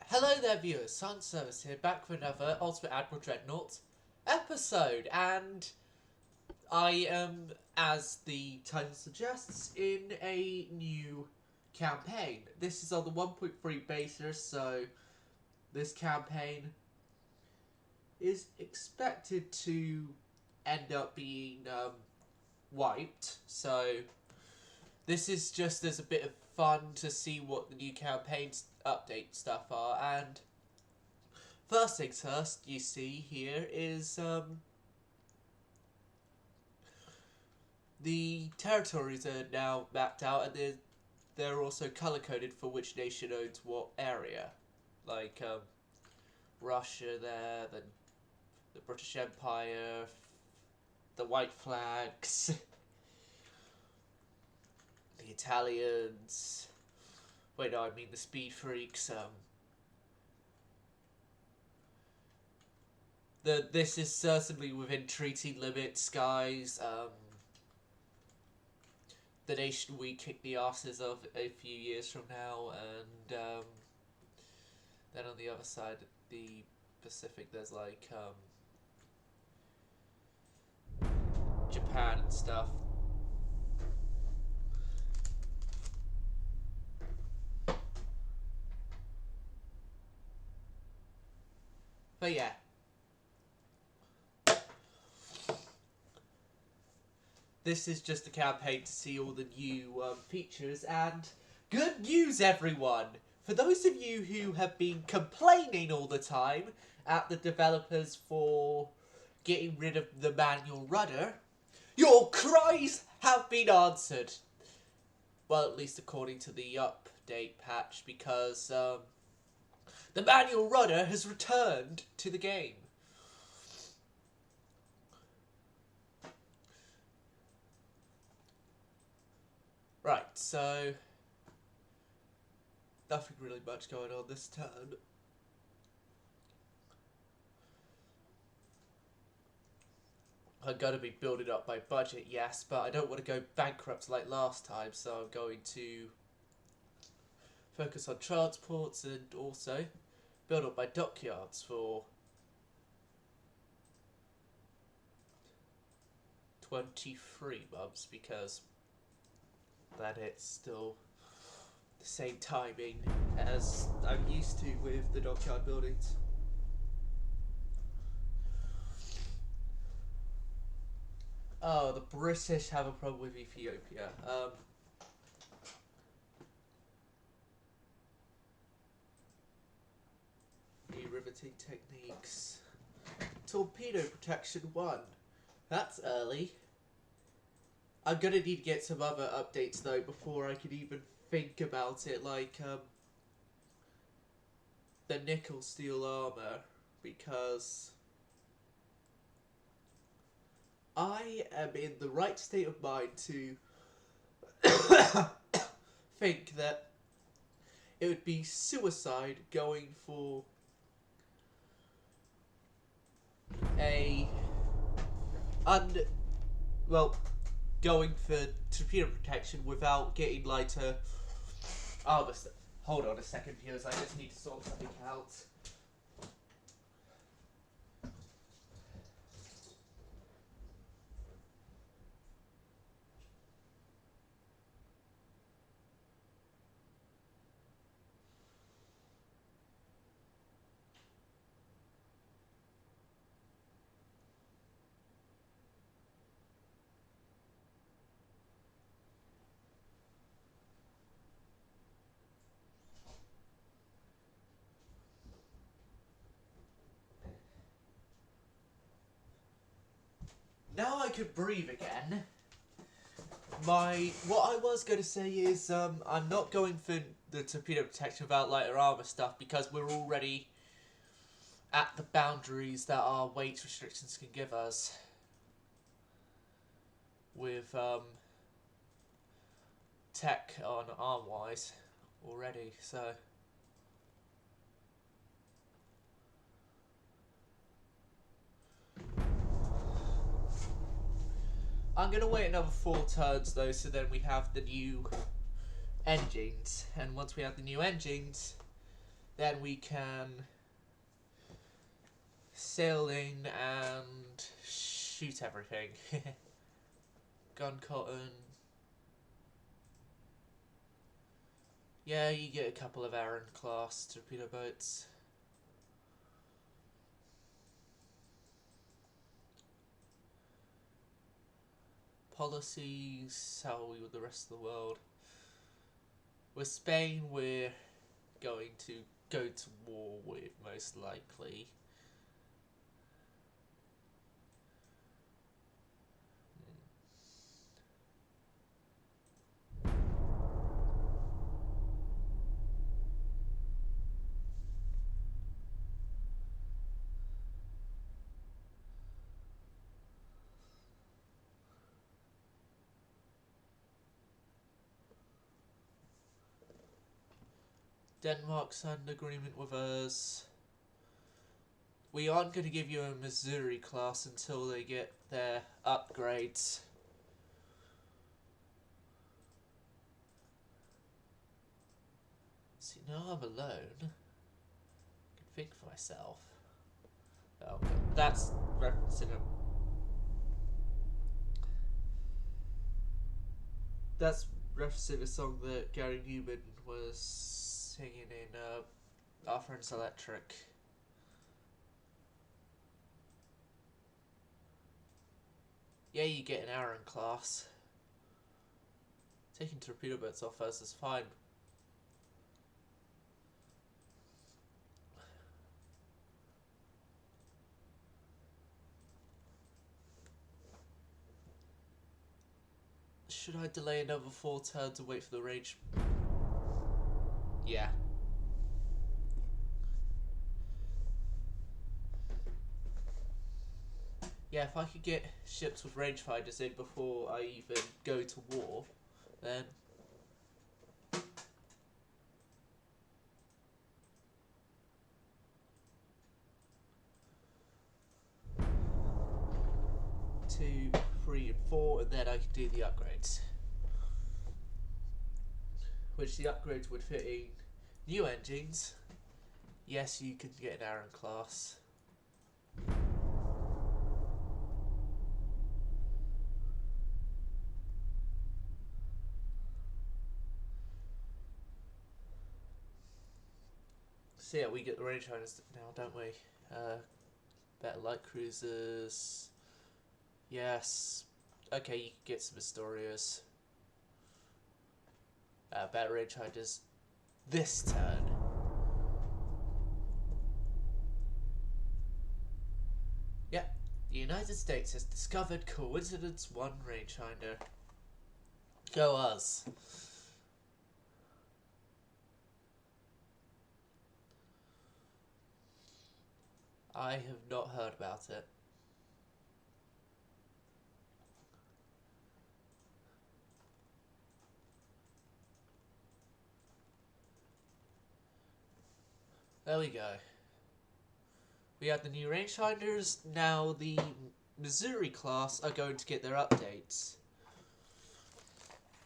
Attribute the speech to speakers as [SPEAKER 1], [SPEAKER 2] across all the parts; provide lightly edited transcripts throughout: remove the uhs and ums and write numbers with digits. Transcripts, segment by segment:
[SPEAKER 1] Hello there viewers, Sun Service here, back with another Ultimate Admiral Dreadnoughts episode, and I am, as the title suggests, in a new campaign. This is on the 1.3 basis, so this campaign is expected to end up being wiped, so this is just as a bit of fun to see what the new campaign's update stuff are. And first things first, you see here is the territories are now mapped out, and they're also color coded for which nation owns what area. Like Russia there, then the British Empire, the White Flags, the Italians. Wait, no, I mean the Speed Freaks. This is certainly within treaty limits, guys. The nation we kick the asses of a few years from now, and then on the other side of the Pacific, there's like Japan and stuff. But yeah. This is just a campaign to see all the new features, and good news, everyone! For those of you who have been complaining all the time at the developers for getting rid of the manual rudder, your cries have been answered. Well, at least according to the update patch, because the manual rudder has returned to the game. Right, so nothing really much going on this turn. I'm going to be building up my budget, yes, but I don't want to go bankrupt like last time, so I'm going to focus on transports and also build up my dockyards for 23 months, because that it's still the same timing as I'm used to with the dockyard buildings. Oh, the British have a problem with Ethiopia. New riveting techniques. Torpedo protection 1. That's early. I'm gonna need to get some other updates though before I can even think about it, like the nickel steel armor, because I am in the right state of mind to think that it would be suicide going for a going for torpedo protection without getting lighter armor. Hold on a second, viewers. I just need to sort something out. Now I could breathe again. What I was going to say is I'm not going for the torpedo protection without lighter armor stuff, because we're already at the boundaries that our weight restrictions can give us with tech on arm wise already, so I'm going to wait another 4 turns though, so then we have the new engines, and once we have the new engines, then we can sail in and shoot everything. Gun cotton. Yeah, you get a couple of Aaron class torpedo boats. Policies, how are we with the rest of the world? With Spain, we're going to go to war with, most likely. Denmark signed an agreement with us. We aren't going to give you a Missouri class until they get their upgrades. See, now I'm alone. I can think for myself. Oh, that's referencing a... That's referencing a song that Gary Newman was singing in Our Friends Electric. Yeah, you get an Aaron class. Taking torpedo boats off us is fine. Should I delay another 4 turns and wait for the range? Yeah. Yeah, if I could get ships with rangefinders in before I even go to war, then... Two, 3, and 4, and then I can do the upgrades. Which the upgrades would fit in new engines. Yes, you can get an Aaron class. So yeah, we get the rangefinders now, don't we? Better light cruisers. Yes. Okay, you can get some Astorias. Better rangefinders this turn. Yep. The United States has discovered Coincidence 1 rangefinder. Go us. I have not heard about it. There we go. We have the new rangefinders. Now the Missouri class are going to get their updates.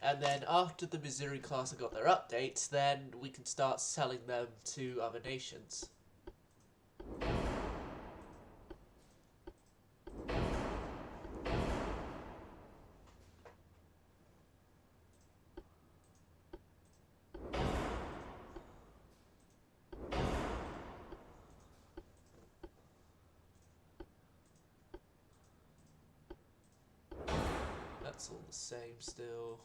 [SPEAKER 1] And then after the Missouri class have got their updates, then we can start selling them to other nations. That's all the same still.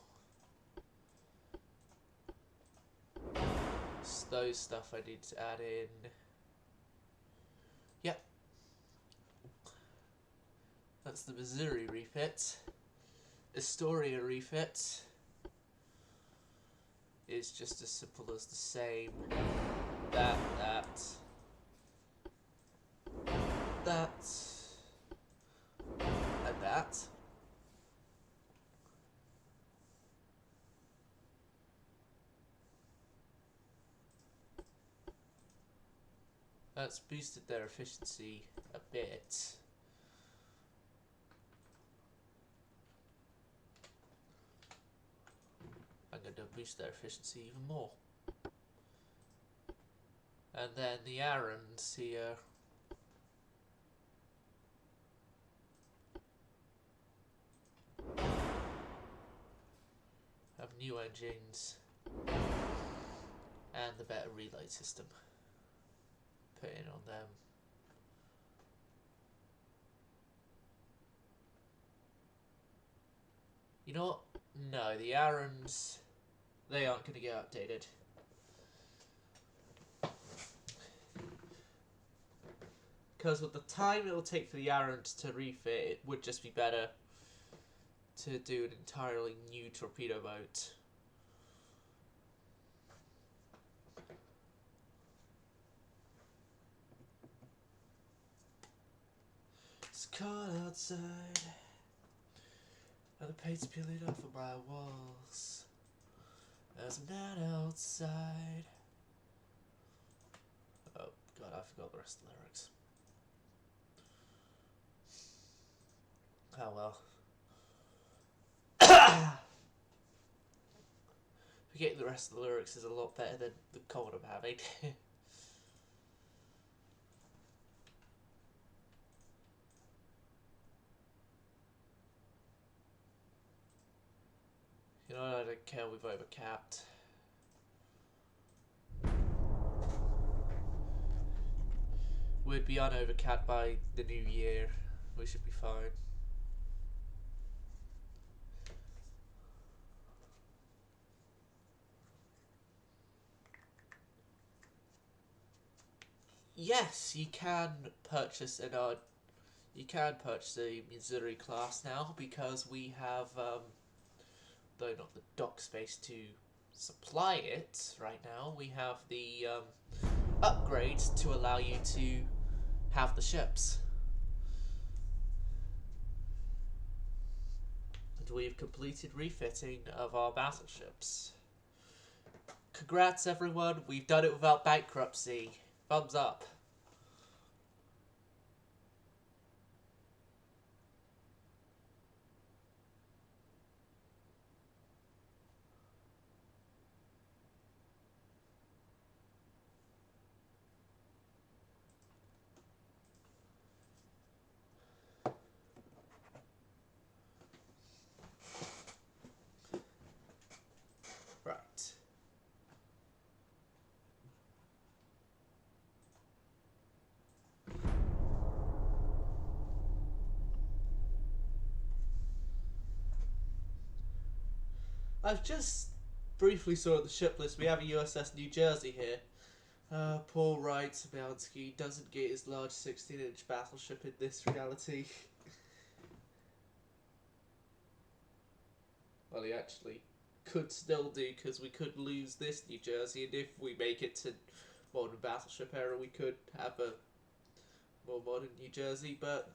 [SPEAKER 1] It's those stuff I need to add in. Yep. That's the Missouri refit. Astoria refit is just as simple as the same. That, and that. That's boosted their efficiency a bit. I'm going to boost their efficiency even more. And then the Arons here. Have new engines. And the better relay system. Put in on them. You know what? No, the Arons, they aren't going to get updated. Because with the time it will take for the Arons to refit, it would just be better to do an entirely new torpedo boat. It's cold outside, and the paint's peeling off of my walls. There's a man outside. Oh god, I forgot the rest of the lyrics. Oh well. Forgetting the rest of the lyrics is a lot better than the cold I'm having. You know, I don't care, we've overcapped. We'd be unovercapped by the new year. We should be fine. Yes, you can purchase a Missouri class now because we have though not the dock space to supply it right now. We have the upgrades to allow you to have the ships. And we've completed refitting of our battleships. Congrats everyone, we've done it without bankruptcy. Thumbs up. Right. I've just briefly saw the ship list. We have a USS New Jersey here. Paul Wright Sabansky doesn't get his large 16-inch battleship in this reality. Well, he actually could still do, because we could lose this New Jersey, and if we make it to modern battleship era, we could have a more modern New Jersey. But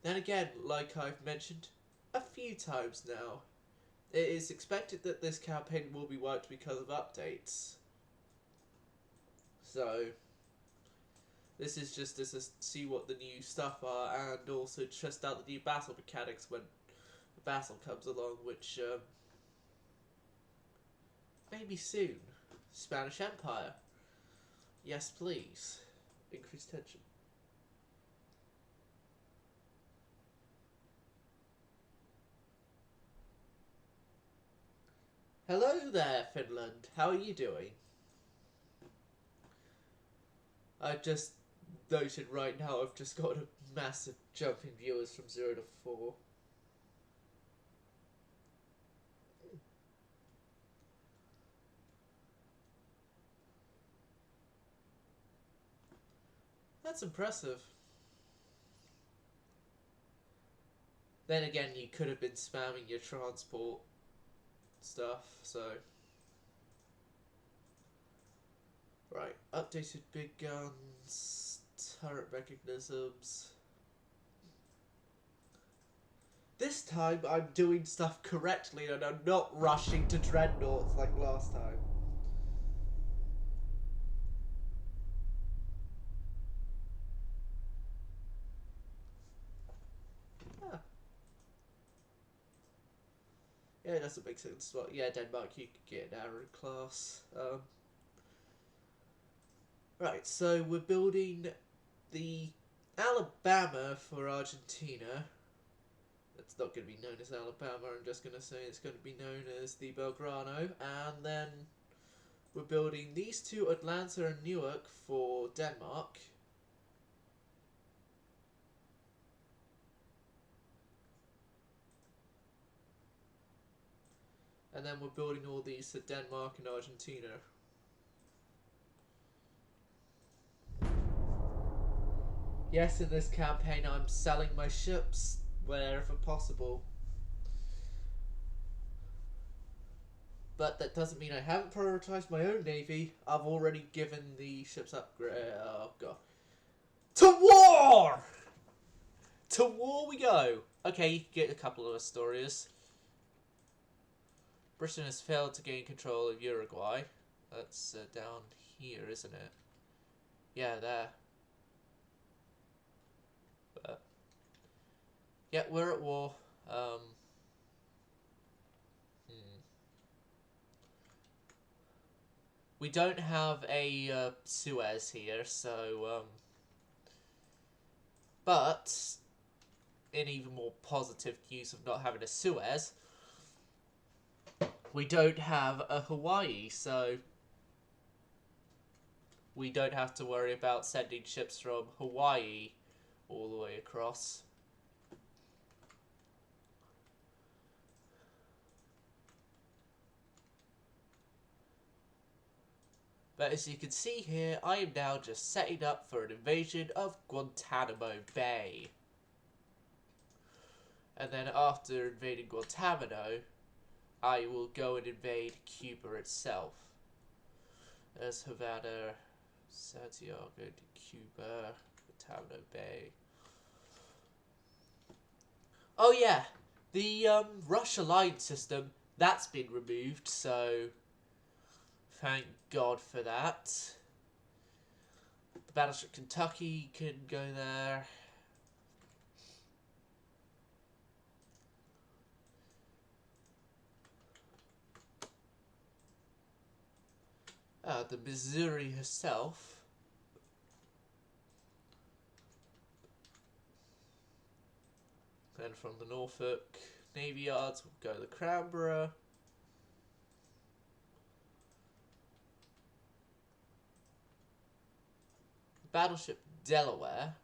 [SPEAKER 1] then again, like I've mentioned a few times now, it is expected that this campaign will be worked because of updates. So, this is just to see what the new stuff are, and also test out the new battle mechanics when the battle comes along, which maybe soon. Spanish Empire. Yes, please. Increase tension. Hello there, Finland. How are you doing? I've just noted right now I've just got a massive jump in viewers from 0 to 4. That's impressive. Then again, you could have been spamming your transport stuff, so... Right, updated big guns, turret mechanisms. This time I'm doing stuff correctly and I'm not rushing to dreadnoughts like last time. Ah. Yeah, it doesn't make sense. Well, yeah, Denmark, you could get an Aran class. Right, so we're building the Alabama for Argentina. It's not going to be known as Alabama, I'm just going to say it's going to be known as the Belgrano. And then we're building these two, Atlanta and Newark, for Denmark. And then we're building all these for Denmark and Argentina. Yes, in this campaign I'm selling my ships wherever possible. But that doesn't mean I haven't prioritised my own navy. I've already given the ships upgrade. Oh god. To war! To war we go! Okay, you can get a couple of Astorias. Britain has failed to gain control of Uruguay. That's down here, isn't it? Yeah, there. But, yeah, we're at war. We don't have a Suez here, so but in even more positive news of not having a Suez, we don't have a Hawaii, so we don't have to worry about sending ships from Hawaii all the way across. But as you can see here, I am now just setting up for an invasion of Guantanamo Bay. And then after invading Guantanamo, I will go and invade Cuba itself. There's Havana, Santiago de Cuba, Guantanamo Bay. Oh yeah, the Russia line system, that's been removed, so thank God for that. The battleship Kentucky can go there. The Missouri herself. Then from the Norfolk Navy Yards, we'll go to Canberra. Battleship Delaware.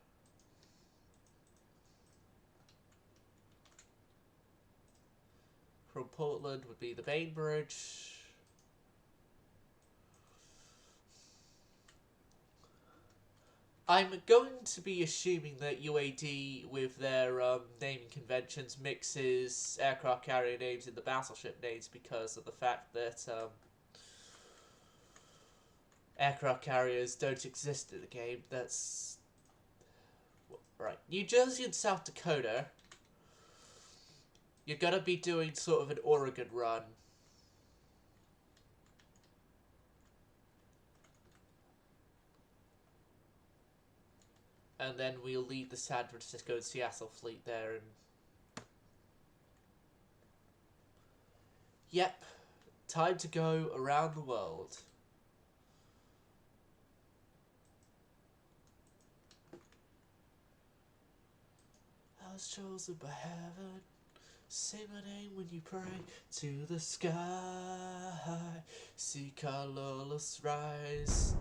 [SPEAKER 1] From Portland would be the Bainbridge. I'm going to be assuming that UAD, with their naming conventions, mixes aircraft carrier names in the battleship names because of the fact that aircraft carriers don't exist in the game. That's right. New Jersey and South Dakota, you're going to be doing sort of an Oregon run. And then we'll lead the San Francisco and Seattle fleet there. And yep, time to go around the world. I was chosen by heaven. Say my name when you pray to the sky. See colorless rise.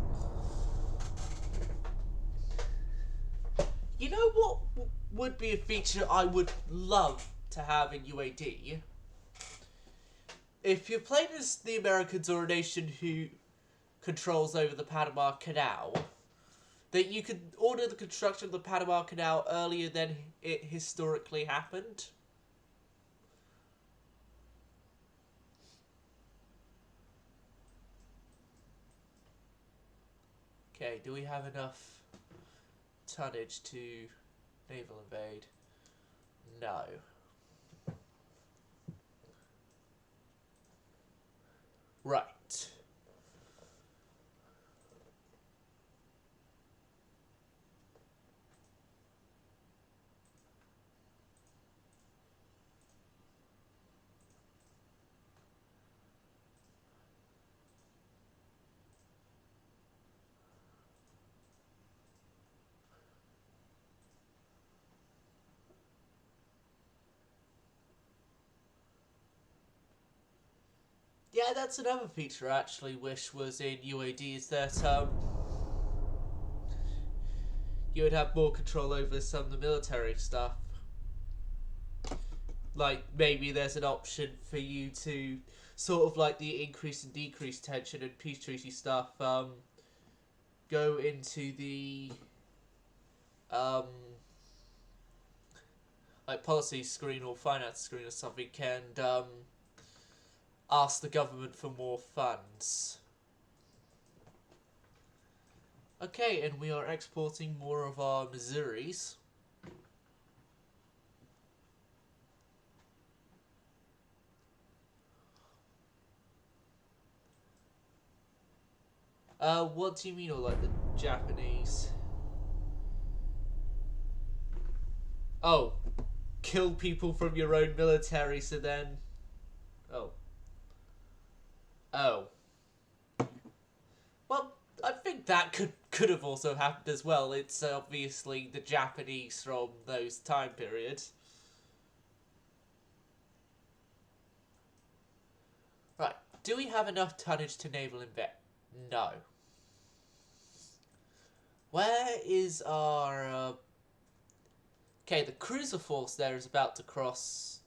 [SPEAKER 1] You know what would be a feature I would love to have in UAD? If you're playing as the Americans or a nation who controls over the Panama Canal, that you could order the construction of the Panama Canal earlier than it historically happened. Okay, do we have enough tonnage to naval invade? No. Right. Yeah, that's another feature I actually wish was in UAD, is that you would have more control over some of the military stuff. Like, maybe there's an option for you to sort of like the increase and decrease tension and peace treaty stuff, go into the like policy screen or finance screen or something, and ask the government for more funds. Okay, and we are exporting more of our Missouris. What do you mean, or like the Japanese? Oh, kill people from your own military, so then... Oh. Oh. Well, I think that could have also happened as well. It's obviously the Japanese from those time periods. Right, do we have enough tonnage to naval invade? No. Where is our... Okay, the cruiser force there is about to cross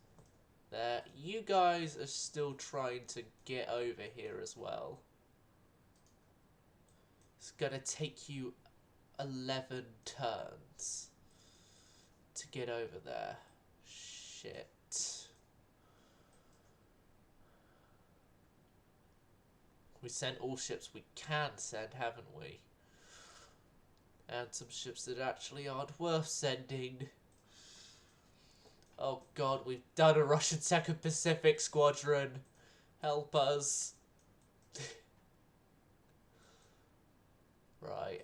[SPEAKER 1] there. You guys are still trying to get over here as well. It's gonna take you 11 turns to get over there. Shit. We sent all ships we can send, haven't we? And some ships that actually aren't worth sending. Oh god, we've done a Russian 2nd Pacific Squadron. Help us. Right,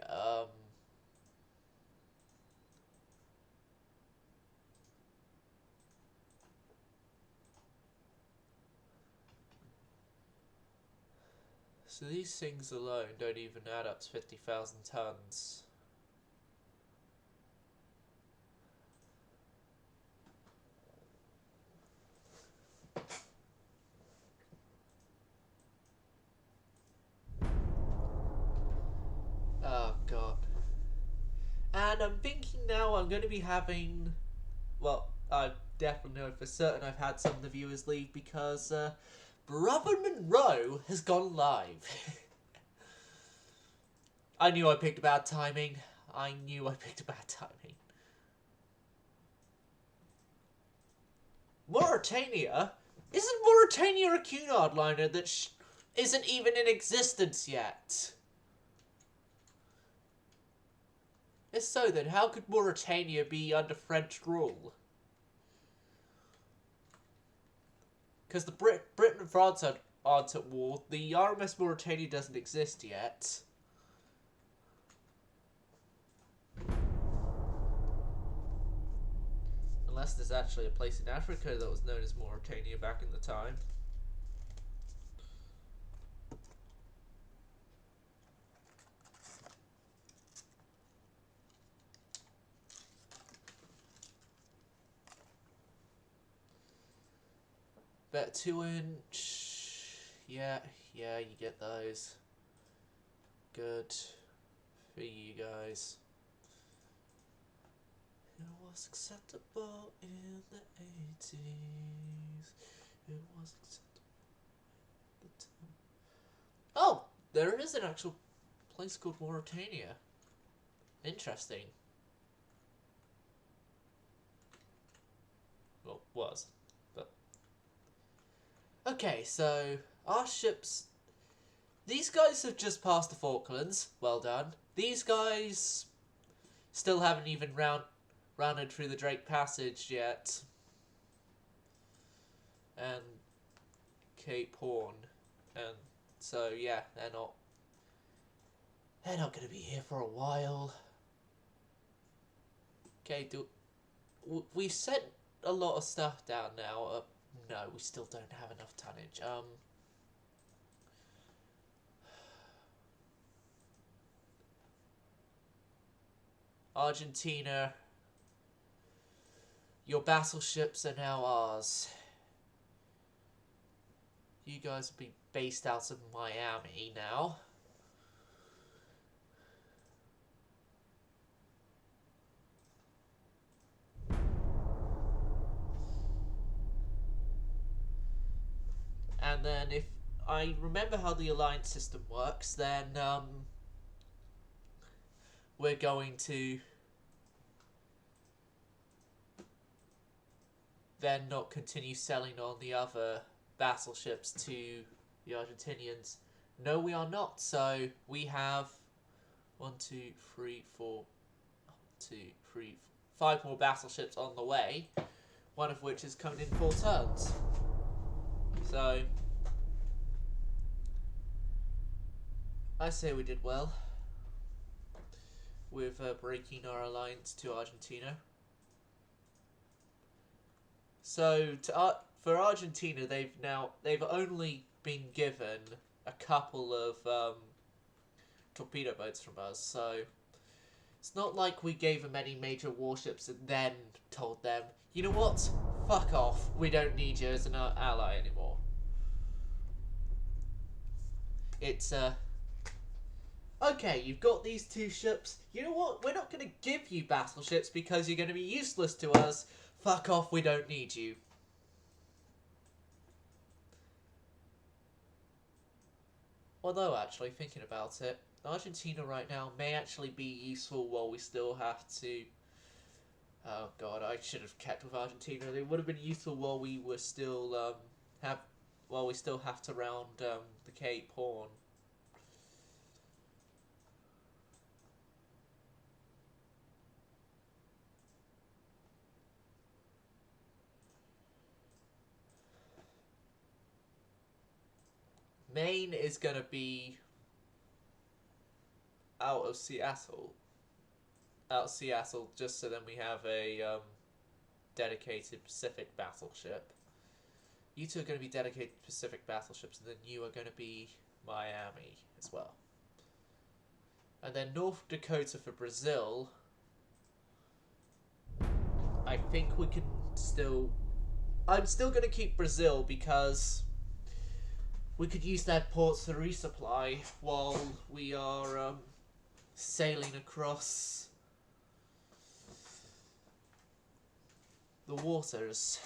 [SPEAKER 1] so these things alone don't even add up to 50,000 tons. Oh god. And I'm thinking now I'm going to be having... Well, I definitely know for certain I've had some of the viewers leave because Brother Monroe has gone live. I knew I picked bad timing. I knew I picked a bad timing. Mauritania? Isn't Mauritania a Cunard liner that isn't even in existence yet? If so, then how could Mauritania be under French rule? Because the Britain and France aren't at war. The RMS Mauritania doesn't exist yet. Unless there's actually a place in Africa that was known as Mauritania back in the time. Bet 2-inch. Yeah, you get those. Good for you guys. It was acceptable in the 80s. It was acceptable at the time. Oh, there is an actual place called Mauritania. Interesting. Well, was. But okay, so our ships... These guys have just passed the Falklands. Well done. These guys still haven't even rounded through the Drake Passage yet. And Cape Horn. And so, yeah, they're not going to be here for a while. Okay, we've sent a lot of stuff down now. No, we still don't have enough tonnage. Argentina, your battleships are now ours. You guys will be based out of Miami now. And then if I remember how the alliance system works, then we're going to then not continue selling on the other battleships to the Argentinians. No, we are not. So we have 5 more battleships on the way, one of which is coming in 4 turns. So I say we did well with breaking our alliance to Argentina. So for Argentina, they've only been given a couple of torpedo boats from us, so it's not like we gave them any major warships and then told them, you know what, fuck off, we don't need you as an ally anymore. It's okay, you've got these 2 ships, you know what, we're not going to give you battleships because you're going to be useless to us. Fuck off, we don't need you. Although, actually, thinking about it, Argentina right now may actually be useful while we still have to... Oh god, I should have kept with Argentina. They would have been useful while we were still, while we still have to round, the Cape Horn. Maine is going to be out of Seattle, just so then we have a dedicated Pacific battleship. You 2 are going to be dedicated Pacific battleships, and then you are going to be Miami as well. And then North Dakota for Brazil. I think we can still... I'm still going to keep Brazil because we could use their ports to resupply while we are sailing across the waters.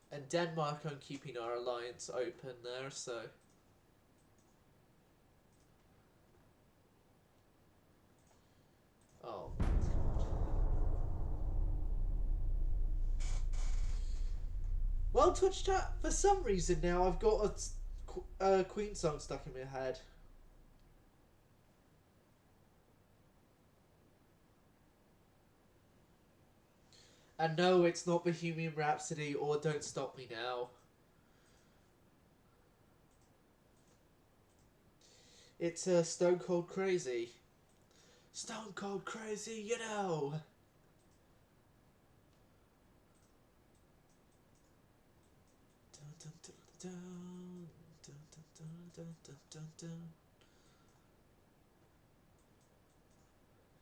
[SPEAKER 1] And Denmark, I'm keeping our alliance open there, so... Oh. Well, Twitch chat, for some reason now I've got a Queen song stuck in my head. And no, it's not Bohemian Rhapsody or Don't Stop Me Now. It's Stone Cold Crazy. Stone Cold Crazy, you know.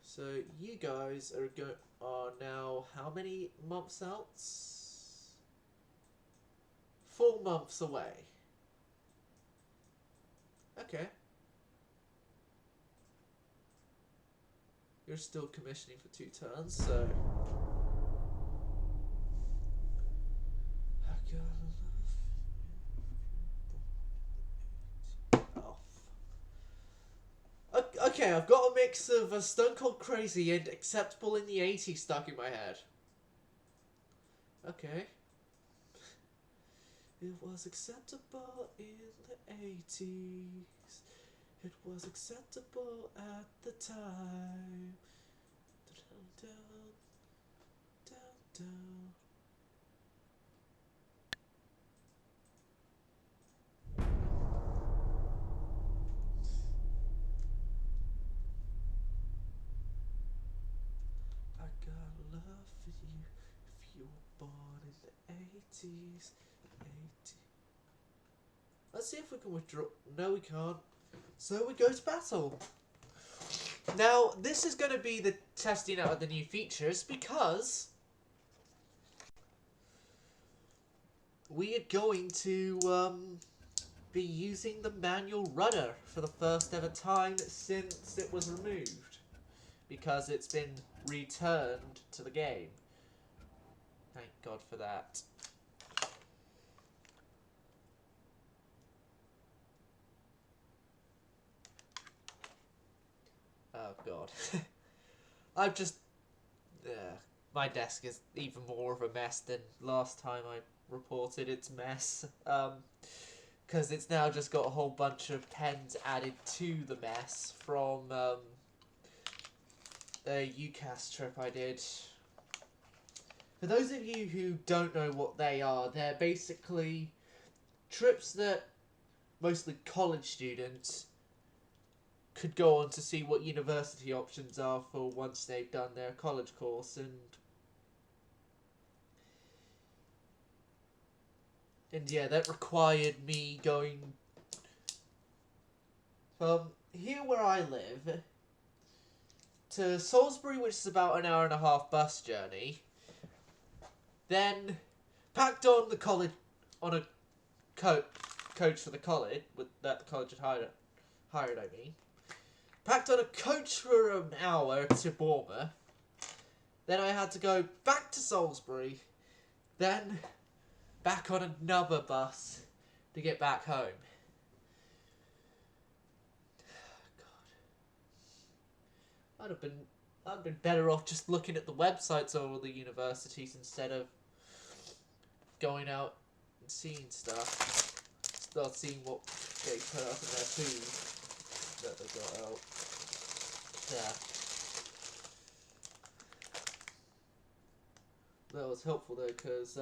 [SPEAKER 1] So you guys are now how many months out? 4 months away. Okay. You're still commissioning for 2 turns, so... Okay, I've got a mix of Stone Cold Crazy and Acceptable in the 80s stuck in my head. Okay. It was acceptable in the 80s. It was acceptable at the time. Down, down, down, down. I got love for you if you were born in the 80s. 80. Let's see if we can withdraw. No, we can't. So we go to battle. Now, this is going to be the testing out of the new features because we are going to be using the manual rudder for the first ever time since it was removed, because it's been returned to the game. Thank God for that. Oh God. I've just... my desk is even more of a mess than last time I reported its mess. Because it's now just got a whole bunch of pens added to the mess from a UCAS trip I did. For those of you who don't know what they are, they're basically trips that mostly college students could go on to see what university options are for once they've done their college course, and yeah, that required me going from here where I live to Salisbury, which is about an hour and a half bus journey, then packed on the college on a coach for the college that the college had hired. I mean, packed on a coach for an hour to Bournemouth. Then I had to go back to Salisbury, then back on another bus to get back home. God, I'd been better off just looking at the websites of all the universities instead of going out and seeing stuff. Start seeing what they put up in their food that they got out. Yeah. That was helpful though, because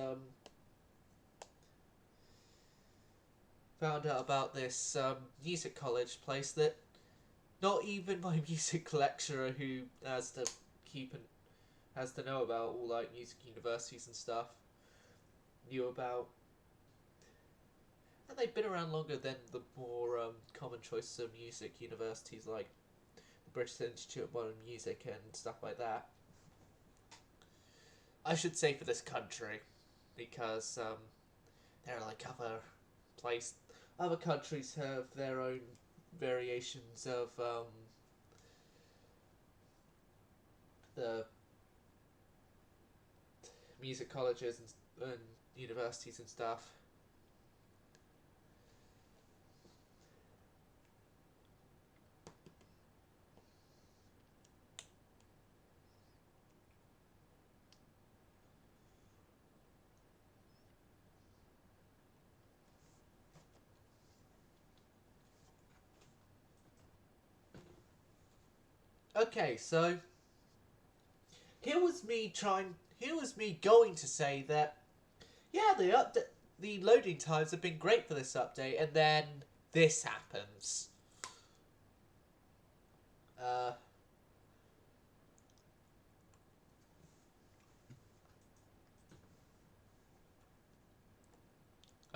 [SPEAKER 1] found out about this music college place that not even my music lecturer, who has to know about all like music universities and stuff, knew about. And they've been around longer than the more common choice of music universities like the British Institute of Modern Music and stuff like that. I should say for this country, because there are like other countries have their own variations of the music colleges and universities and stuff. Okay, so here was me going to say that, yeah, the loading times have been great for this update, and then this happens. Am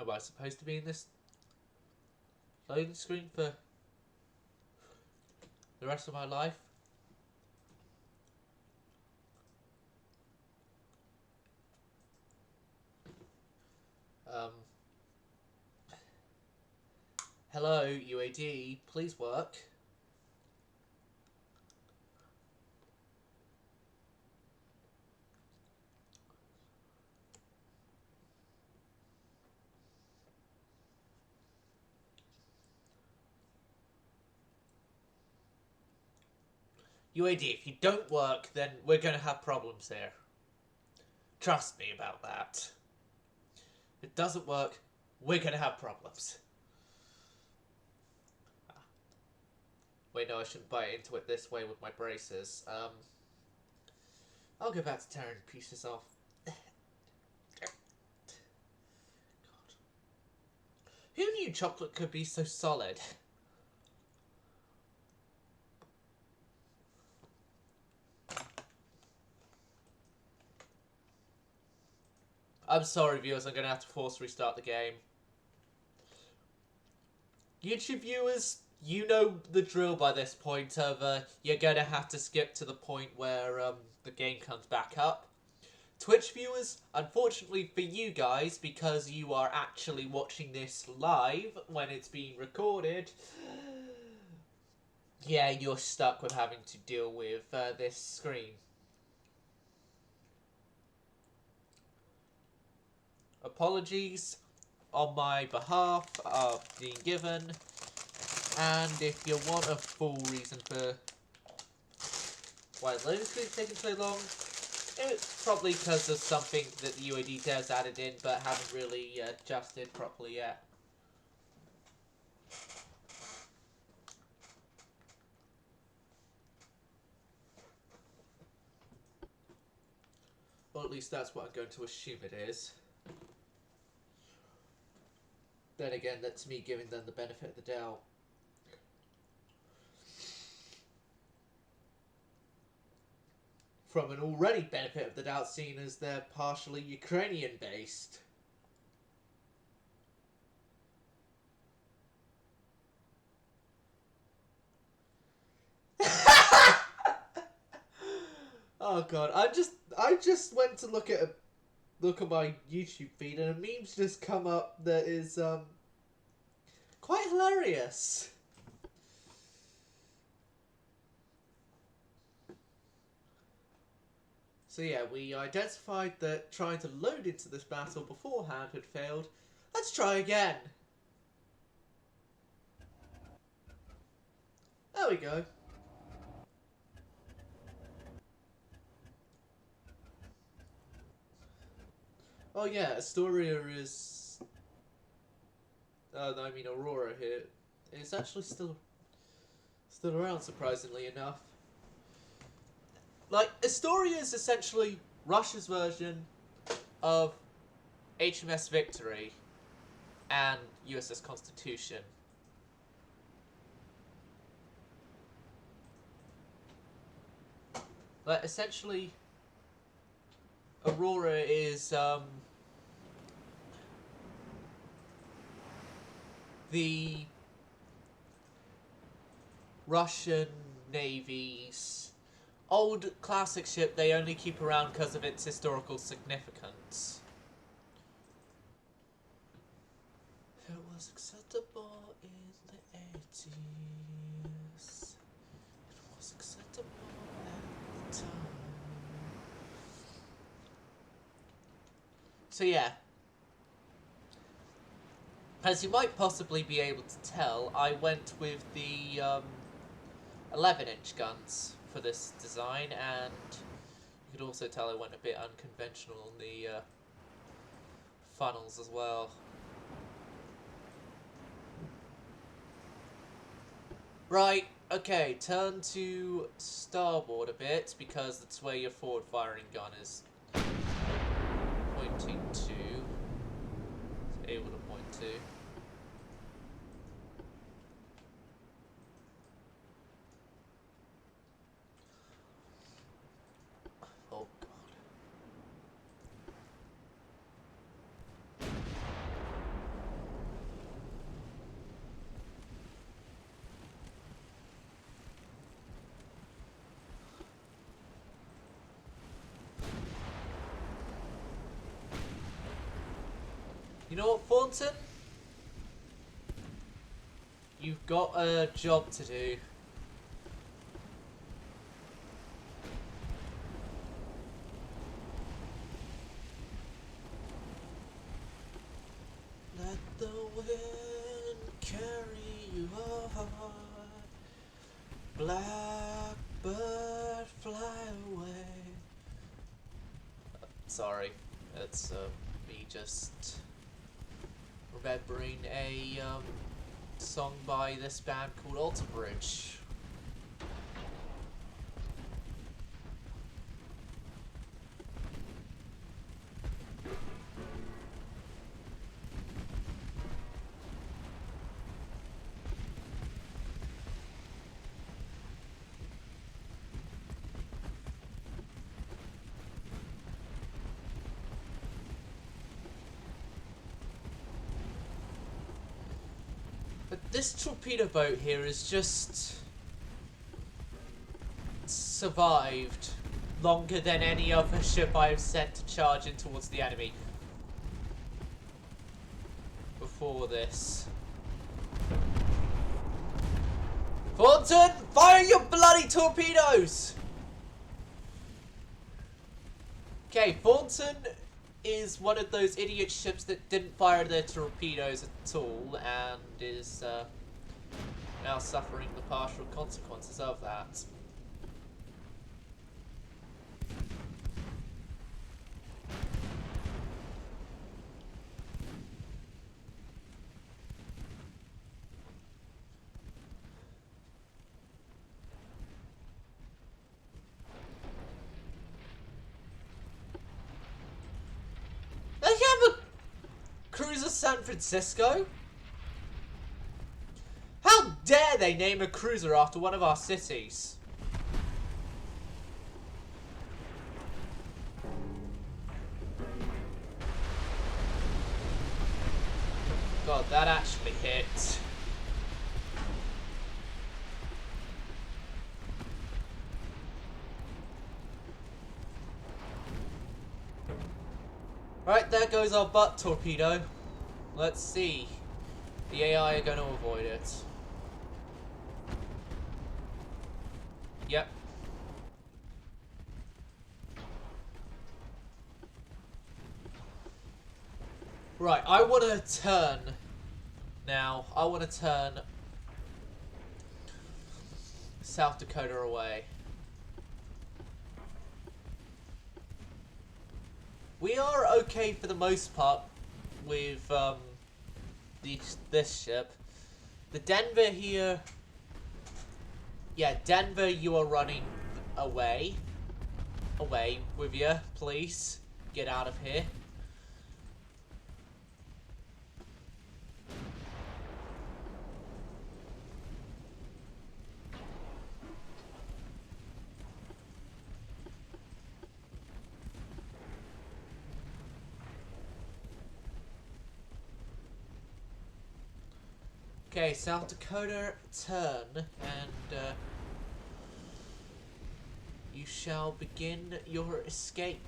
[SPEAKER 1] I supposed to be in this loading screen for the rest of my life? Hello, UAD, please work. UAD, if you don't work, then we're going to have problems here. Trust me about that. If it doesn't work, we're going to have problems. Wait, no, I shouldn't bite into it this way with my braces. I'll go back to tearing pieces off. God. Who knew chocolate could be so solid? I'm sorry, viewers, I'm going to have to force restart the game. YouTube viewers, you know the drill by this point of you're going to have to skip to the point where the game comes back up. Twitch viewers, unfortunately for you guys, because you are actually watching this live when it's being recorded, yeah, you're stuck with having to deal with this screen. Apologies on my behalf are being given, and if you want a full reason for why the loading screen's taking so long, it's probably because of something that the UAD devs added in but haven't really adjusted properly yet. Well, at least that's what I'm going to assume it is. Then again, that's me giving them the benefit of the doubt. From an already benefit of the doubt, seen as they're partially Ukrainian-based. Oh god, I just went to look at my YouTube feed and a meme's just come up that is quite hilarious. So yeah, we identified that trying to load into this battle beforehand had failed. Let's try again. There we go. Oh yeah, Astoria is... Oh no, I mean Aurora here. It's actually still around, surprisingly enough. Like, Astoria is essentially Russia's version of HMS Victory and USS Constitution. Like, essentially, Aurora is the Russian Navy's old classic ship they only keep around because of its historical significance. It was acceptable in the 80s. It was acceptable at the time. So yeah. As you might possibly be able to tell, I went with the 11-inch guns for this design, and you could also tell I went a bit unconventional on the funnels as well. Right, okay, turn to starboard a bit, because that's where your forward firing gun is pointing to. It's able to point to. Oh god. You know what, Thornton? You've got a job to do. Let the wind carry you on. Blackbird, fly away. Sorry, it's me just remembering a song by this band called Alter Bridge. But this torpedo boat here has just survived longer than any other ship I have sent to charge in towards the enemy. Before this. Thornton, fire your bloody torpedoes! Okay, Thornton is one of those idiot ships that didn't fire their torpedoes at all and is now suffering the partial consequences of that. They have a cruiser San Francisco? How dare they name a cruiser after one of our cities? God, that actually hit. Right, there goes our butt torpedo. Let's see. The AI are going to avoid it. Yep. Right, I want to turn now. I want to turn South Dakota away. We are okay for the most part with this ship. The Denver here... Yeah, Denver, you are running away. Away with you, please. Get out of here. Okay, South Dakota, turn, and you shall begin your escape.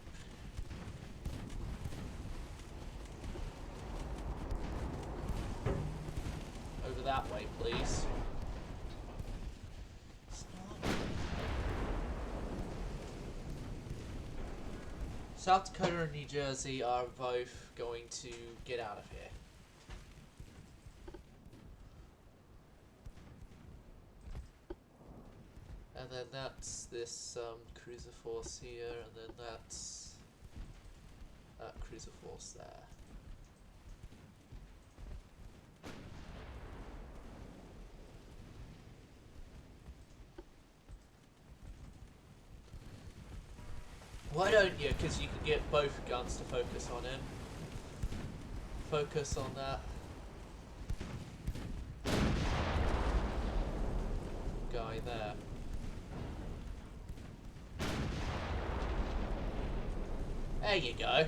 [SPEAKER 1] Over that way, please. South Dakota and New Jersey are both going to get out of here. And then that's this cruiser force here, and then that's that cruiser force there. Why don't you? Because you can get both guns to focus on him. Focus on that guy there. There you go.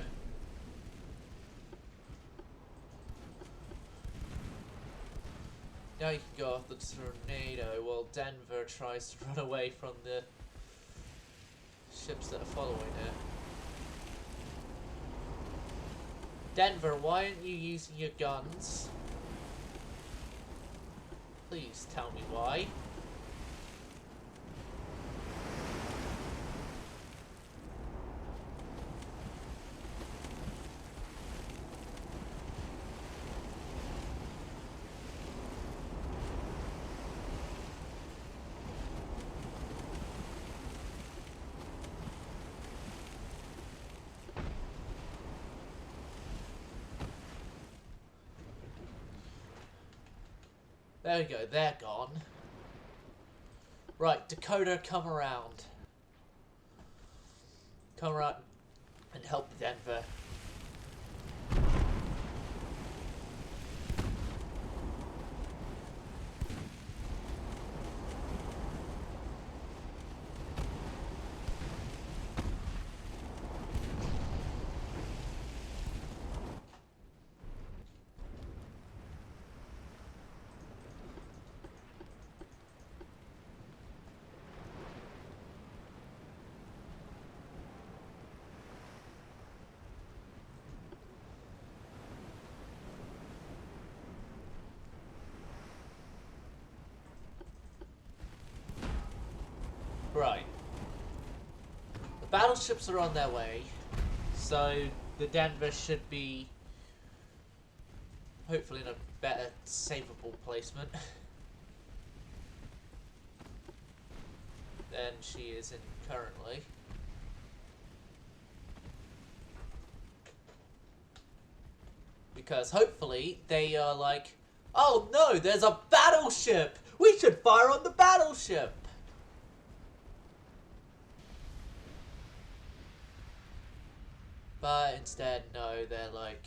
[SPEAKER 1] Now you can go off the tornado while Denver tries to run away from the ships that are following it. Denver, why aren't you using your guns? Please tell me why. There we go, they're gone. Right, Dakota, come around. Come around and help Denver. Battleships are on their way, so the Denver should be hopefully in a better savable placement than she is in currently. Because hopefully they are like, oh no, there's a battleship! We should fire on the battleship! But instead, no, they're like,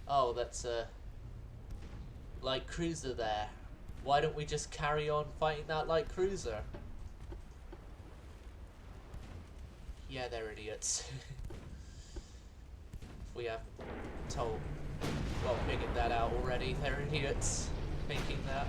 [SPEAKER 1] oh, that's a light cruiser there. Why don't we just carry on fighting that light cruiser? Yeah, they're idiots. We haven't figured that out already. They're idiots thinking that.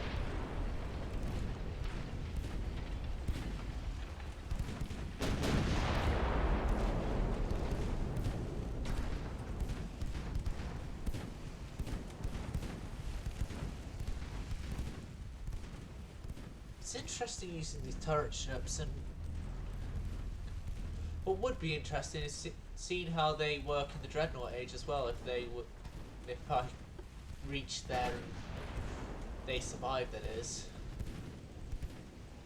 [SPEAKER 1] It's interesting using these turret ships, and what would be interesting is seeing how they work in the dreadnought age as well. If I reach there and they survive, that is.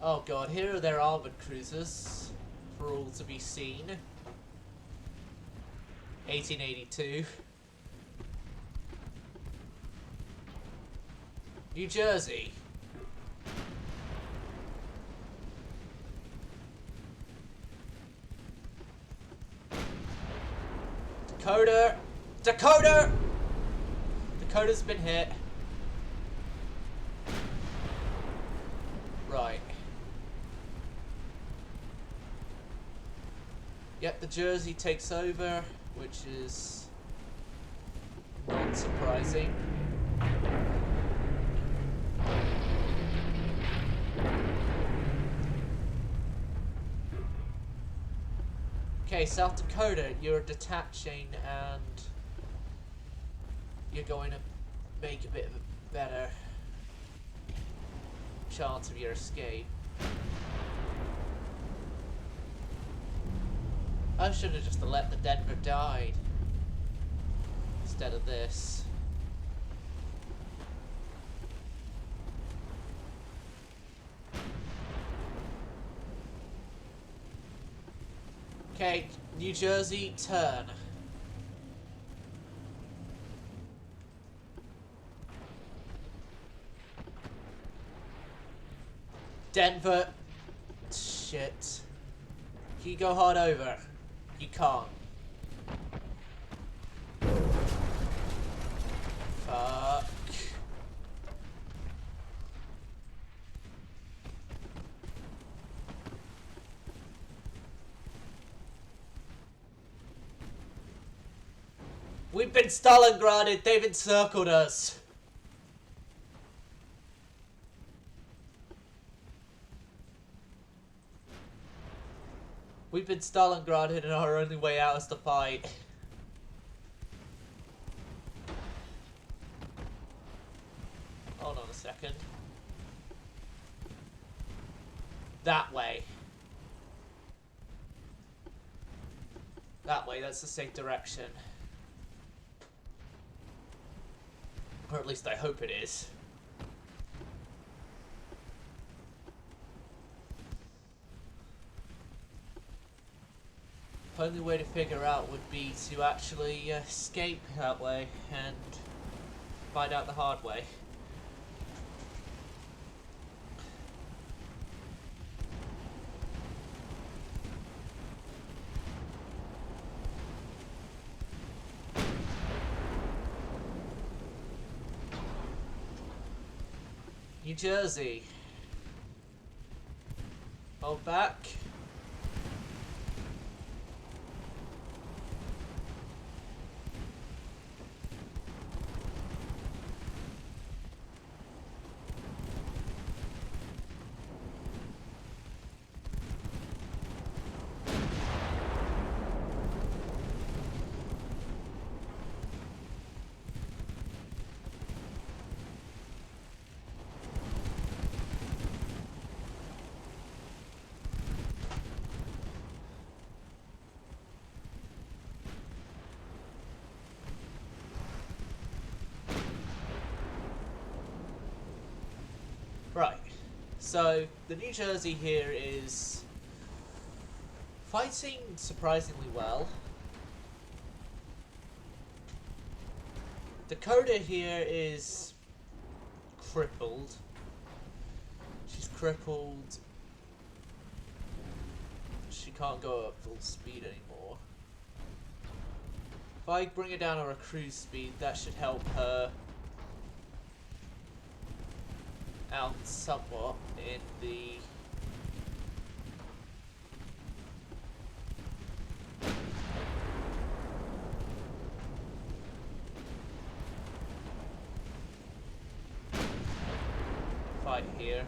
[SPEAKER 1] Oh god, here are their armored cruisers for all to be seen. 1882. New Jersey. Dakota! Dakota! Dakota's been hit. Right. Yep, the Jersey takes over, which is not surprising. Okay, South Dakota, you're detaching and you're going to make a bit of a better chance of your escape. I should have just let the Denver die instead of this. Okay, New Jersey, turn. Denver, shit. Can you go hard over? You can't. Fuck. We've been Stalingraded, they've encircled us. We've been Stalingraded and our only way out is to fight. Hold on a second. That way. That way, that's the safe direction. Or at least I hope it is. The only way to figure out would be to actually escape that way and find out the hard way. New Jersey. Hold back. Right. So the New Jersey here is fighting surprisingly well. Dakota here is crippled. She's crippled. She can't go up full speed anymore. If I bring her down on her cruise speed, that should help her out somewhat in the fight here.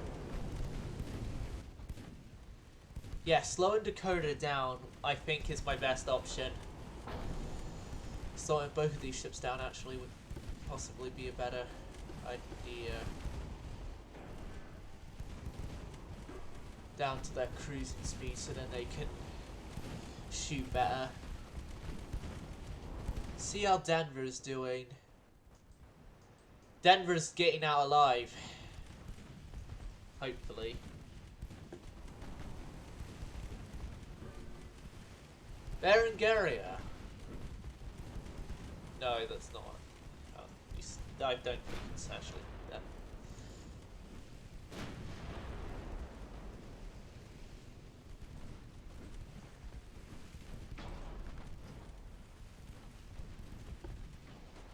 [SPEAKER 1] Yeah, slowing Dakota down, I think, is my best option. Slowing both of these ships down actually would possibly be a better idea. Down to their cruising speed so then they can shoot better. See how Denver's doing. Denver's getting out alive. Hopefully. Berengaria. No, that's not. I don't think it's actually that.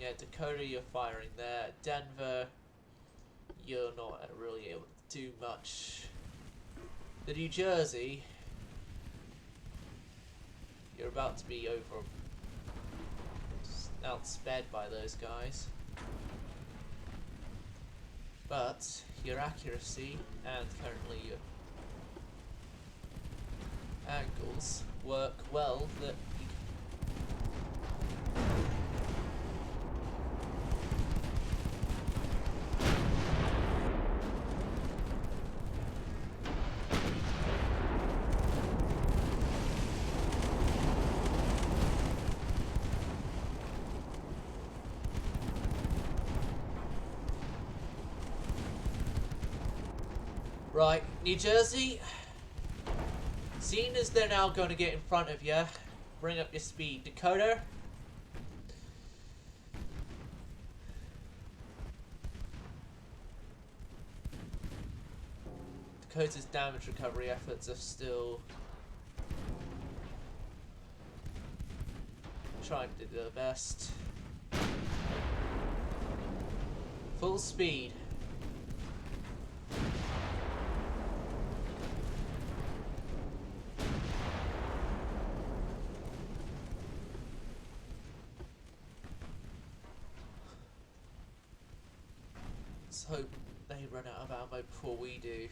[SPEAKER 1] Yeah, Dakota, you're firing there. Denver, you're not really able to do much. The New Jersey, you're about to be outsped by those guys. But your accuracy and currently your angles work well that you Right, New Jersey, seeing as they're now going to get in front of you, bring up your speed. Dakota, Dakota's damage recovery efforts are still trying to do their best. Full speed. Let's hope they run out of ammo before we do.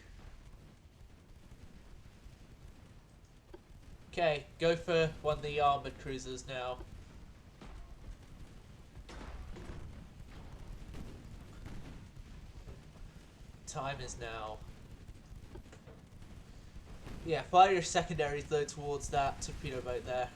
[SPEAKER 1] Okay, go for one of the armoured cruisers now. Time is now. Yeah, fire your secondaries though towards that torpedo boat there.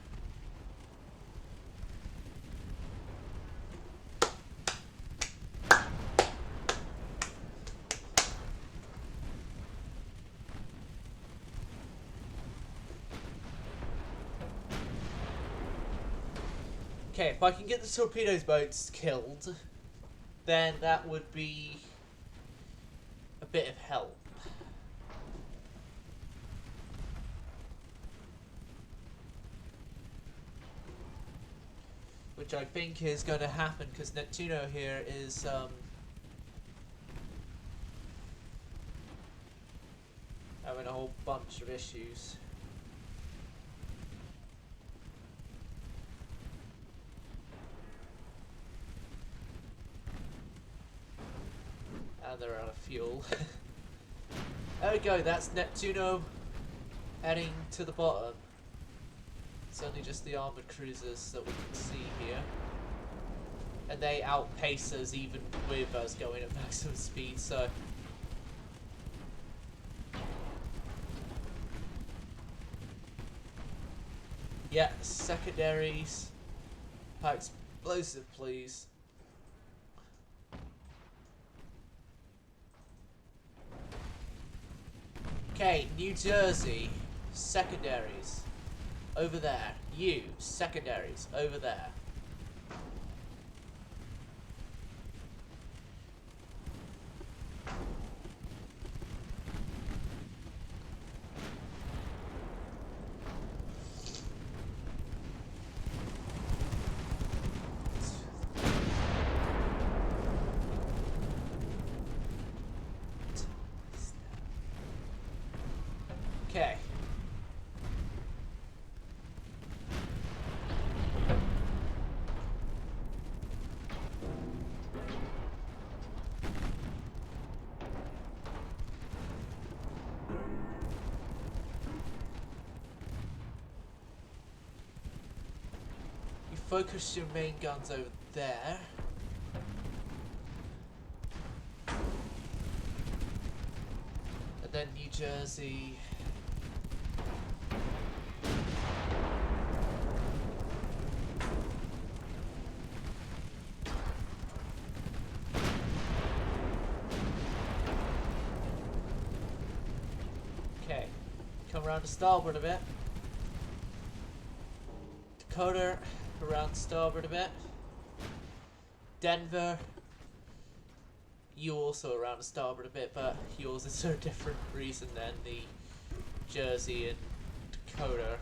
[SPEAKER 1] Okay, if I can get the torpedo boats killed, then that would be a bit of help. Which I think is going to happen because Neptuno here is having a whole bunch of issues. And they're out of fuel. There we go, that's Neptuno heading to the bottom. It's only just the armoured cruisers that we can see here. And they outpace us even with us going at maximum speed, so... Yeah, secondaries. High explosive, please. Okay, New Jersey, secondaries, over there. You, secondaries, over there. Okay. You focus your main guns over there. And then New Jersey. Okay. Come around to starboard a bit. Dakota, around starboard a bit. Denver. You also around to starboard a bit, but yours is for a different reason than the Jersey and Dakota.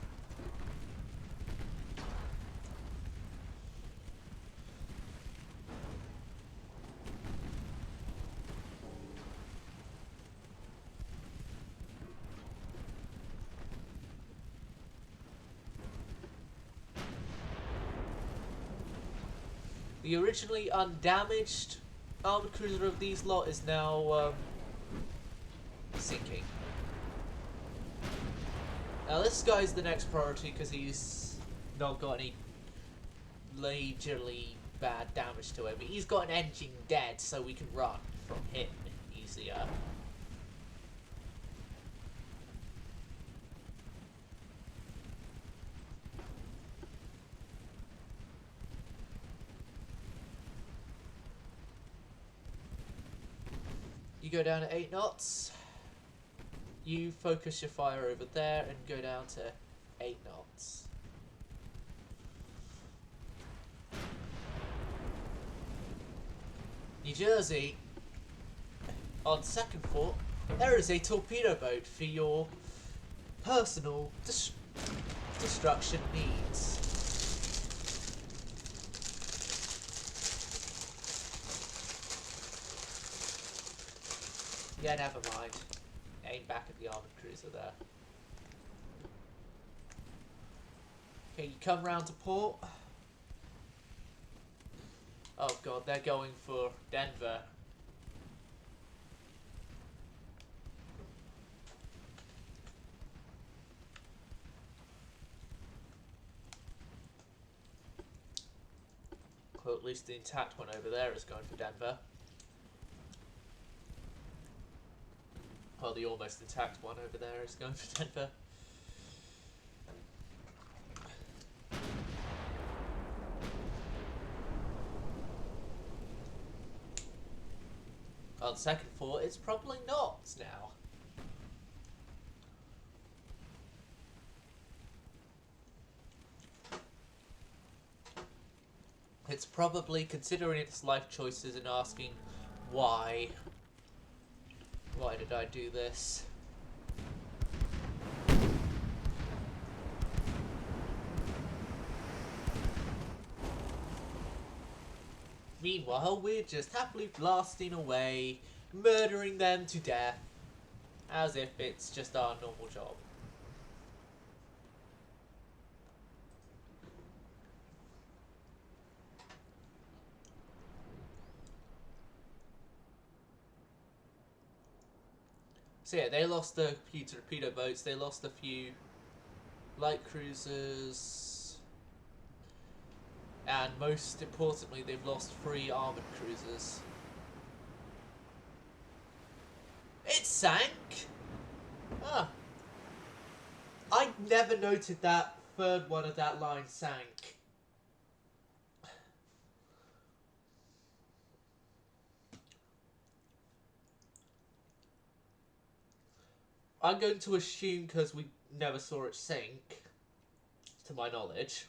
[SPEAKER 1] The originally undamaged armored cruiser of these lot is now sinking. Now this guy's the next priority because he's not got any majorly bad damage to him. He's got an engine dead, so we can run from him easier. You go down to 8 knots. You focus your fire over there and go down to 8 knots. New Jersey, on second thought, there is a torpedo boat for your personal destruction needs. Yeah, never mind. Aim back at the armored cruiser there. Okay, you come round to port. Oh god, they're going for Denver. Well, at least the intact one over there is going for Denver. Well, the almost intact one over there is going for Denver. On second thought, it's probably not now. It's probably considering its life choices and asking why. Why did I do this? Meanwhile, we're just happily blasting away, murdering them to death, as if it's just our normal job. So yeah, they lost a few torpedo boats, they lost a few light cruisers, and most importantly, they've lost 3 armoured cruisers. It sank! Ah. I never noted that third one of that line sank. I'm going to assume, because we never saw it sink, to my knowledge,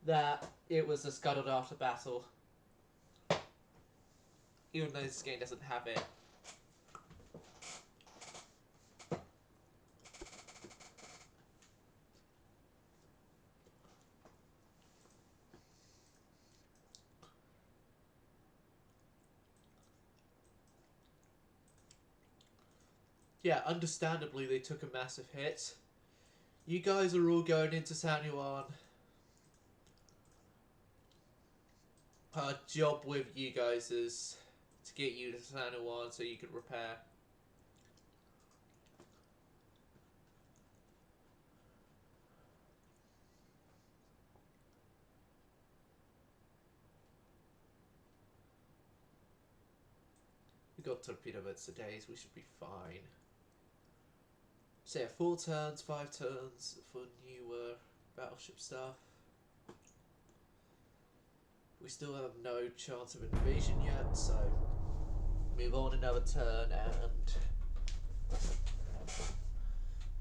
[SPEAKER 1] that it was a scuttled after battle. Even though this game doesn't have it. Yeah, understandably they took a massive hit. You guys are all going into San Juan. Our job with you guys is to get you to San Juan so you can repair. We got torpedo boats for days, we should be fine. So yeah, 4 turns, 5 turns for newer battleship stuff. We still have no chance of invasion yet, so move on another turn and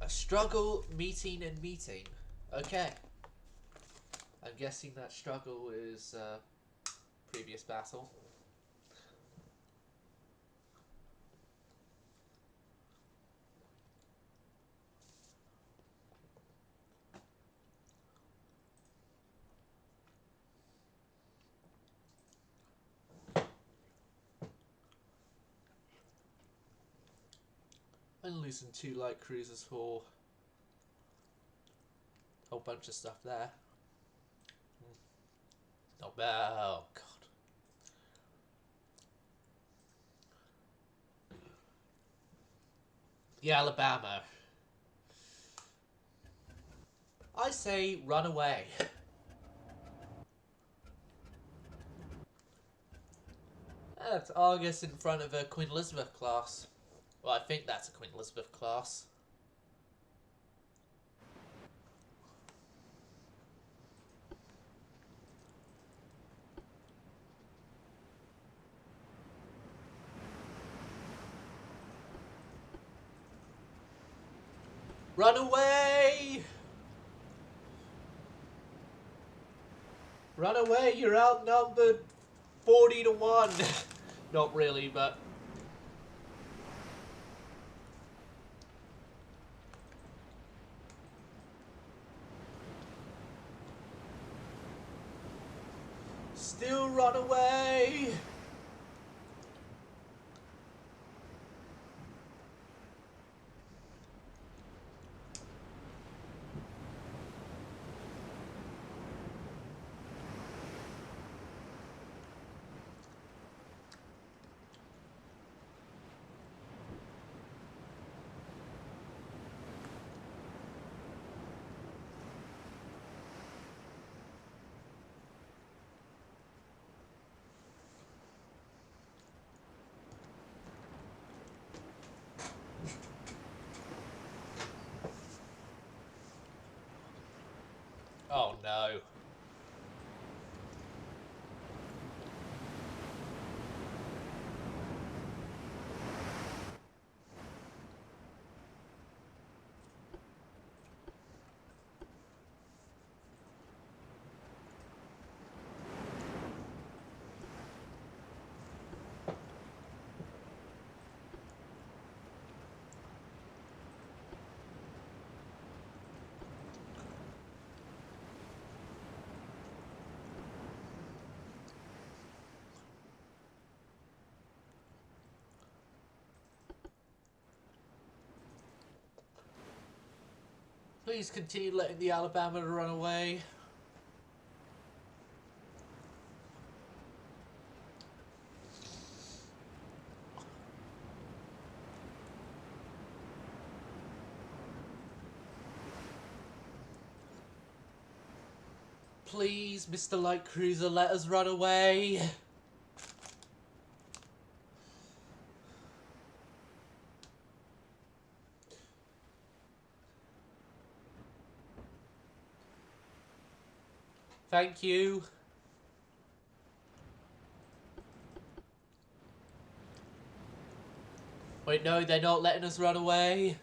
[SPEAKER 1] a struggle, meeting and meeting. Okay. I'm guessing that struggle is previous battle. And losing 2 light cruisers for a whole bunch of stuff there. Not bad. Oh god. The Alabama. I say run away. That's Argus in front of a Queen Elizabeth class. Well, I think that's a Queen Elizabeth class. Run away! Run away, you're outnumbered 40 to 1. Not really, but... Still run away! Oh no. Please continue letting the Alabama run away. Please, Mr. Light Cruiser, let us run away. Thank you. Wait, no, they're not letting us run away.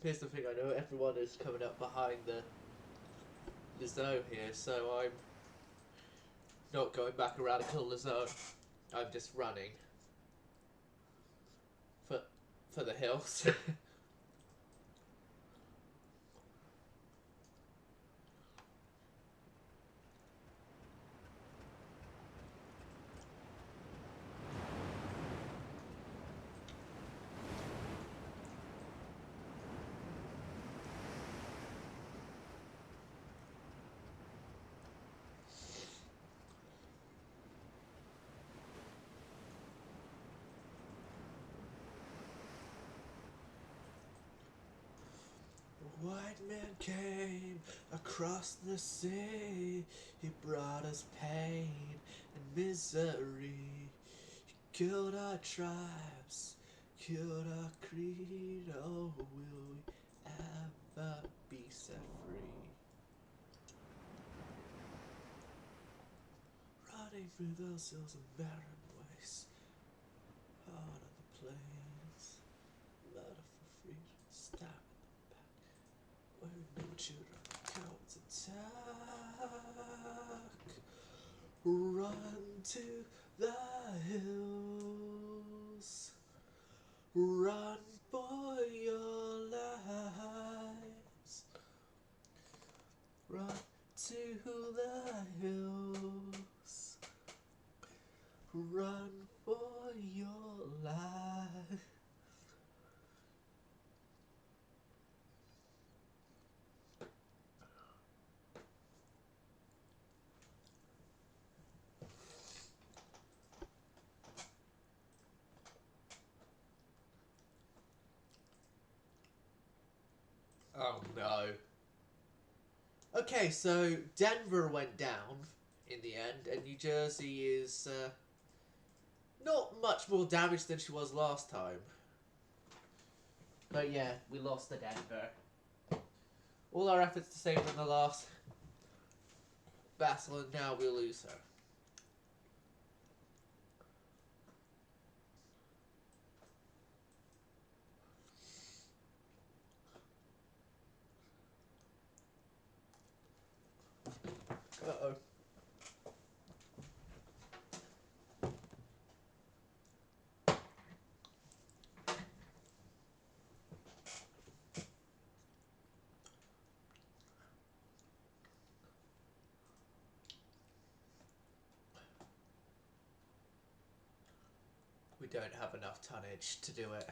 [SPEAKER 1] Here's the thing, I know everyone is coming up behind the zone here, so I'm not going back around and kill the zone. I'm just running for the hills. White man came across the sea. He brought us pain and misery. He killed our tribes, killed our creed. Oh, will we ever be set free? Running through those hills and barren wastes, heart of the plains, blood for freedom, stab where no children, cowards attack. Run to the hills. Run for your lives. Run to the hills. Run for your life. Oh no. Okay, so Denver went down in the end, and New Jersey is not much more damaged than she was last time. But yeah, we lost to Denver. All our efforts to save her in the last battle, and now we lose her. Uh-oh. We don't have enough tonnage to do it.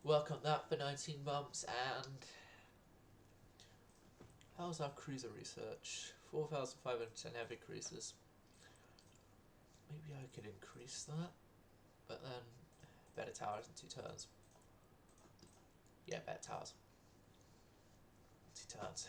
[SPEAKER 1] Work on that for 19 months, and how's our cruiser research? 4,510 heavy cruisers. Maybe Maybe I could increase that, but then better towers in 2 turns. Yeah, better towers. 2 turns.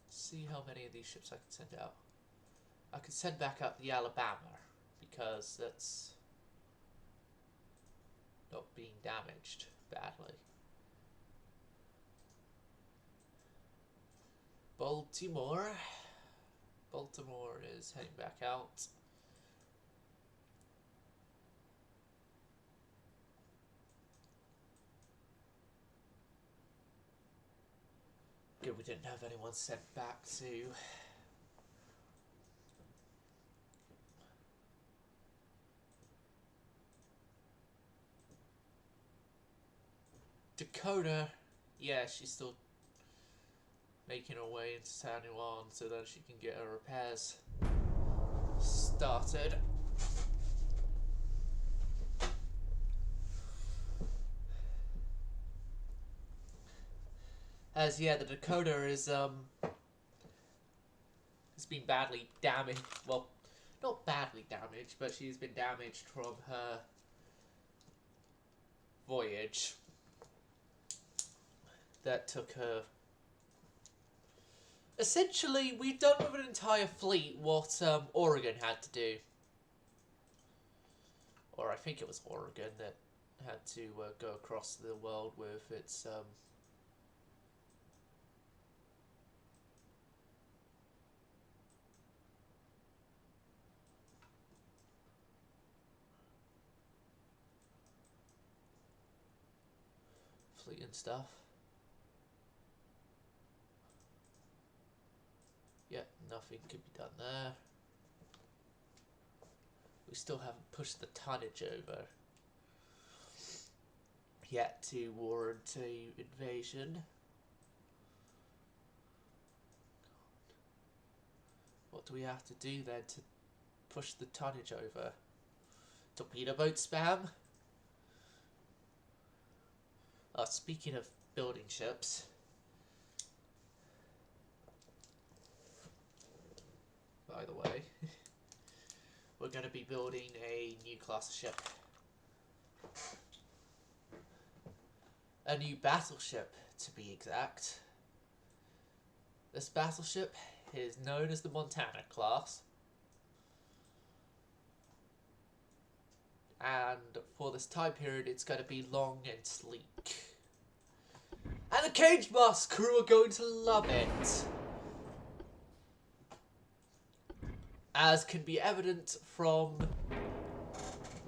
[SPEAKER 1] See how many of these ships I can send out. I could send back out the Alabama because that's not being damaged badly. Baltimore is heading back out. Good, we didn't have anyone sent back to Dakota. Yeah, she's still making her way into San Juan so that she can get her repairs started. As yeah, the Dakota is has been badly damaged. Well, not badly damaged, but she's been damaged from her voyage that took her. Essentially, we've done with an entire fleet what Oregon had to do. Or I think it was Oregon that had to go across the world with its fleet and stuff. Yeah, nothing could be done there. We still haven't pushed the tonnage over yet to warrant a invasion. What do we have to do then to push the tonnage over? Torpedo boat spam? Speaking of building ships, by the way, we're going to be building a new class of ship. A new battleship, to be exact. This battleship is known as the Montana class. And for this time period, it's going to be long and sleek. And the Cage Mask crew are going to love it. As can be evident from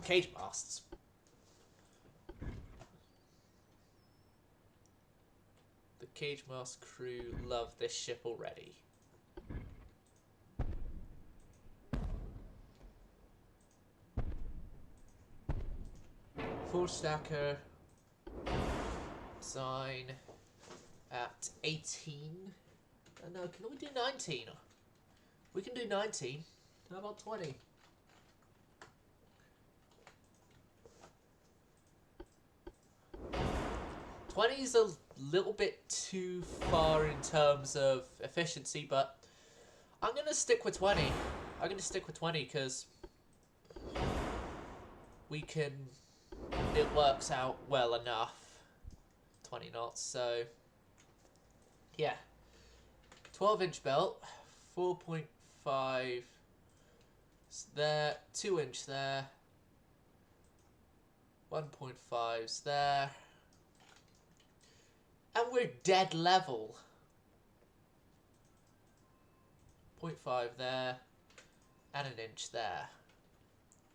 [SPEAKER 1] Cage Masts. The Cage Mask crew love this ship already. Full stacker. Sign at 18. No, can we do 19? We can do 19. How about 20? Is a little bit too far in terms of efficiency, but I'm going to stick with 20. I'm going to stick with 20 because we can... It works out well enough. 20 knots, so... Yeah. 12-inch belt. 4.5 there. 2-inch there. 1.5's there. And we're dead level. 0.5 there. And 1 inch there.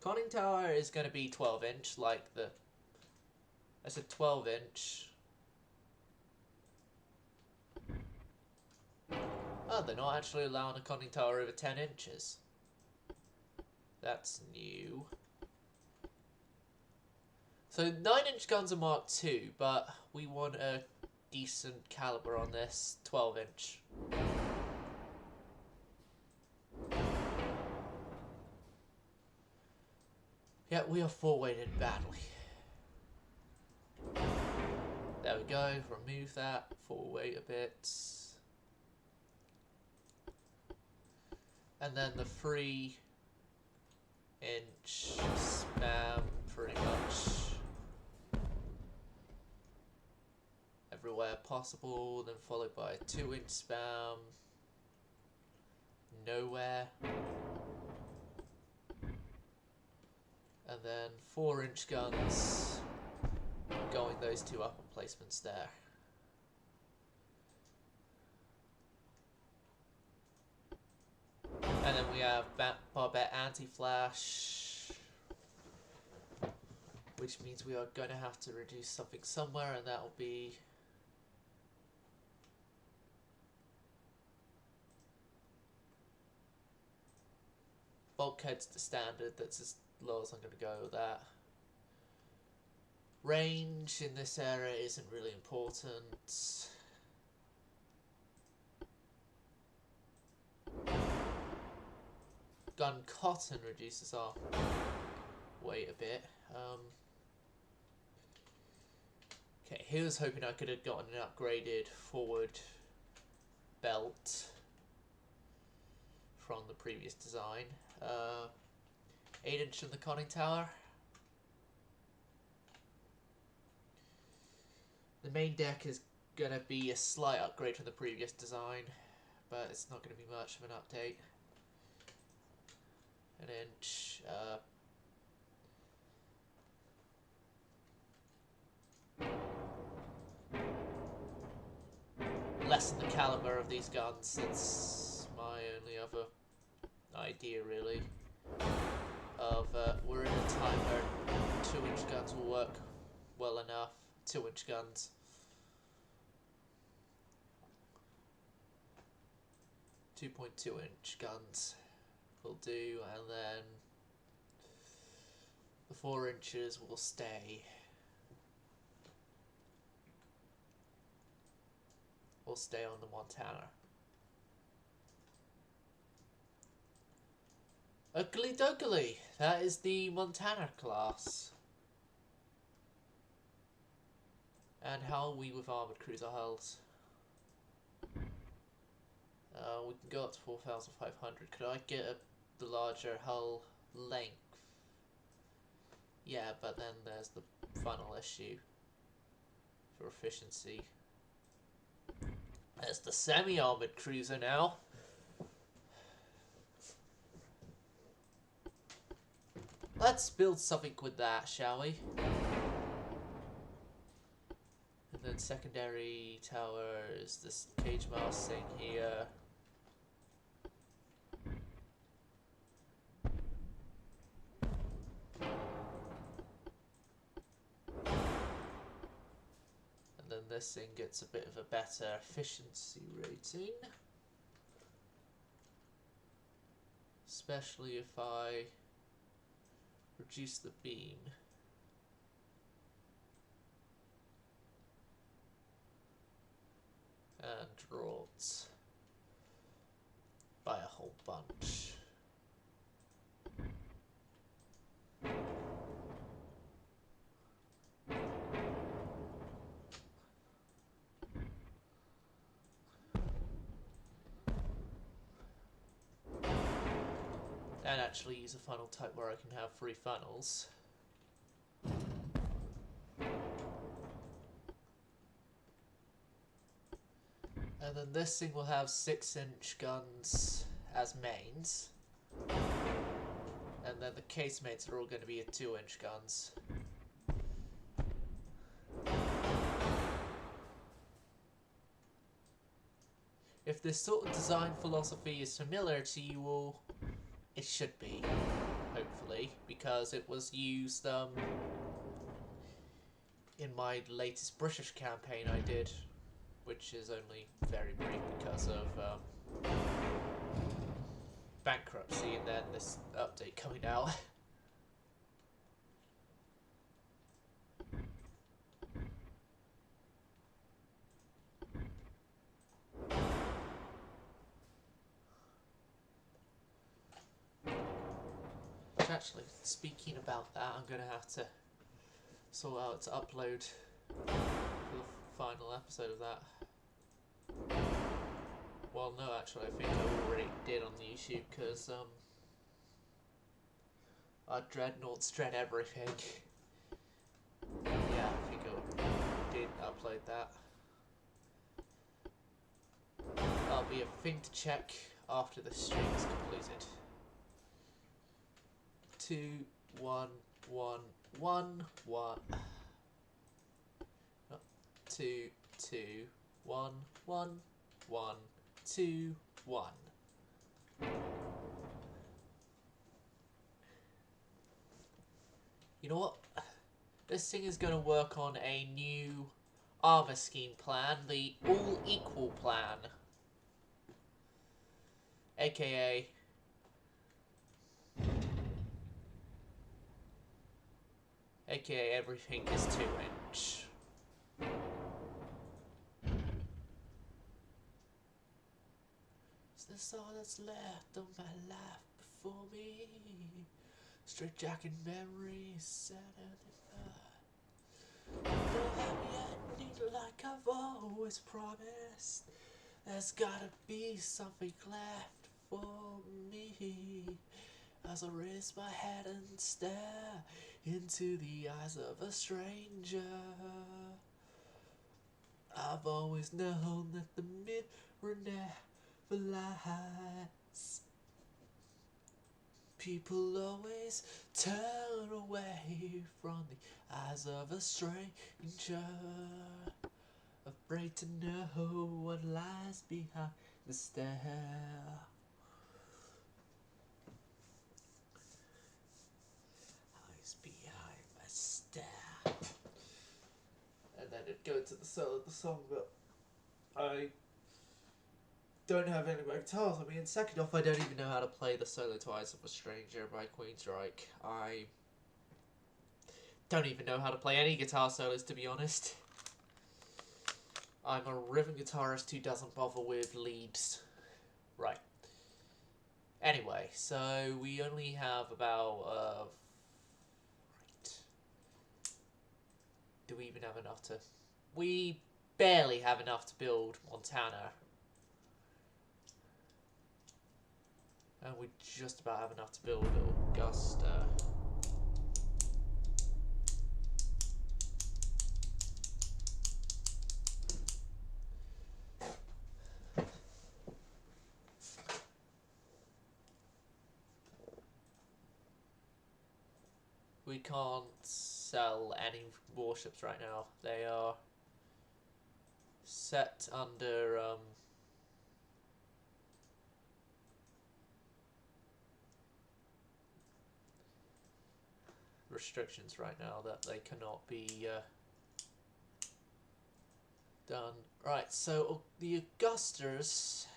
[SPEAKER 1] Conning tower is going to be 12-inch, like the... I said 12-inch. Oh, they're not actually allowing a conning tower over 10 inches. That's new. So 9-inch guns are Mark II, but we want a decent caliber on this 12-inch. Yeah, we are forwarded badly. There we go, remove that, forward weight a bit. And then the 3-inch spam pretty much everywhere possible, then followed by a 2-inch spam nowhere. And then 4-inch guns going those 2 upper placements there. And then we have Barbette anti-flash, which means we are going to have to reduce something somewhere, and that will be bulkheads to standard. That's as low as I'm going to go with that. Range in this area isn't really important. Gun cotton reduces our weight a bit. Okay, he was hoping I could have gotten an upgraded forward belt from the previous design. 8-inch in the conning tower. The main deck is going to be a slight upgrade from the previous design, but it's not going to be much of an update. An inch. Lessen the caliber of these guns. That's my only other idea, really. We're in a time where 2-inch guns will work well enough. 2-inch guns. .2-inch guns will do, and then the 4 inches will stay. Will stay on the Montana. Ugly duggly, that is the Montana class. And how are we with armoured cruiser hulls? We can go up to 4,500. Could I get the larger hull length? Yeah, but then there's the final issue for efficiency. There's the semi-armoured cruiser now. Let's build something with that, shall we? And then secondary towers, this cage mast thing here. And then this thing gets a bit of a better efficiency rating. Especially if I reduce the beam. And draughts by a whole bunch. And actually use a funnel type where I can have 3 funnels. And then this thing will have 6-inch guns as mains. And then the casemates are all going to be at 2-inch guns. If this sort of design philosophy is familiar to you all, it should be, hopefully, because it was used in my latest British campaign I did, which is only very brief because of bankruptcy and then this update coming out. Actually, speaking about that, I'm gonna have to sort out to upload the final episode of that. Well, no, actually, I think I already did on the YouTube, because, our dreadnoughts dread everything. Yeah, I think I did upload that. That'll be a thing to check after the stream is completed. 2, 1, 1, 1, 1. 2, 2, 1, 1, 1, 2, 1. You know what? This thing is going to work on a new armor scheme plan, the all equal plan. AKA everything is 2-inch. Is this all that's left of my life before me? Straight jacking memories, sad and no happy ending like I've always promised. There's gotta be something left for me as I raise my head and stare into the eyes of a stranger. I've always known that the mirror never lies. People always turn away from the eyes of a stranger, afraid to know what lies behind the stare. Lies behind my stare. And then it'd go to the solo of the song, but I don't have any more guitars. I mean, second off, I don't even know how to play the solo to Eyes of a Stranger by Queensryche. I don't even know how to play any guitar solos, to be honest. I'm a rhythm guitarist who doesn't bother with leads. Right. Anyway, so we only have about, right. Do we even have enough to... We barely have enough to build Montana. And we just about have enough to build Augusta. We can't sell any warships right now. They are set under restrictions right now that they cannot be done. Right, so the Augustas,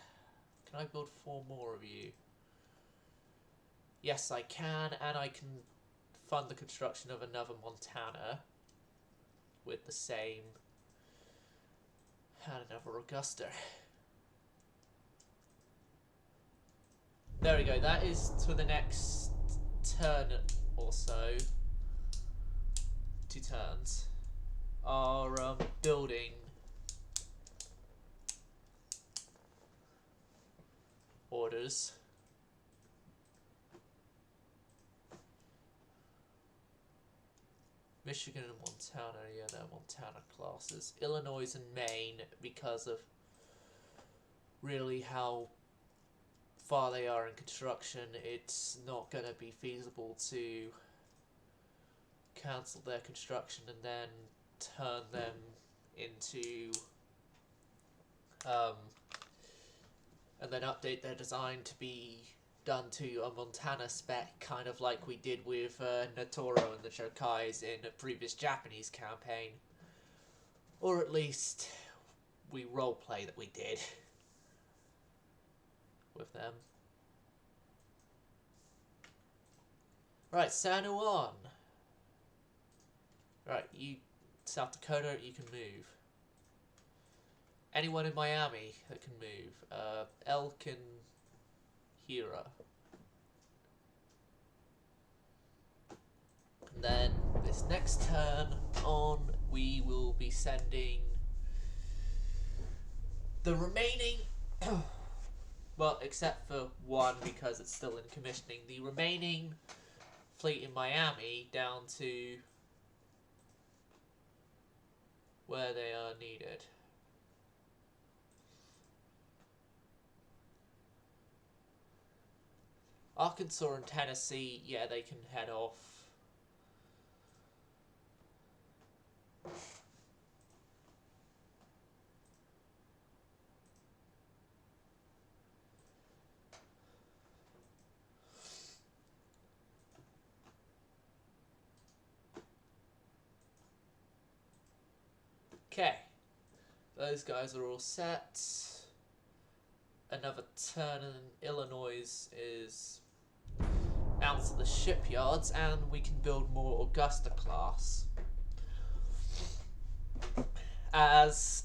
[SPEAKER 1] can I build 4 more of you? Yes, I can, and I can fund the construction of another Montana with the same, and another Augusta. There we go, that is for the next turn or so. 2 turns. Our building orders. Michigan and Montana, yeah, they're Montana classes. Illinois and Maine, because of really how far they are in construction, it's not going to be feasible to cancel their construction and then turn them into and then update their design to be done to a Montana spec, kind of like we did with Natoro and the Chokais in a previous Japanese campaign. Or at least we roleplay that we did with them. Right, San Juan. Right, you, South Dakota, you can move. Anyone in Miami that can move. Elk and Hira. then this next turn on, we will be sending the remaining, well, except for one because it's still in commissioning, the remaining fleet in Miami down to where they are needed. Arkansas and Tennessee, yeah, they can head off. Okay, those guys are all set. Another turn in Illinois is out of the shipyards, and we can build more Augusta class. As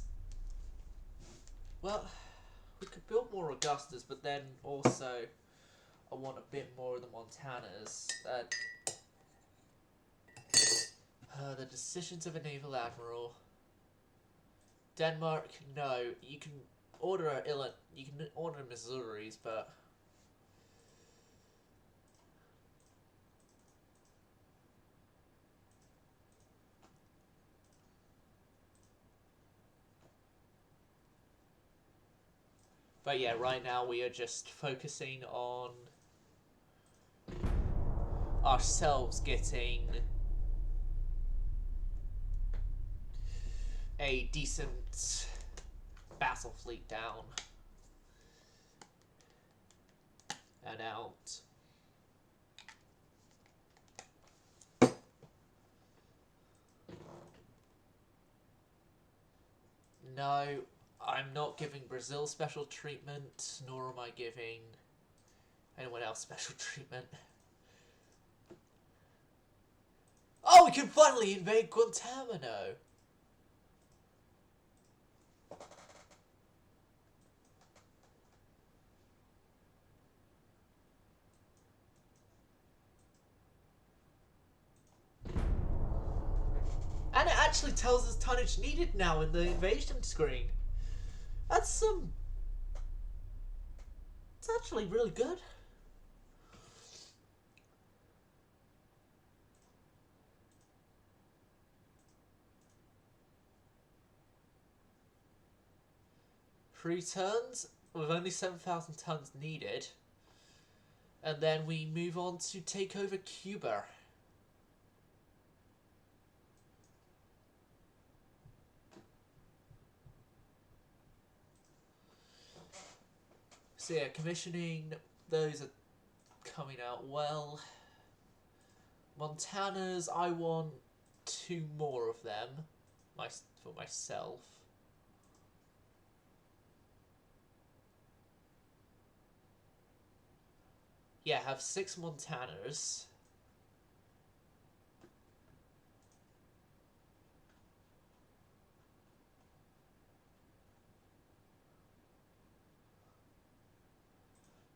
[SPEAKER 1] well, we could build more Augustas, but then also I want a bit more of the Montanas. The decisions of a naval admiral. Denmark, no. You can order Missouris, but yeah, right now we are just focusing on ourselves getting a decent battle fleet down and out. No, I'm not giving Brazil special treatment, nor am I giving anyone else special treatment. Oh, we can finally invade Guantanamo! And it actually tells us tonnage needed now in the invasion screen. That's it's actually really good. Three turns with only 7,000 tons needed. And then we move on to take over Cuba. So yeah, commissioning, those are coming out well. Montanas, I want 2 more of them for myself. Yeah, have 6 Montanas.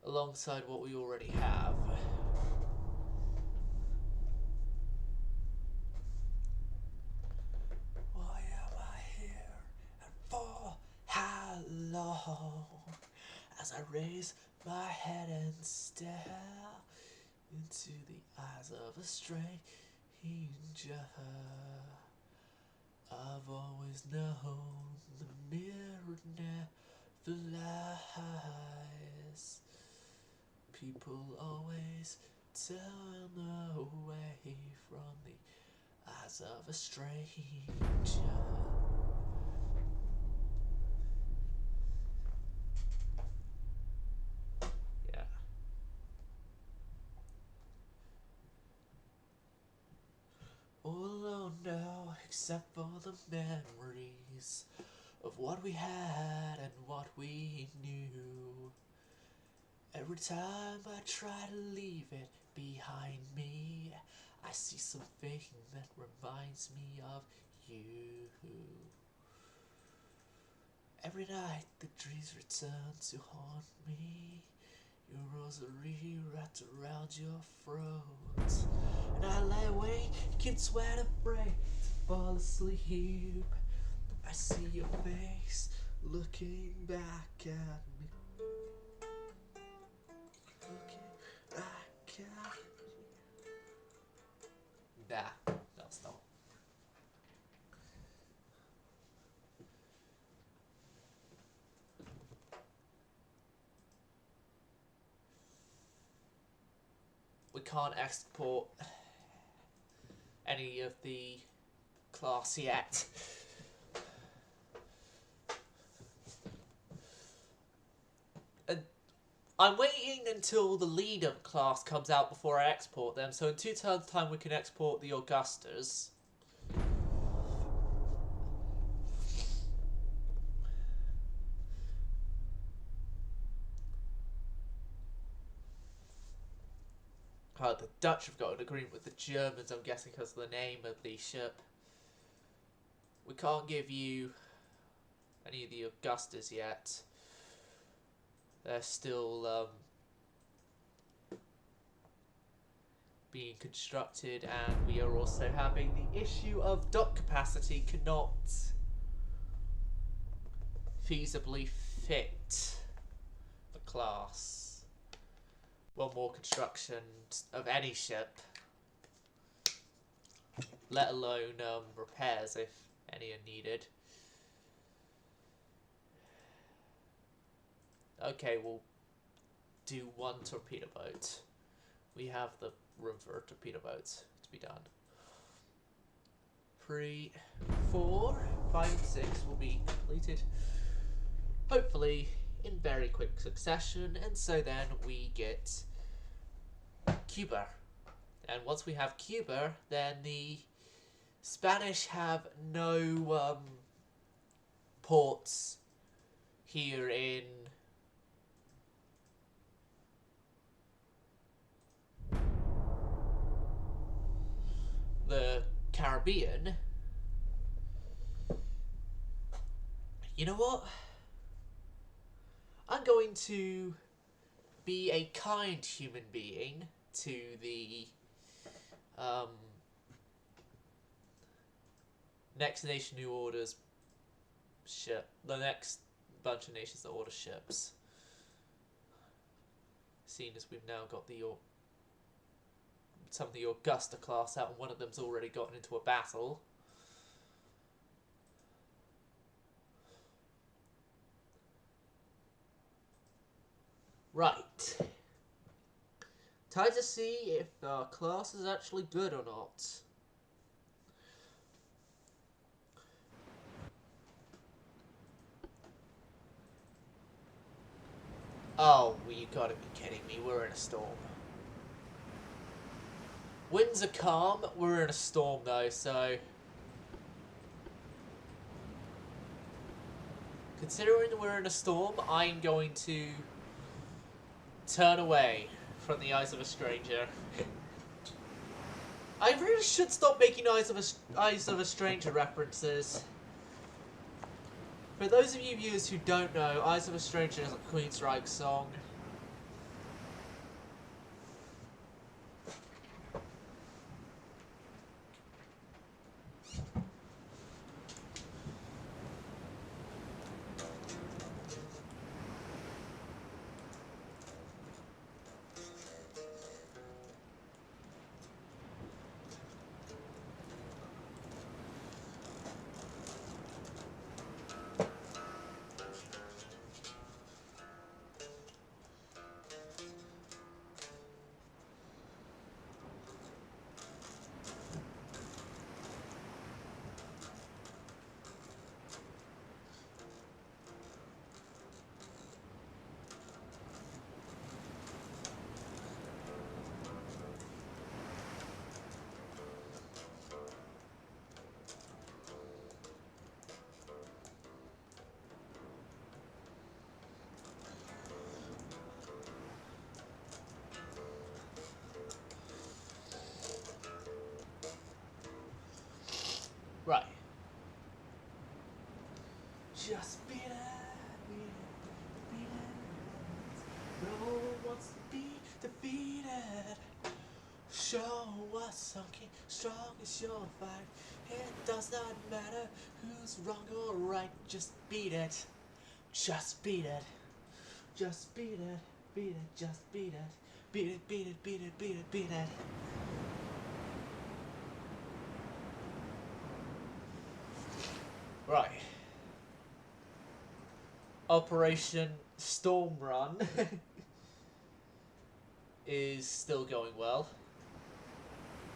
[SPEAKER 1] Alongside what we already have. Why am I here? And for how long? As I raise my head and stare into the eyes of a stranger, I've always known the mirror never lies. People always turn away from the eyes of a stranger. Yeah. All alone now, except for the memories of what we had and what we knew. Every time I try to leave it behind me, I see something that reminds me of you. Every night the dreams return to haunt me, your rosary wrapped around your throat, and I lie awake Naked sweat afraid to fall asleep. I see your face looking back at me. Looking back at me. Nah, that's not. We can't export any of the class yet. And I'm waiting until the leader class comes out before I export them, so in 2 turns time we can export the Augustas. The Dutch have got an agreement with the Germans, I'm guessing because of the name of the ship. We can't give you any of the Augustas yet. They're still being constructed, and we are also having the issue of dock capacity cannot feasibly fit the class. One more construction of any ship, let alone repairs if any are needed. Okay, we'll do 1 torpedo boat. We have the room for torpedo boats to be done. 3, 4, 5, and 6 will be completed, hopefully in very quick succession, and so then we get Cuba. And once we have Cuba, then the Spanish have no ports here in the Caribbean. You know what? I'm going to be a kind human being to the next nation who orders ship. The next bunch of nations that order ships. Seeing as we've now got the some of the Augusta class out, and one of them's already gotten into a battle. Right. Time to see if our class is actually good or not. Oh, well, you gotta be kidding me. We're in a storm. Winds are calm. We're in a storm, though, so... Considering we're in a storm, I'm going to turn away from the eyes of a stranger. I really should stop making eyes of a stranger references. For those of you viewers who don't know, Eyes of a Stranger is a Queensryche song. Right. Just beat it. No one wants to be defeated. Show us something strong is your fight. It does not matter who's wrong or right. Just beat it. Just beat it. Just beat it. Beat it. Just beat it. Beat it. Beat it. Beat it. Beat it. Beat it. Right. Operation Storm Run is still going well.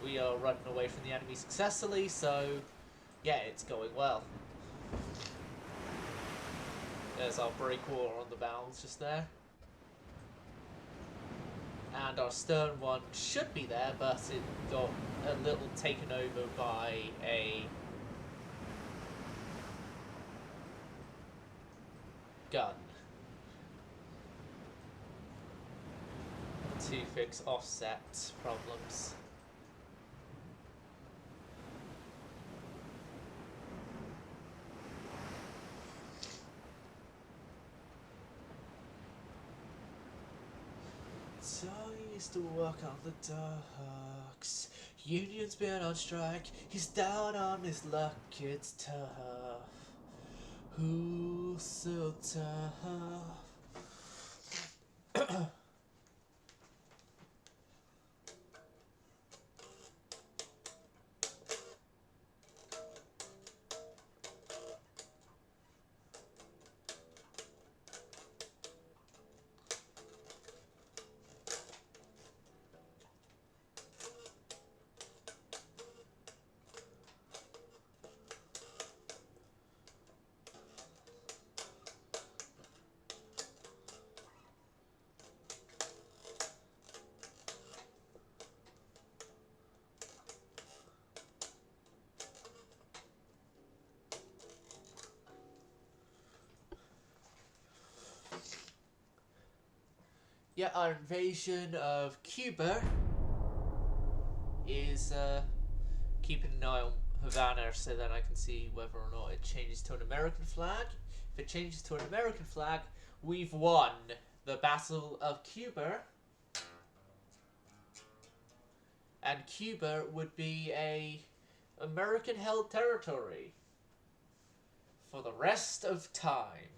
[SPEAKER 1] We are running away from the enemy successfully, so yeah, it's going well. There's our breakwater on the bows just there. And our stern one should be there, but it got a little taken over by a gun to fix offset problems. So he used to work on the docks. Union's been on strike. He's down on his luck. It's tough. Who's so tough? Yeah, our invasion of Cuba is keeping an eye on Havana so that I can see whether or not it changes to an American flag. If it changes to an American flag, we've won the Battle of Cuba. And Cuba would be a American-held territory for the rest of time.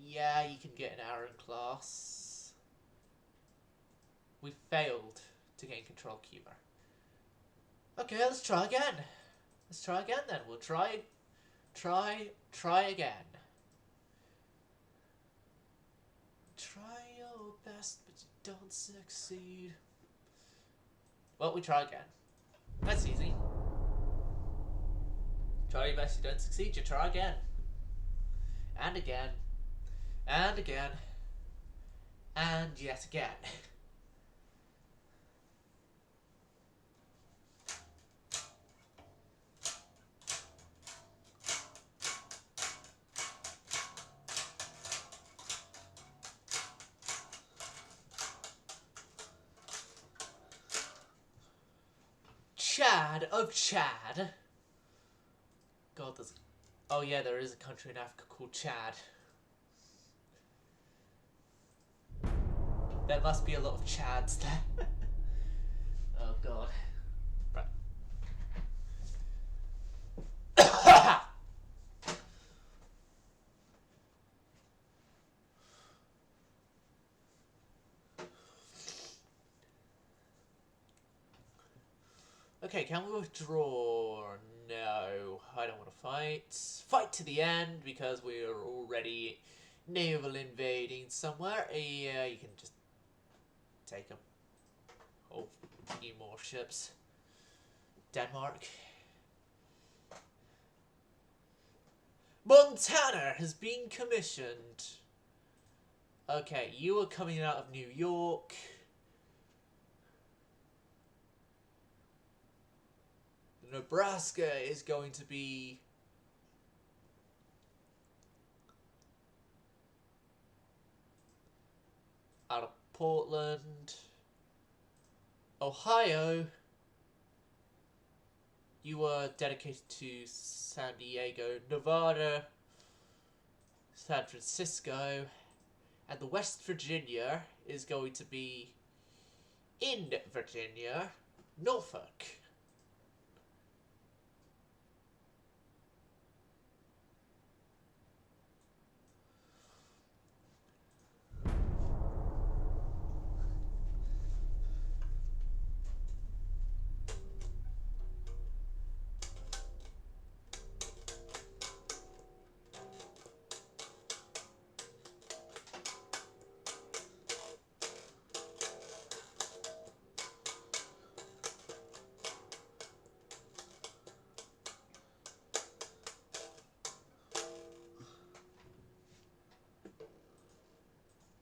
[SPEAKER 1] Yeah, you can get an Aaron class. We failed to gain control of Cuba. Okay, let's try again. Let's try again then. We'll try again. Try your best, but you don't succeed. Well, we try again. That's easy. Try your best, you don't succeed, you try again. And again. And again. And yet again. Chad of Chad. God, there's... Oh yeah, there is a country in Africa called Chad. There must be a lot of Chads there. Oh god. Right. Okay, can we withdraw? No, I don't want to fight. Fight to the end because we are already naval invading somewhere. Yeah, you can just take them. Oh, few more ships. Denmark. Montana has been commissioned. Okay, you are coming out of New York. Nebraska is going to be out of Portland. Ohio, you are dedicated to San Diego. Nevada, San Francisco, and the West Virginia is going to be in Virginia, Norfolk.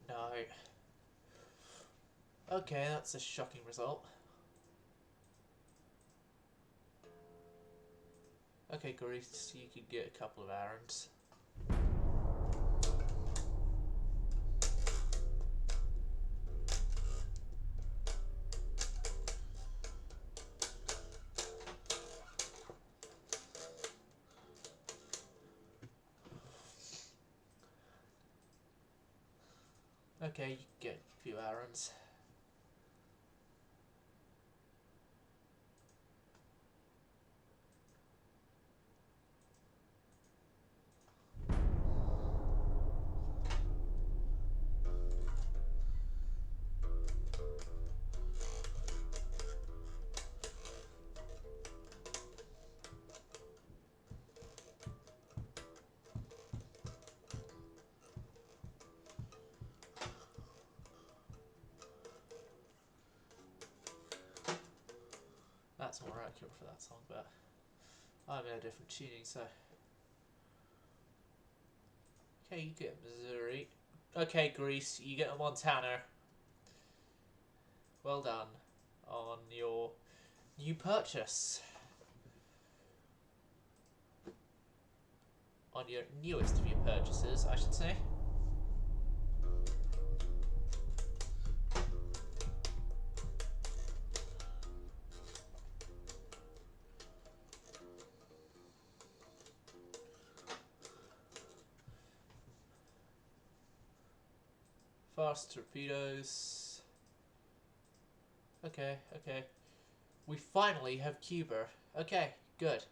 [SPEAKER 1] No. Okay, that's a shocking result. Okay, Greece, you could get a couple of errands. Okay, you can get a few errands. That's more accurate for that song, but I'm in a different tuning, so... Okay, you get Missouri. Okay, Greece, you get a Montana. Well done on your new purchase. On your newest of your purchases, I should say. Fast torpedoes. Okay, okay. We finally have Cuba. Okay, good.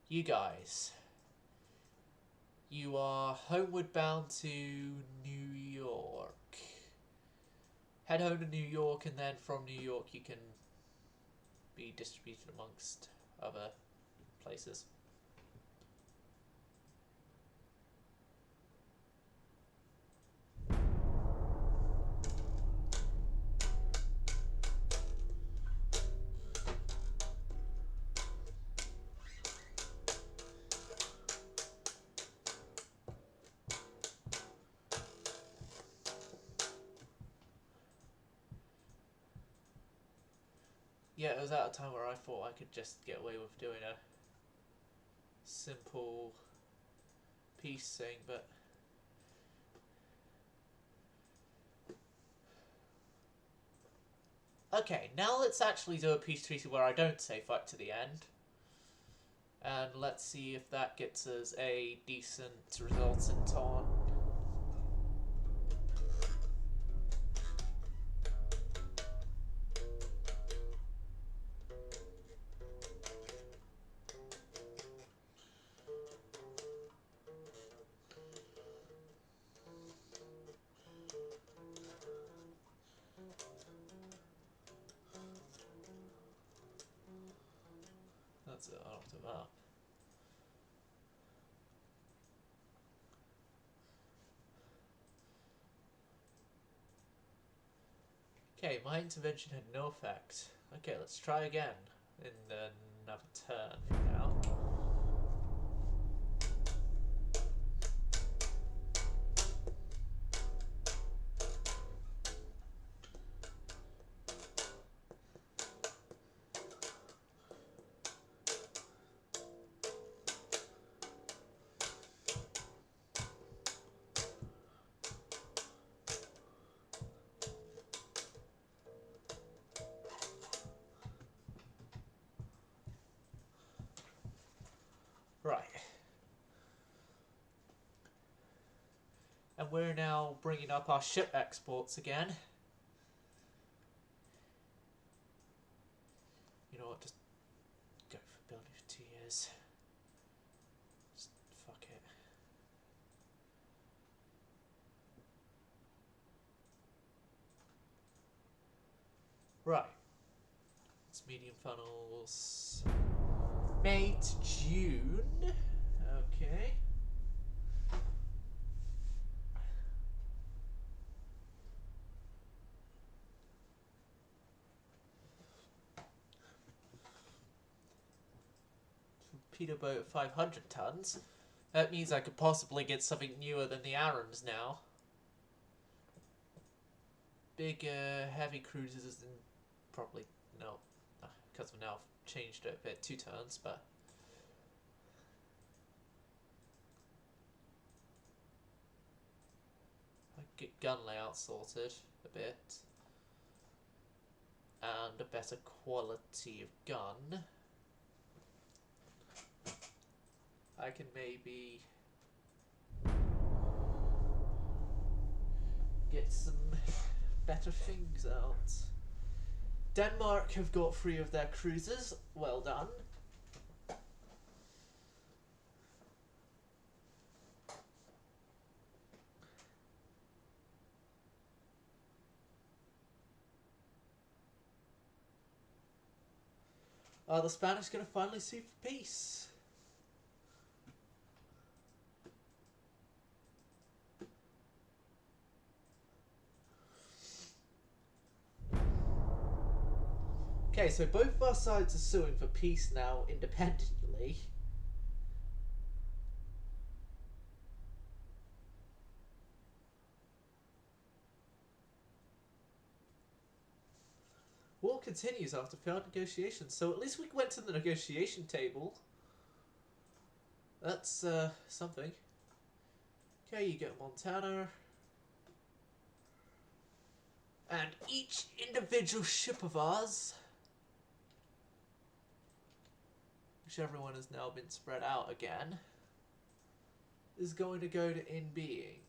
[SPEAKER 1] You guys. You are homeward bound to New York. Head home to New York, and then from New York you can be distributed amongst other places. Yeah, it was at a time where I thought I could just get away with doing a simple peace thing, but okay, now let's actually do a peace treaty where I don't say fight to the end. And let's see if that gets us a decent resultant on... That's it off the map. Okay, my intervention had no effect. Okay, let's try again in another turn from now. Right. And we're now bringing up our ship exports again. what? Just go for building for 2 years. Just fuck it. Right. It's medium funnels. May to June. Okay. Torpedo boat at 500 tons. That means I could possibly get something newer than the Arons now. Big, heavy cruisers and probably no, because we've now changed it a bit, 2 tons, but I get gun layout sorted a bit and a better quality of gun. I can maybe get some better things out. Denmark have got 3 of their cruisers. Well done. Are the Spanish going to finally sue for peace? Okay, so both of our sides are suing for peace now independently. War continues after failed negotiations, so at least we went to the negotiation table. That's something. Okay, you get Montana. And each individual ship of ours, which everyone has now been spread out again, is going to go to in being.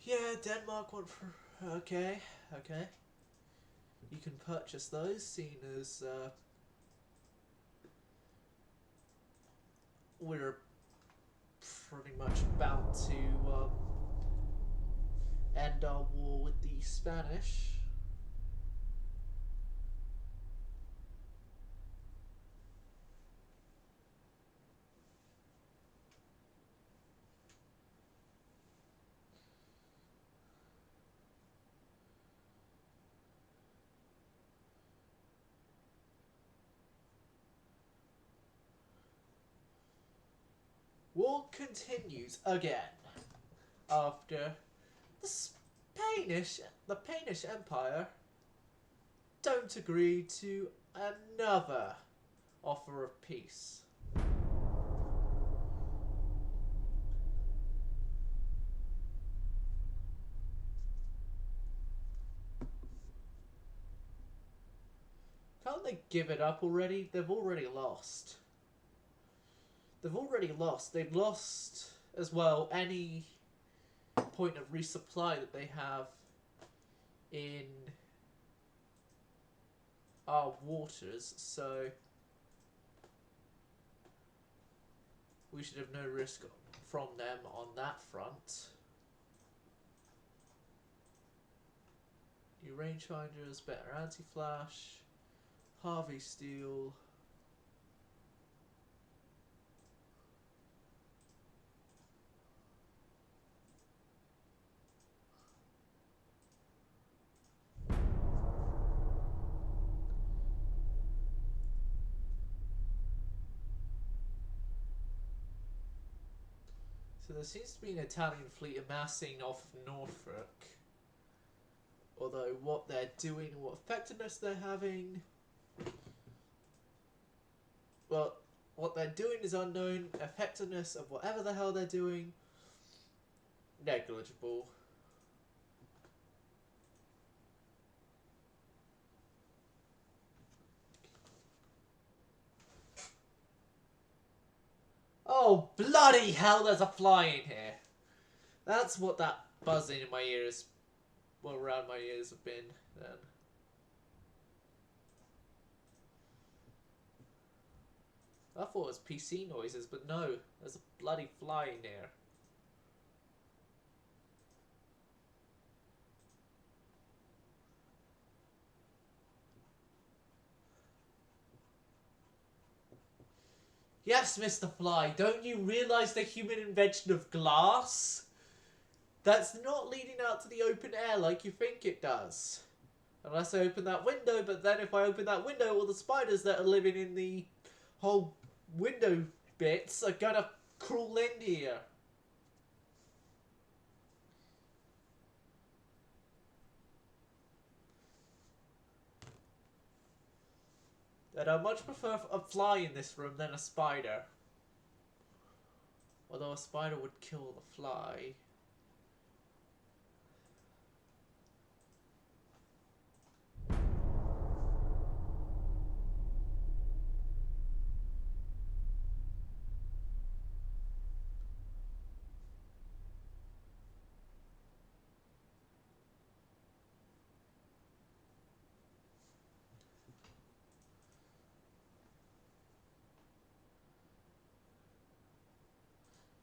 [SPEAKER 1] Yeah, Denmark went for... Okay, okay. You can purchase those, seeing as we're pretty much about to end our war with the Spanish. War continues again after the Spanish Empire don't agree to another offer of peace. Can't they give it up already? They've already lost. They've lost as well any point of resupply that they have in our waters, so we should have no risk from them on that front. New rangefinders, better anti-flash, Harvey Steel. So there seems to be an Italian fleet amassing off of Norfolk. Although what they're doing and what effectiveness they're having... Well, what they're doing is unknown. Effectiveness of whatever the hell they're doing, negligible. Oh, bloody hell, there's a fly in here. That's what that buzzing in my ears, well, around my ears have been then. I thought it was PC noises, but no, there's a bloody fly in there. Yes, Mr. Fly, don't you realise the human invention of glass? That's not leading out to the open air like you think it does. Unless I open that window, but then if I open that window, all the spiders that are living in the whole window bits are gonna crawl in here. And I much prefer a fly in this room than a spider. Although a spider would kill the fly.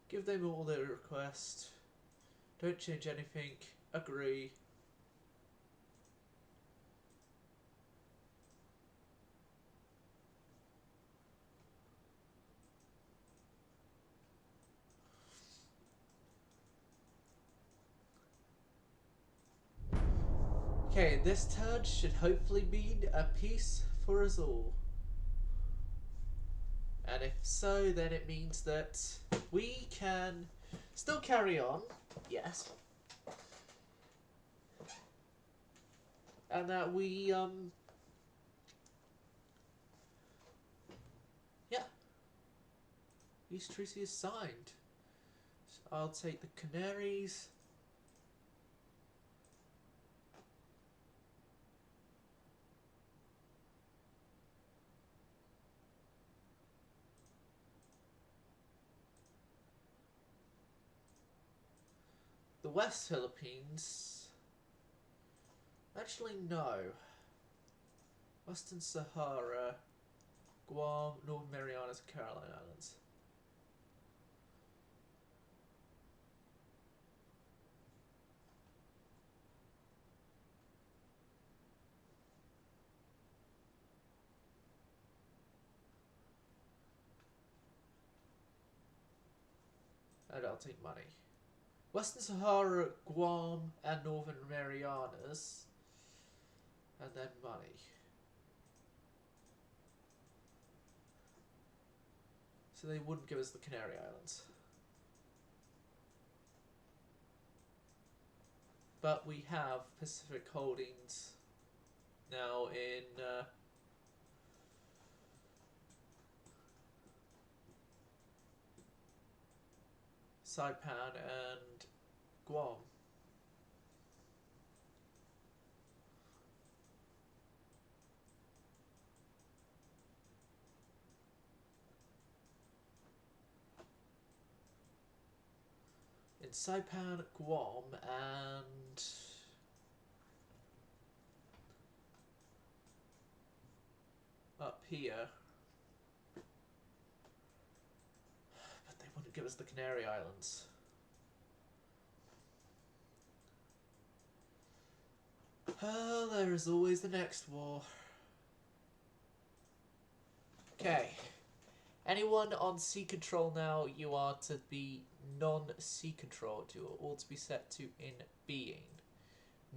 [SPEAKER 1] Give them all their request. Don't change anything. Agree. Okay, this turn should hopefully mean a peace for us all. And if so, then it means that we can still carry on, yes. And that we, yeah. Peace treaty is signed. So I'll take the Canaries. The West Philippines. Actually, no. Western Sahara, Guam, Northern Marianas, Caroline Islands. And I'll take money. Western Sahara, Guam, and Northern Marianas. And then money. So they wouldn't give us the Canary Islands. But we have Pacific Holdings now in Saipan and Guam. In Saipan, Guam, and up here. But they wouldn't give us the Canary Islands. Oh, there is always the next war. Okay. Anyone on sea control now, you are to be non-sea controlled. You are all to be set to in being.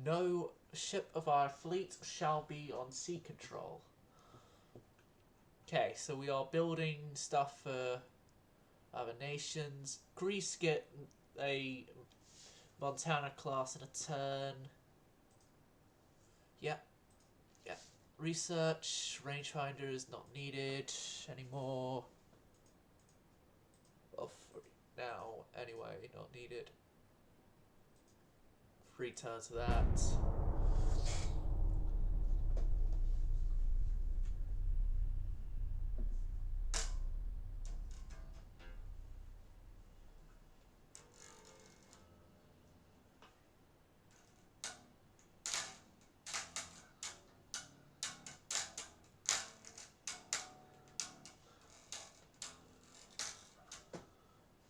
[SPEAKER 1] No ship of our fleet shall be on sea control. Okay, so we are building stuff for Other nations. Greece get a Montana class in a turn. Yep. Yep. Research. Rangefinder is not needed anymore. Well, now, anyway, not needed. Free turn to that.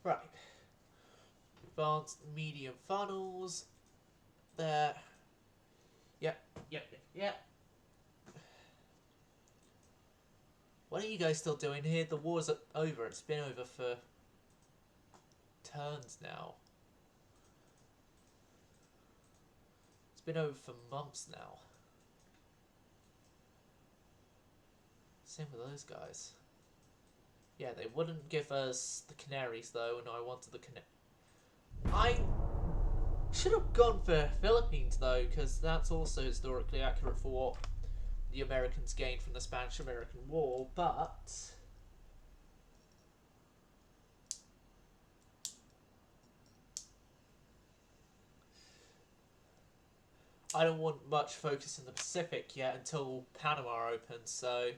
[SPEAKER 1] Right. Advanced medium funnels. There. Yep. What are you guys still doing here? The war's over. It's been over for turns now. It's been over for months now. Same with those guys. Yeah, they wouldn't give us the Canaries though, and I wanted the I should have gone for Philippines though, because that's also historically accurate for what the Americans gained from the Spanish-American War, but I don't want much focus in the Pacific yet until Panama opens, so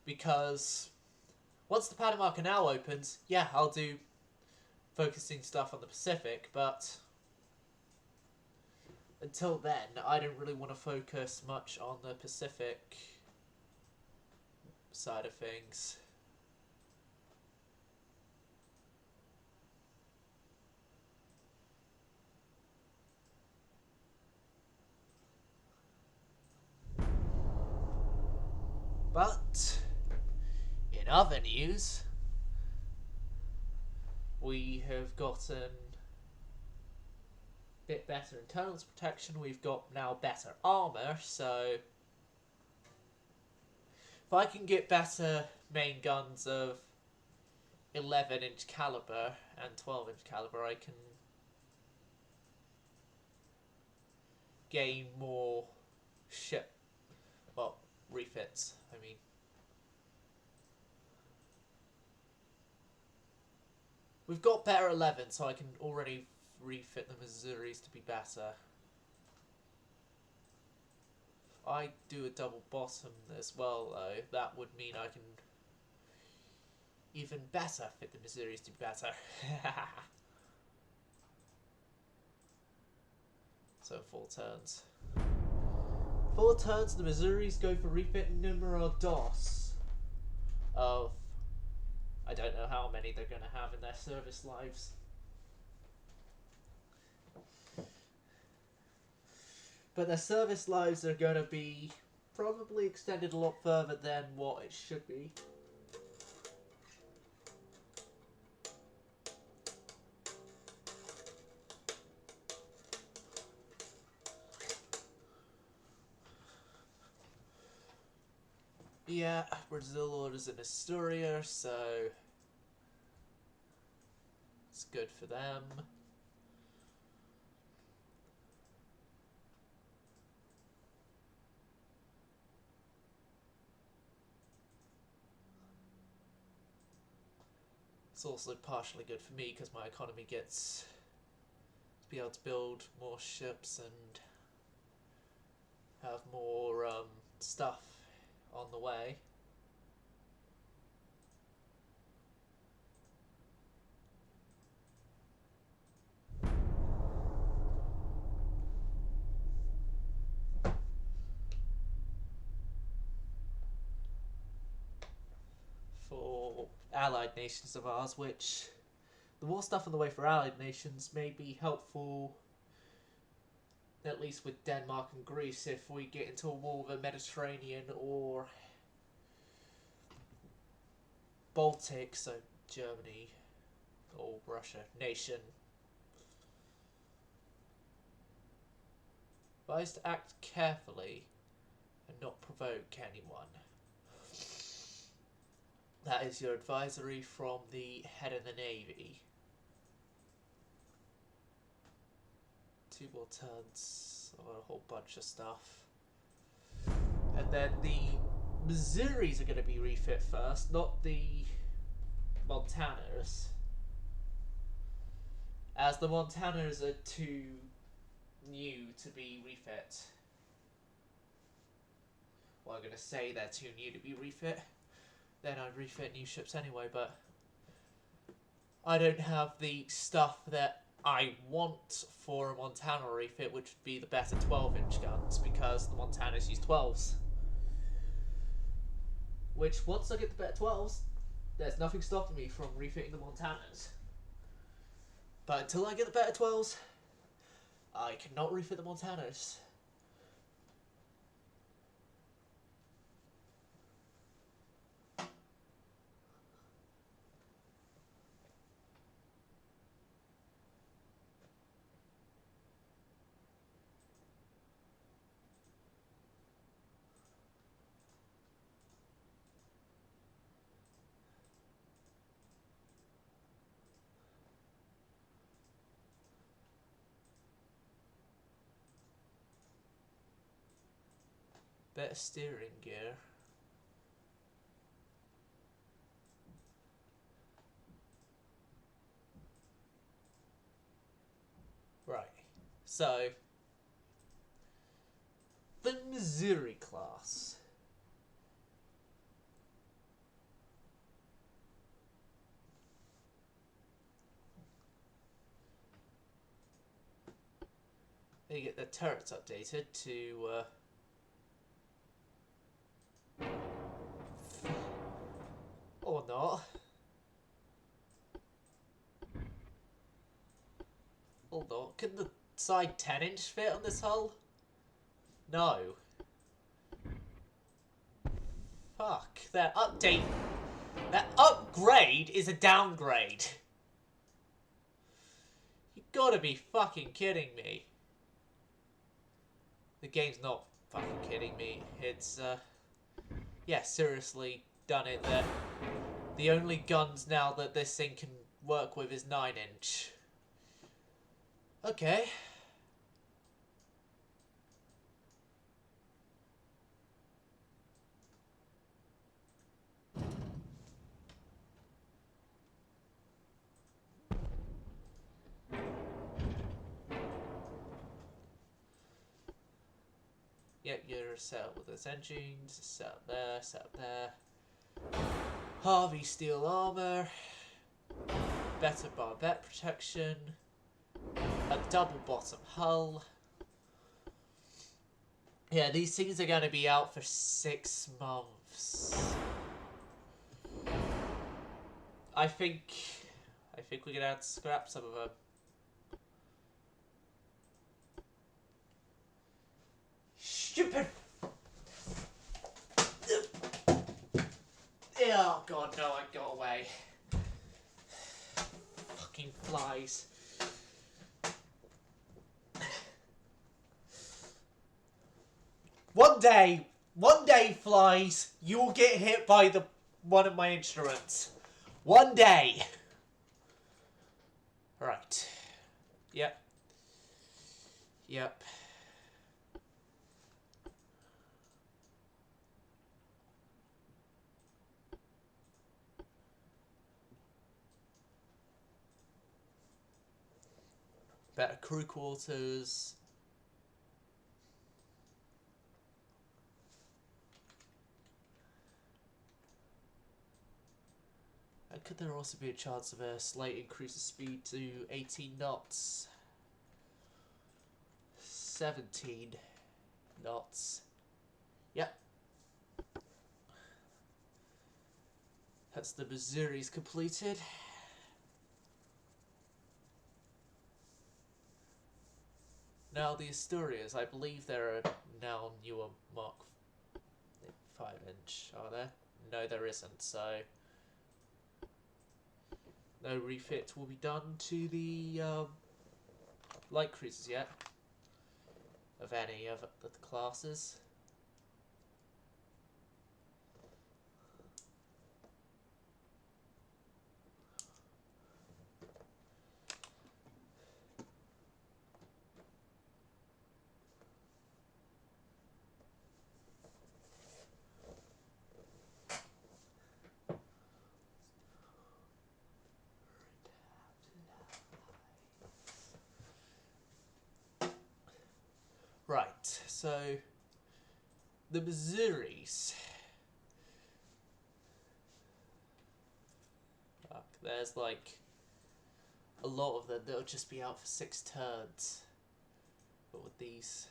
[SPEAKER 1] because once the Panama Canal opens, yeah, I'll do focusing stuff on the Pacific, but until then, I don't really want to focus much on the Pacific side of things. But in other news, we have gotten a bit better internals protection. We've got now better armor, so if I can get better main guns of 11-inch caliber and 12-inch caliber, I can gain more refits, I mean. We've got better 11, so I can already refit the Missouris to be better. If I do a double bottom as well, though, that would mean I can even better fit the Missouris to be better. So 4 turns. 4 turns, the Missouris go for refit numero dos of I don't know how many they're going to have in their service lives. But their service lives are going to be probably extended a lot further than what it should be. Yeah, Brazil orders in Astoria, so it's good for them. It's also partially good for me because my economy gets to be able to build more ships and have more stuff on the way. For allied nations of ours, which the war stuff on the way for allied nations may be helpful, at least with Denmark and Greece, if we get into a war with the Mediterranean or Baltic, so Germany or Russia, nation. Advised to act carefully and not provoke anyone. That is your advisory from the head of the Navy. 2 more turns on a whole bunch of stuff. And then the Missouris are going to be refit first, not the Montanas. As the Montanas are too new to be refit. Well, I'm going to say they're too new to be refit. Then I'd refit new ships anyway, but I don't have the stuff that I want for a Montana refit, which would be the better 12-inch guns, because the Montanas use 12s. Which, once I get the better 12s, there's nothing stopping me from refitting the Montanas. But until I get the better 12s, I cannot refit the Montanas. Better steering gear. Right. So, the Missouri class. They get their turrets updated to or not. Hold on, can the side 10-inch fit on this hull? No. Fuck, that upgrade is a downgrade. You gotta be fucking kidding me. The game's not fucking kidding me. It's, yeah, seriously done it that the only guns now that this thing can work with is 9-inch. Okay. Yep, you're set up with those engines, set up there, set up there. Harvey steel armor, better barbette protection, a double bottom hull. Yeah, these things are going to be out for 6 months. I think we're going to have to scrap some of them. Stupid! Oh god, no, I got away. Fucking flies. One day, flies, you will get hit by one of my instruments. One day. Right. Yep. Yep. Better crew quarters. And could there also be a chance of a slight increase of speed to 18 knots? 17 knots. Yep. That's the Missouris completed. Now the Asturias, I believe there are now newer Mark 5-inch, are there? No, there isn't, so no refit will be done to the light cruisers yet, of any of the classes. so the Missouris. Fuck, there's like a lot of them that'll just be out for 6 turns. But with these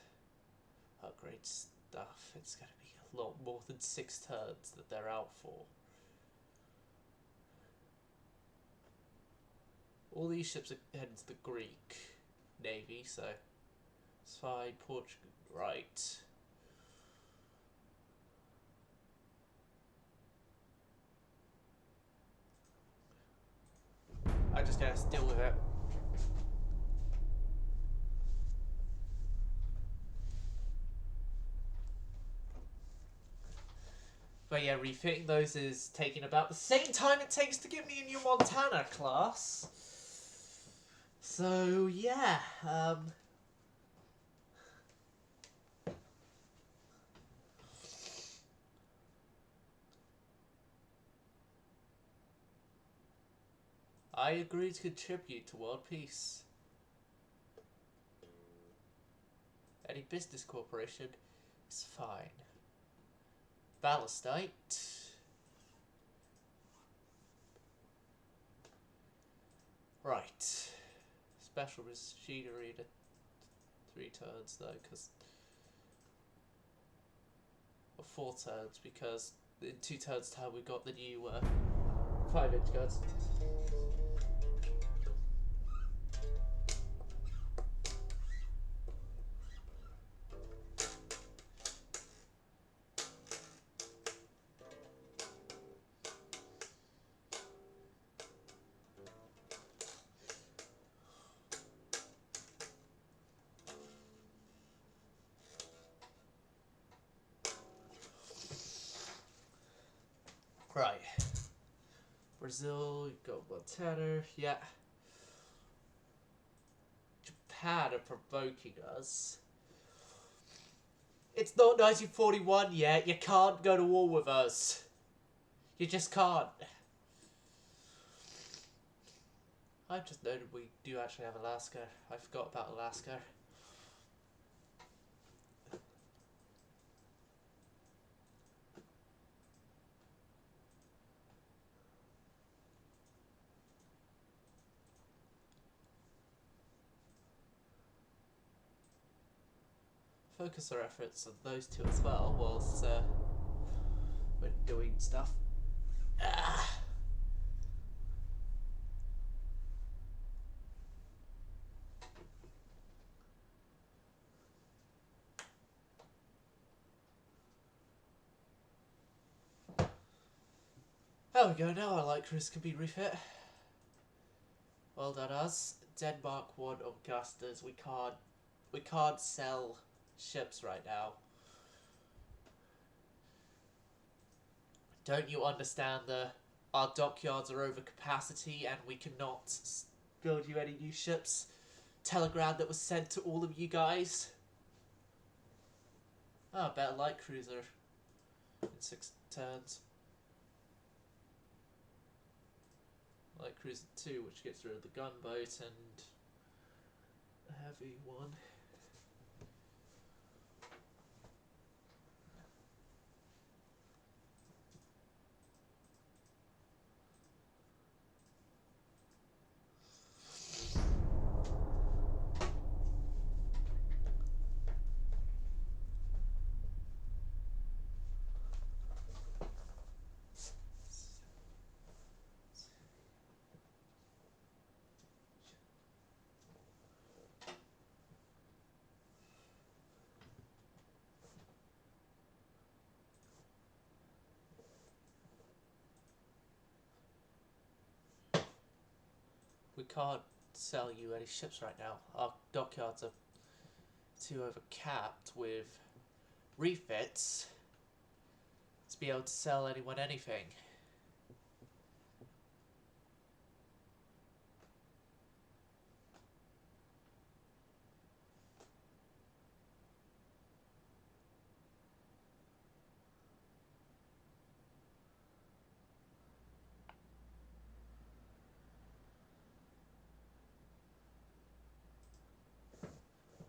[SPEAKER 1] upgrade stuff, it's going to be a lot more than 6 turns that they're out for. All these ships are heading to the Greek Navy, so it's fine. Portugal, right. I just gotta deal with it. But yeah, refitting those is taking about the same time it takes to get me a new Montana class. So yeah, I agree to contribute to world peace. Any business corporation is fine. Ballastite. Right. Special machinery to 3 turns though, because... or 4 turns, because in 2 turns time we got the new 5-inch guns. Right. Brazil, you got Montana, yeah. Japan are provoking us. It's not 1941 yet, you can't go to war with us. You just can't. I've just noted we do actually have Alaska. I forgot about Alaska. Focus our efforts on those 2 as well, whilst we're doing stuff. Ah. There we go, now our light cruise can be refit. Well done us. Denmark 1 Augustas. We can't sell ships right now. Don't you understand that our dockyards are over capacity and we cannot build you any new ships? Telegram that was sent to all of you guys. Oh, better light cruiser in 6 turns. Light cruiser 2, which gets rid of the gunboat, and a heavy one. We can't sell you any ships right now. Our dockyards are too overcapped with refits to be able to sell anyone anything.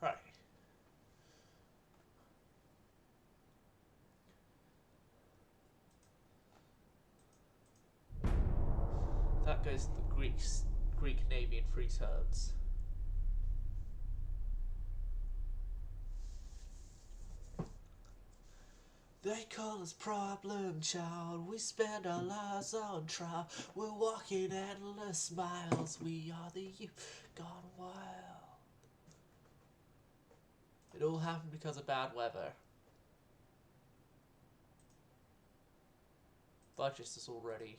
[SPEAKER 1] Right. goes to the Greek Navy in 3 turns. They call us problem child, we spend our lives on trial, we're walking endless miles, we are the youth gone wild. It all happened because of bad weather. Budget is already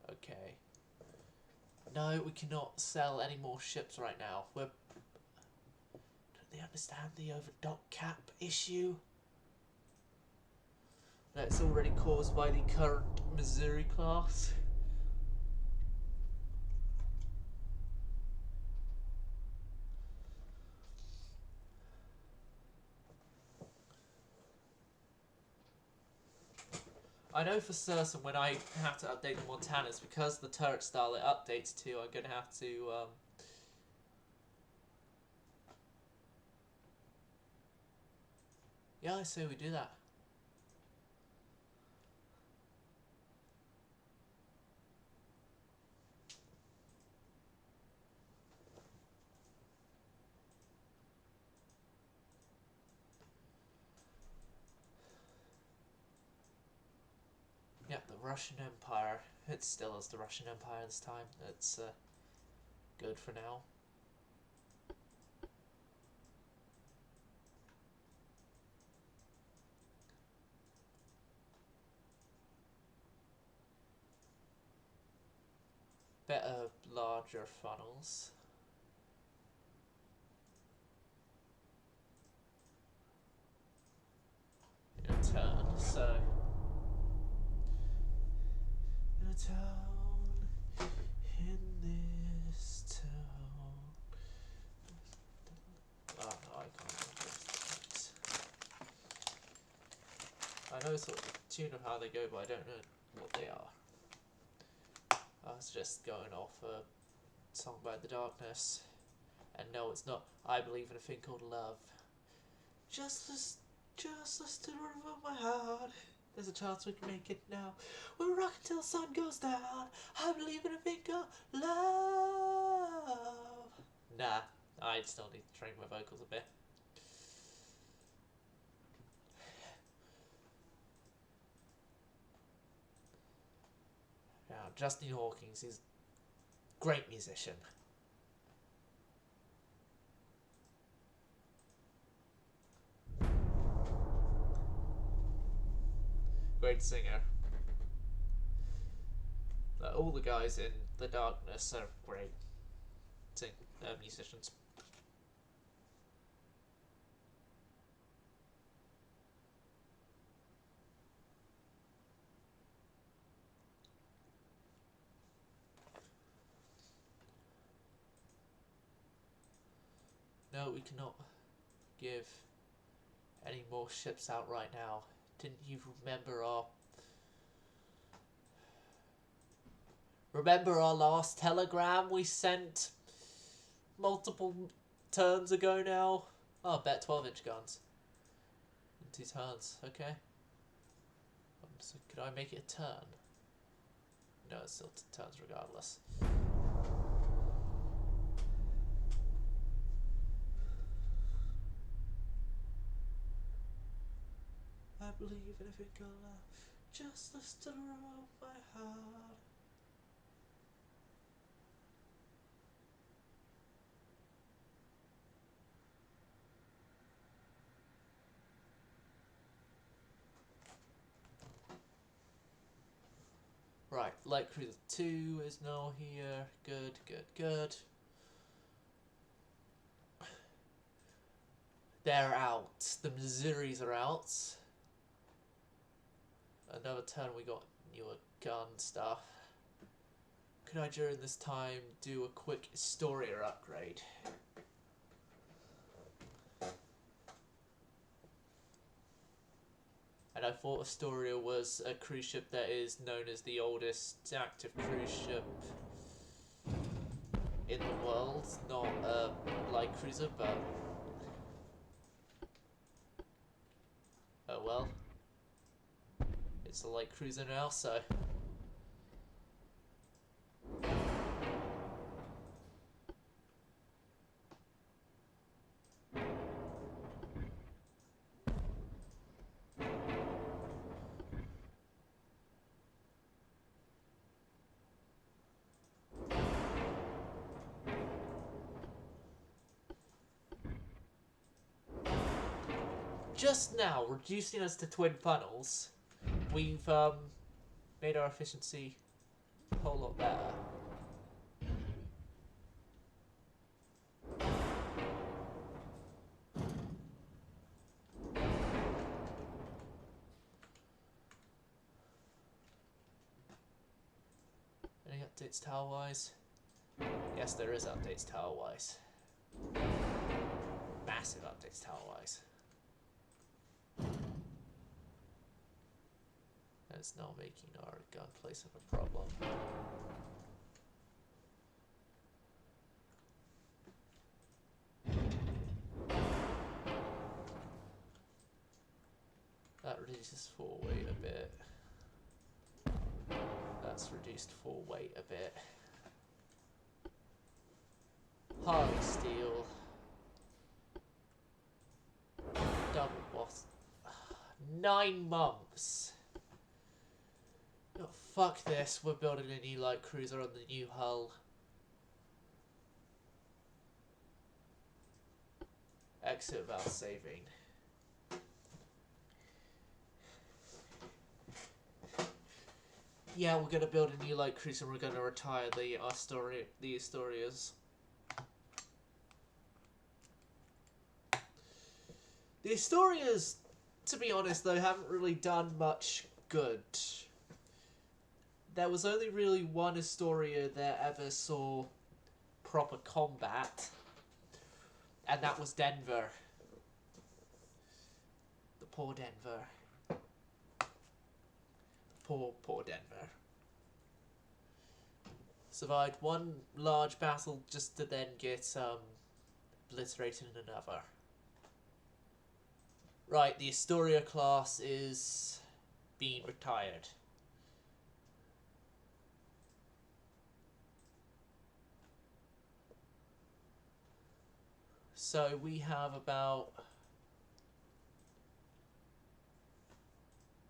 [SPEAKER 1] okay. No, we cannot sell any more ships right now. Don't they understand the overdock cap issue? That's already caused by the current Missouri class. I know for certain when I have to update the Montanas, because the turret style it updates to, I'm going to have to... Yeah, I say we do that. Yeah, the Russian Empire. It still is the Russian Empire this time. It's good for now. Better, larger funnels. In a turn, so... In a town, in this town... Oh no, I can't remember this. I know sort of the tune of how they go, but I don't know what they are. I was just going off a song by The Darkness. And no, it's not. I believe in a thing called love. Just listen to the rhythm of my heart. There's a chance we can make it now. We'll rock until the sun goes down. I believe in a thing called love. Nah, I still need to train my vocals a bit. Now, Justin Hawkins is a great musician. Great singer. All the guys in The Darkness are great musicians. No, we cannot give any more ships out right now. Didn't you remember our last telegram we sent multiple turns ago now? Oh, I bet 12-inch guns. In 2 turns, okay. So could I make it a turn? No, it's still 2 turns regardless. I believe in a thing called love. Just listen to the rhythm of my heart. Right, Light Cruiser 2 is now here. Good, good, good. They're out. The Missouris are out. Another turn we got newer gun stuff. Could I during this time do a quick Historia upgrade? And I thought Astoria was a cruise ship that is known as the oldest active cruise ship in the world, not a light cruiser, but oh well. It's a light cruiser now, so Just now, reducing us to twin funnels, we've made our efficiency a whole lot better. Any updates tower-wise? Yes, there is updates tower-wise. Massive updates tower-wise. That's now making our gun placement a problem. That reduces full weight a bit. That's reduced full weight a bit. Harley steel. Double boss. 9 months. Oh, fuck this. We're building a new light cruiser on the new hull. Exit without saving. Yeah, we're gonna build a new light cruiser and we're gonna retire the Astorias. The Astorias, to be honest though, haven't really done much good. There was only really one Astoria that ever saw proper combat, and that was Denver. The poor Denver. Poor Denver. Survived one large battle just to then get obliterated in another. Right, the Astoria class is being retired. So we have about...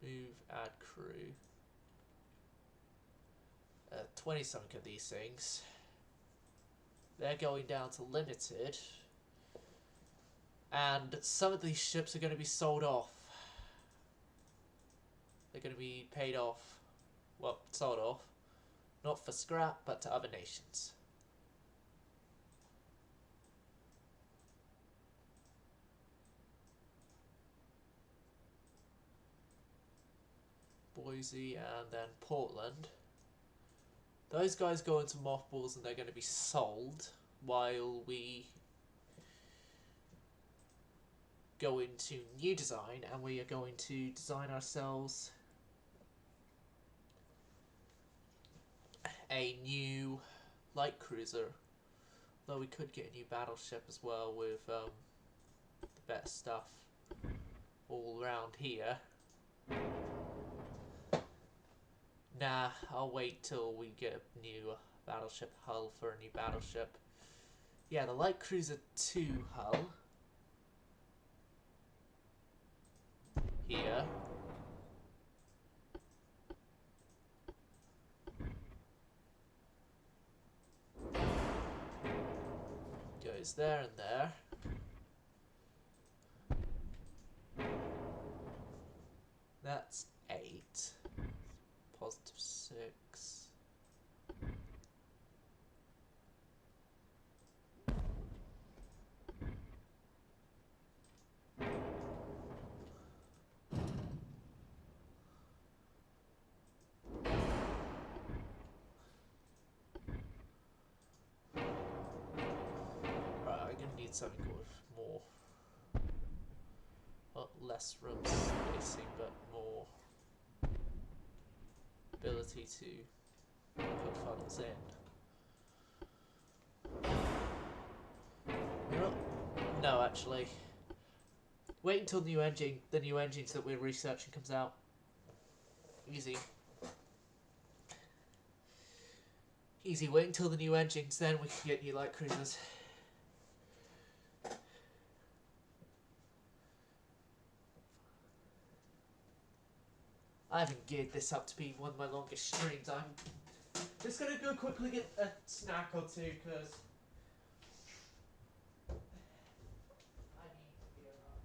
[SPEAKER 1] Move, add crew. 20-something of these things. They're going down to limited. And some of these ships are going to be sold off. They're going to be paid off. Well, sold off. Not for scrap, but to other nations. Boise and then Portland. Those guys go into mothballs and they're going to be sold while we go into new design, and we are going to design ourselves a new light cruiser. Though we could get a new battleship as well with the best stuff all around here. Nah, I'll wait till we get a new battleship hull for a new battleship. Yeah, the Light Cruiser 2 hull. Here. Goes there and there. That's 8. Positive 6. Right, I'm gonna need something with more, not less room spacing, but more ability to put funnels in. No, actually. Wait until the new engines that we're researching comes out. Easy. Easy, wait until the new engines, then we can get new light cruisers. I haven't geared this up to be one of my longest streams. I'm just gonna go quickly get a snack or two, because I need to gear up.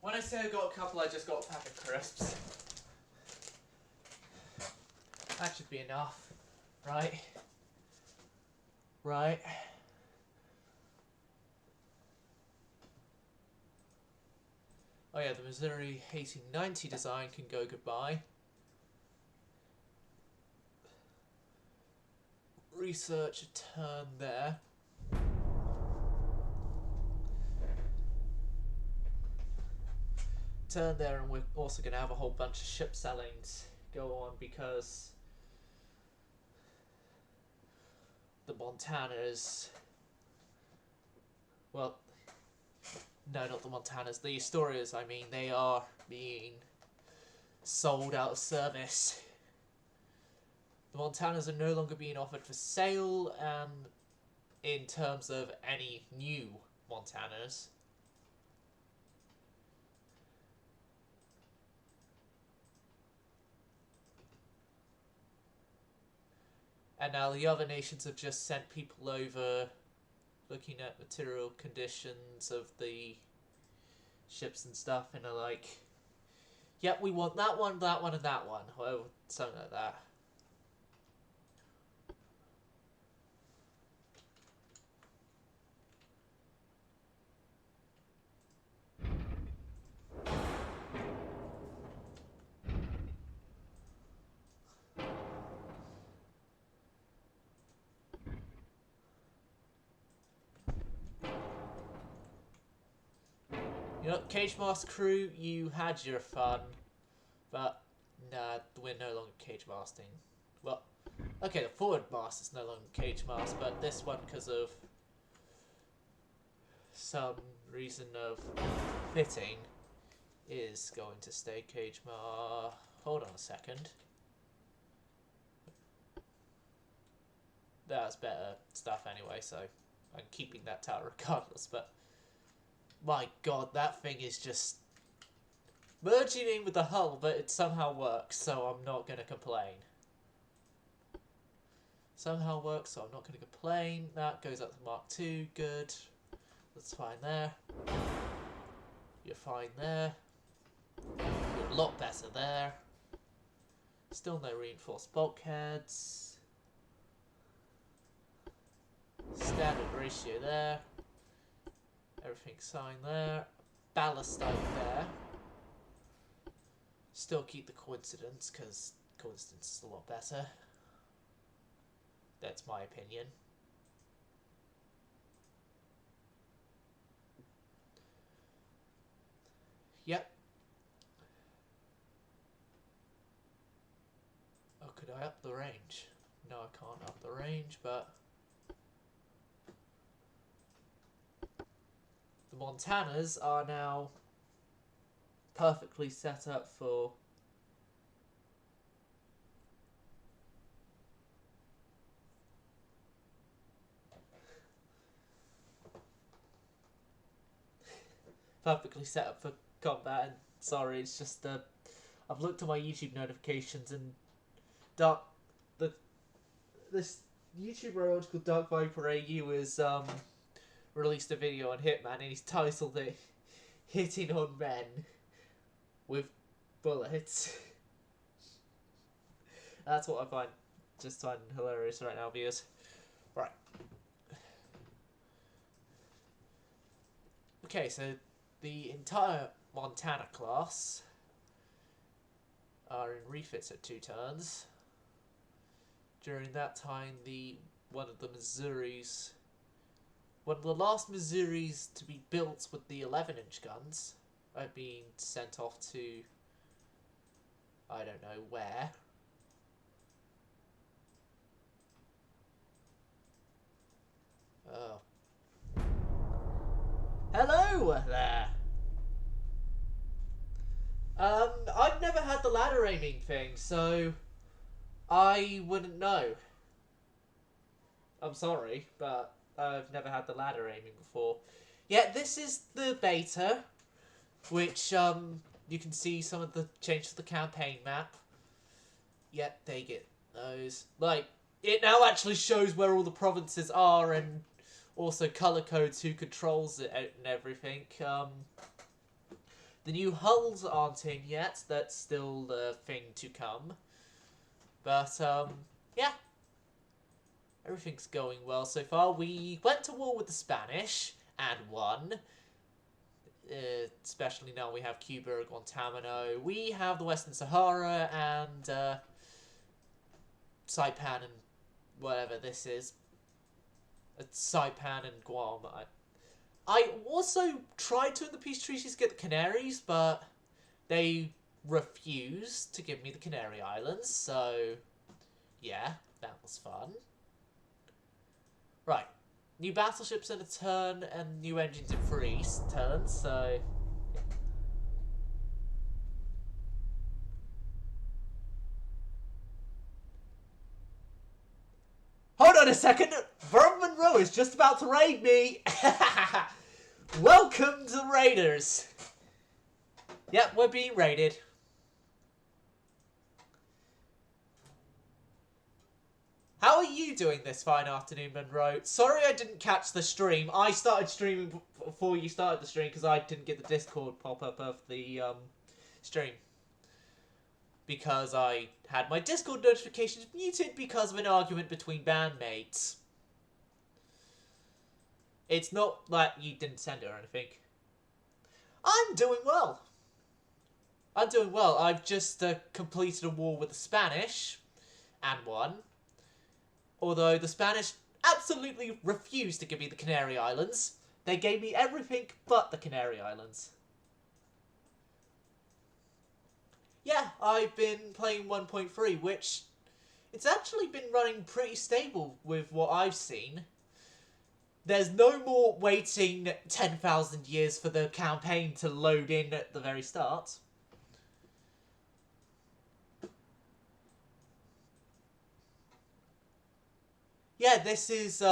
[SPEAKER 1] When I say I got a couple, I just got a pack of crisps. That should be enough, right? Right. Oh yeah, the Missouri 1890 design can go goodbye. Research a turn there. Turn there, and we're also going to have a whole bunch of ship sellings go on, because the Montanas, well, no, not the Montanas, the Astorias, I mean, they are being sold out of service. The Montanas are no longer being offered for sale, in terms of any new Montanas. And now the other nations have just sent people over looking at material conditions of the ships and stuff, and are like, yep, we want that one, and that one, or something like that. You know, Cage Master crew, you had your fun, but nah, we're no longer Cage Masting. Well, okay, the Forward Master's no longer Cage Master, but this one, because of some reason of fitting, is going to stay Cage Master. Hold on a second. That's better stuff anyway, so I'm keeping that tower regardless, but my god, that thing is just merging in with the hull, but it somehow works, so I'm not going to complain. Somehow works, so I'm not going to complain. That goes up to Mark II, good. That's fine there. You're fine there. You're a lot better there. Still no reinforced bulkheads. Standard ratio there. Everything's fine there. Ballast out there. Still keep the coincidence, because coincidence is a lot better. That's my opinion. Yep. Oh, could I up the range? No, I can't up the range, but the Montanas are now perfectly set up for combat. And sorry, it's just I've looked at my YouTube notifications, and this YouTuber I watch called Dark Viper AU has released a video on Hitman, and he's titled it "Hitting on Men with Bullets." That's what I find hilarious right now, viewers. Right. Okay, so the entire Montana class are in refits at 2 turns. During that time, one of the last Missouris to be built with the 11-inch guns are being sent off to I don't know where. Oh. Hello there! I've never had the ladder aiming thing, so I wouldn't know. I'm sorry, but I've never had the ladder aiming before. Yeah, this is the beta, which, you can see some of the changes to the campaign map. Yep, they get those. Like, it now actually shows where all the provinces are and also colour codes who controls it and everything. The new hulls aren't in yet. That's still the thing to come. But, yeah. Everything's going well so far. We went to war with the Spanish and won. Especially now we have Cuba, Guantanamo. We have the Western Sahara and Saipan and whatever this is. Saipan and Guam. I also tried to in the peace treaties get the Canaries, but they refused to give me the Canary Islands, so yeah, that was fun. Right. New battleships in a turn and new engines in 3 turns, so... Hold on a second! Vermin Monroe is just about to raid me! Welcome to the Raiders! Yep, we're being raided. How are you doing this fine afternoon, Monroe? Sorry I didn't catch the stream. I started streaming before you started the stream because I didn't get the Discord pop-up of the stream. Because I had my Discord notifications muted because of an argument between bandmates. It's not like you didn't send it or anything. I'm doing well. I'm doing well. I've just completed a war with the Spanish and won. Although the Spanish absolutely refused to give me the Canary Islands. They gave me everything but the Canary Islands. Yeah, I've been playing 1.3, which it's actually been running pretty stable with what I've seen. There's no more waiting 10,000 years for the campaign to load in at the very start. Yeah, this is,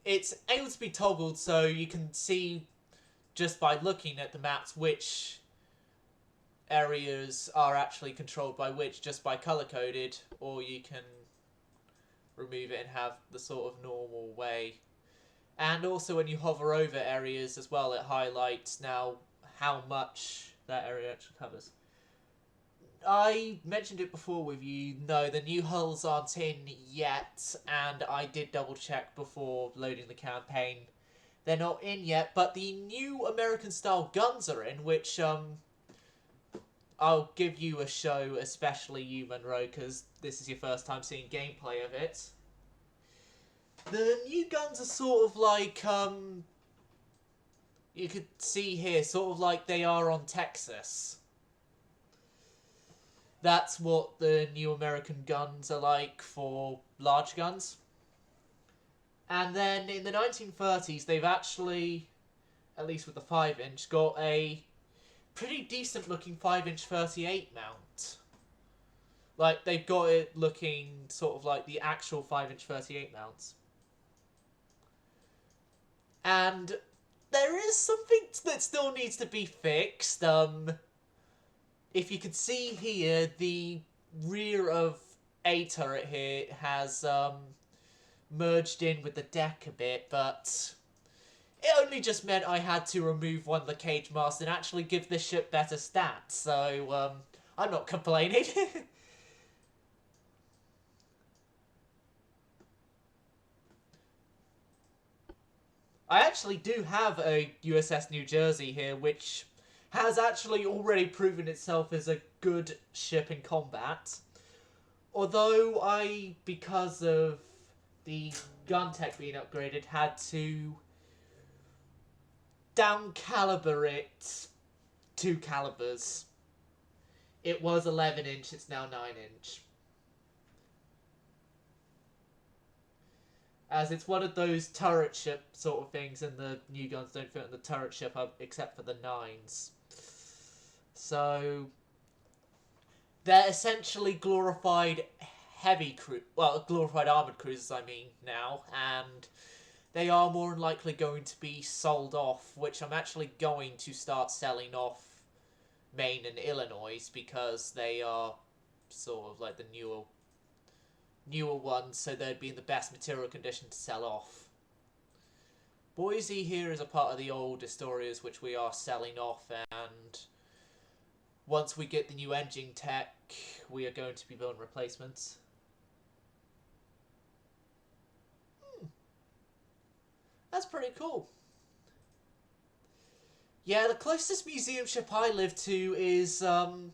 [SPEAKER 1] it's able to be toggled so you can see just by looking at the maps which areas are actually controlled by which just by colour-coded, or you can remove it and have the sort of normal way. And also when you hover over areas as well, it highlights now how much that area actually covers. I mentioned it before with you, no, the new hulls aren't in yet, and I did double check before loading the campaign. They're not in yet, but the new American-style guns are in, which, I'll give you a show, especially you, Monroe, because this is your first time seeing gameplay of it. The new guns are sort of like, you could see here, sort of like they are on Texas. That's what the new American guns are like for large guns. And then in the 1930s, they've actually, at least with the 5-inch, got a pretty decent looking 5-inch 38 mount. Like, they've got it looking sort of like the actual 5-inch 38 mounts. And there is something that still needs to be fixed. If you could see here, the rear of A turret here has merged in with the deck a bit, but it only just meant I had to remove one of the cage masts and actually give this ship better stats, so I'm not complaining. I actually do have a USS New Jersey here, which has actually already proven itself as a good ship in combat. Although I, because of the gun tech being upgraded, had to down caliber it 2 calibers. It was 11-inch, it's now 9-inch. As it's one of those turret ship sort of things, and the new guns don't fit on the turret ship except for the 9s. So they're essentially glorified glorified armoured cruisers, I mean, now, and they are more than likely going to be sold off, which I'm actually going to start selling off Maine and Illinois, because they are sort of like the newer ones, so they'd be in the best material condition to sell off. Boise here is a part of the old Astorias, which we are selling off, and once we get the new engine tech, we are going to be building replacements. That's pretty cool. Yeah, the closest museum ship I live to is, and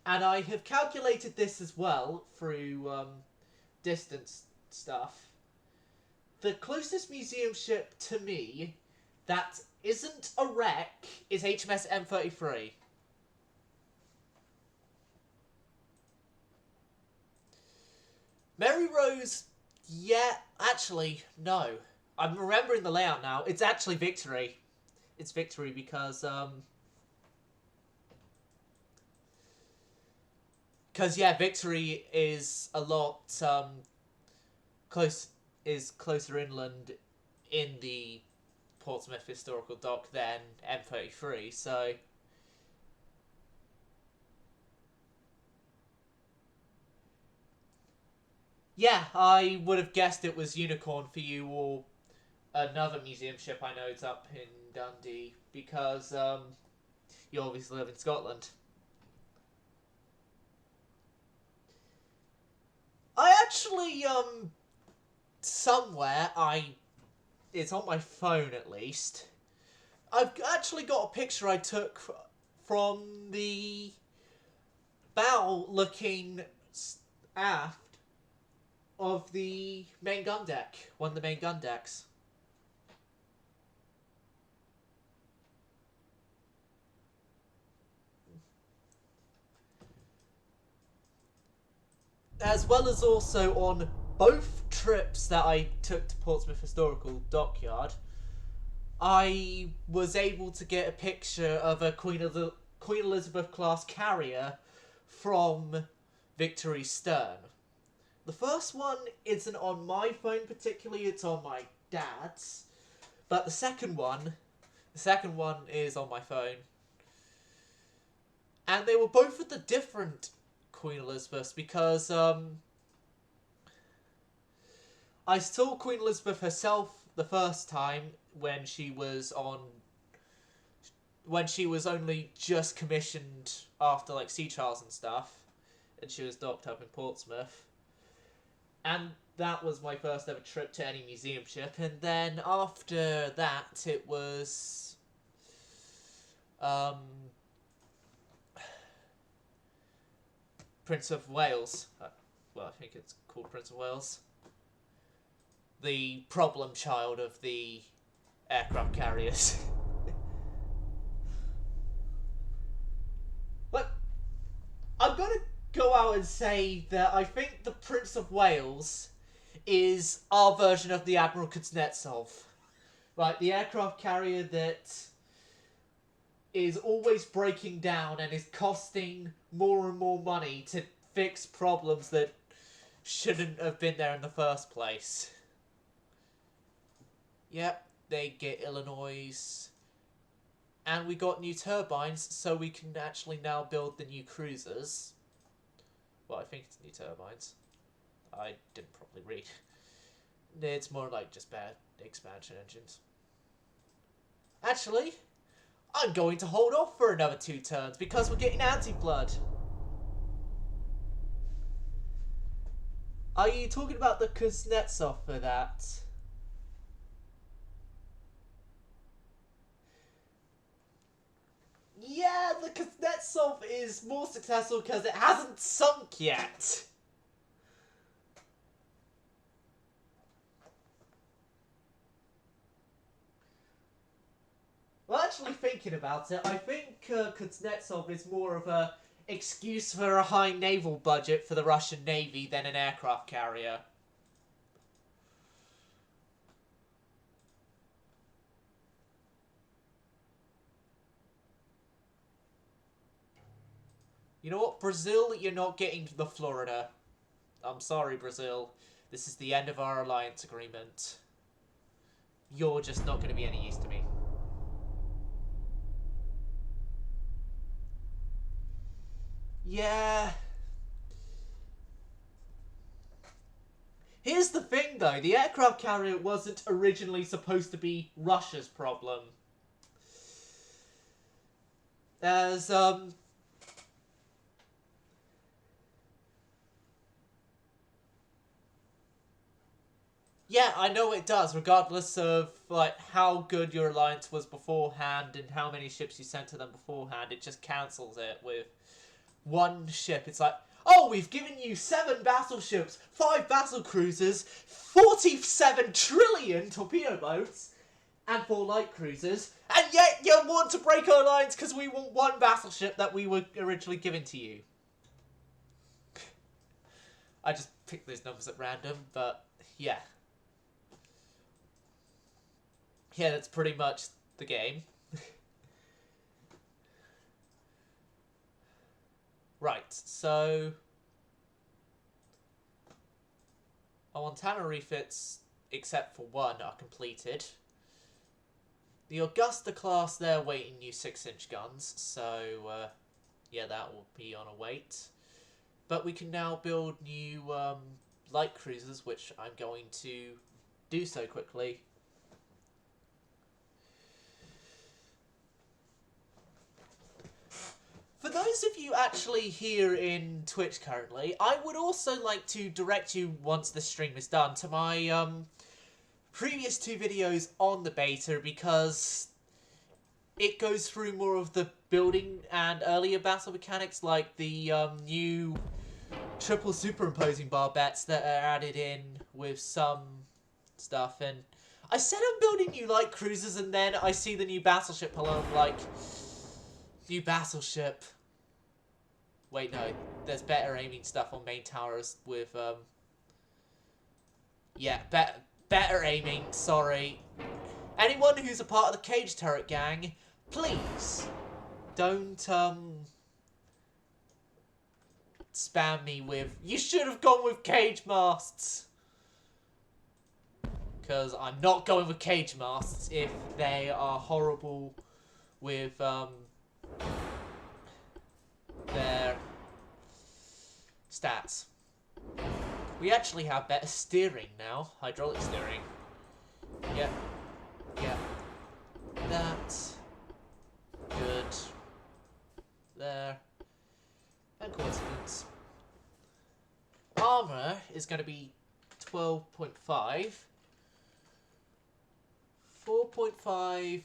[SPEAKER 1] I have calculated this as well through distance stuff. The closest museum ship to me that isn't a wreck is HMS M33. Mary Rose, yeah, actually, no. I'm remembering the layout now. It's actually Victory. It's Victory because, yeah, Victory is a lot, closer inland in the Portsmouth Historical Dock than M33, so... Yeah, I would have guessed it was Unicorn for you, or another museum ship I know is up in Dundee, because you obviously live in Scotland. I actually, somewhere, it's on my phone at least, I've actually got a picture I took from the bow looking aft of the main gun deck, one of the main gun decks. As well as also on both trips that I took to Portsmouth Historical Dockyard, I was able to get a picture of a Queen Elizabeth class carrier from Victory's stern. The first one isn't on my phone particularly, it's on my dad's. But the second one is on my phone. And they were both with the different Queen Elizabeths, because I saw Queen Elizabeth herself the first time when she was only just commissioned after like sea trials and stuff, and she was docked up in Portsmouth. And that was my first ever trip to any museum ship. And then after that, it was Prince of Wales. Well, I think it's called Prince of Wales. The problem child of the aircraft carriers. But I'm going to go out and say that I think the Prince of Wales is our version of the Admiral Kuznetsov. Right, the aircraft carrier that is always breaking down and is costing more and more money to fix problems that shouldn't have been there in the first place. Yep, they get Illinois. And we got new turbines, so we can actually now build the new cruisers. Well, I think it's new turbines. I didn't properly read. It's more like just bad expansion engines. Actually, I'm going to hold off for another 2 turns because we're getting anti-blood. Are you talking about the Kuznetsov for that? Yeah, the Kuznetsov is more successful because it hasn't sunk yet. Well, actually thinking about it, I think Kuznetsov is more of a excuse for a high naval budget for the Russian Navy than an aircraft carrier. You know what, Brazil, you're not getting the Florida. I'm sorry, Brazil. This is the end of our alliance agreement. You're just not going to be any use to me. Yeah. Here's the thing, though. The aircraft carrier wasn't originally supposed to be Russia's problem. As, yeah, I know it does, regardless of, like, how good your alliance was beforehand and how many ships you sent to them beforehand. It just cancels it with one ship. It's like, oh, we've given you 7 battleships, 5 battle cruisers, 47 trillion torpedo boats, and 4 light cruisers, and yet you want to break our alliance because we want 1 battleship that we were originally given to you. I just picked those numbers at random, but yeah. Yeah, that's pretty much the game. Right, so our Montana refits, except for 1, are completed. The Augusta class there waiting new 6-inch guns, so yeah, that will be on a wait. But we can now build new light cruisers, which I'm going to do so quickly. For those of you actually here in Twitch currently, I would also like to direct you, once the stream is done, to my previous 2 videos on the beta, because it goes through more of the building and earlier battle mechanics, like the new triple superimposing barbettes that are added in with some stuff. And I said I'm building new light cruisers, and then I see the new battleship alone, like, new battleship. Wait, no, there's better aiming stuff on main towers with, yeah, better aiming, sorry. Anyone who's a part of the cage turret gang, please don't, spam me with, you should have gone with cage masts. Because I'm not going with cage masts if they are horrible with, their stats. We actually have better steering now. Hydraulic steering. Yep. Yep. That's good. There. And coincidence. Armour is going to be 12.5. 4.5.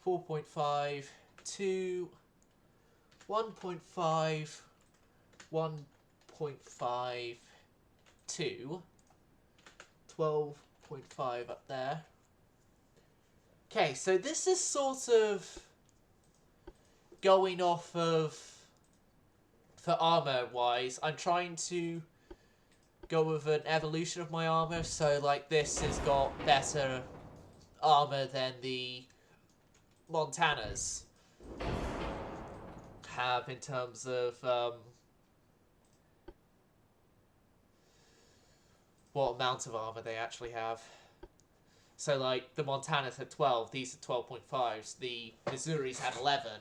[SPEAKER 1] 4.5 to 1.5, 1.5 to 12.5 up there. Okay, so this is sort of going off of, for armor wise, I'm trying to go with an evolution of my armor, so like this has got better armor than the Montanas have in terms of what amount of armor they actually have. So like the Montanas had 12, these are 12.5s, the Missouris had 11.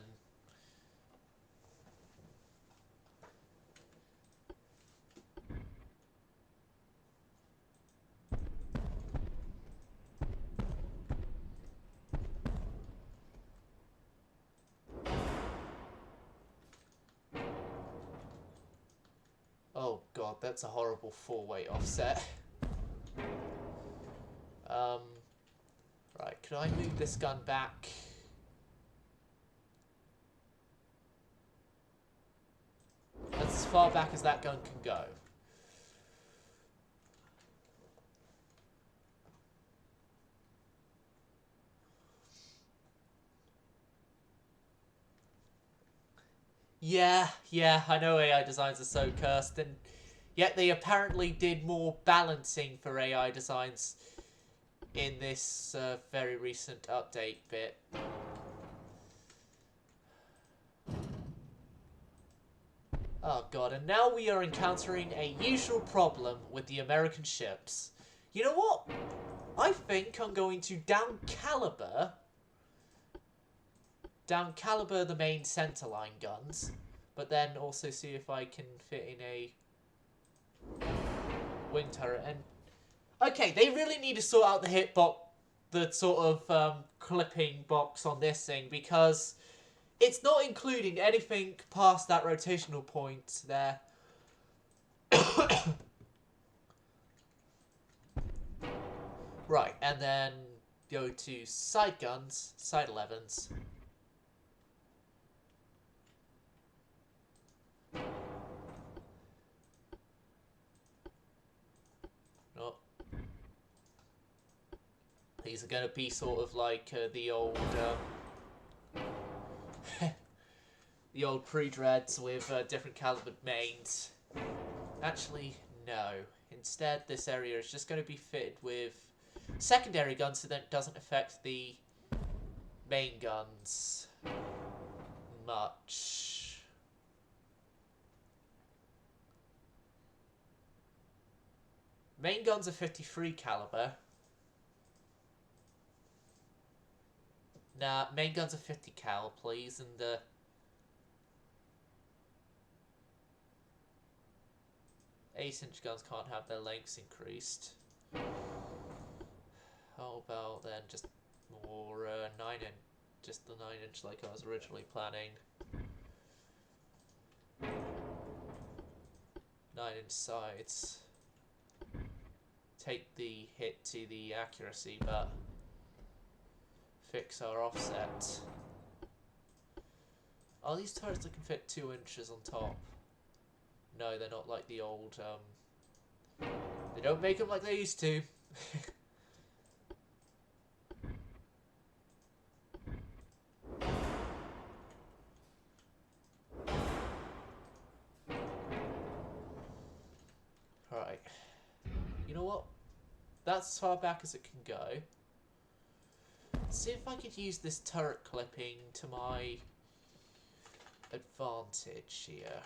[SPEAKER 1] Oh god, that's a horrible 4-weight offset. Right, can I move this gun back? That's as far back as that gun can go. Yeah, I know AI designs are so cursed, and yet they apparently did more balancing for AI designs in this very recent update bit. Oh god, and now we are encountering a usual problem with the American ships. You know what? I think I'm going to down caliber the main centerline guns, but then also see if I can fit in a wing turret. And okay, they really need to sort out the hitbox, the sort of clipping box on this thing, because it's not including anything past that rotational point there. Right, and then go to side guns, side 11s. Oh. These are going to be sort of like the old the old pre-dreads with different calibered mains. Actually, no. Instead, this area is just going to be fitted with secondary guns so that it doesn't affect the main guns much. Main guns are 53 caliber. Nah, main guns are 50 cal, please, and 8-inch guns can't have their lengths increased. How about then just more 9-inch, just the 9-inch like I was originally planning. 9-inch sides. Take the hit to the accuracy, but fix our offset. Are these turrets that can fit 2 inches on top? No, they're not like the old, they don't make them like they used to. Right. You know what? That's as far back as it can go. Let's see if I could use this turret clipping to my advantage here.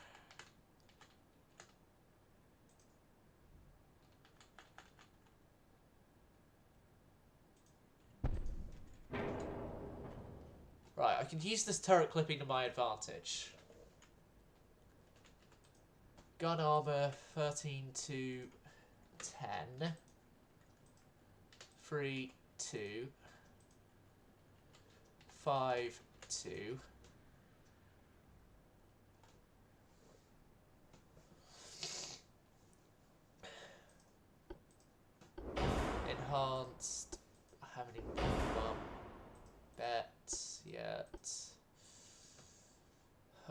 [SPEAKER 1] Right, I can use this turret clipping to my advantage. Gun armor 13 to 10. 3, 2. 5, 2. Enhanced. I haven't even picked them up. Bet yet.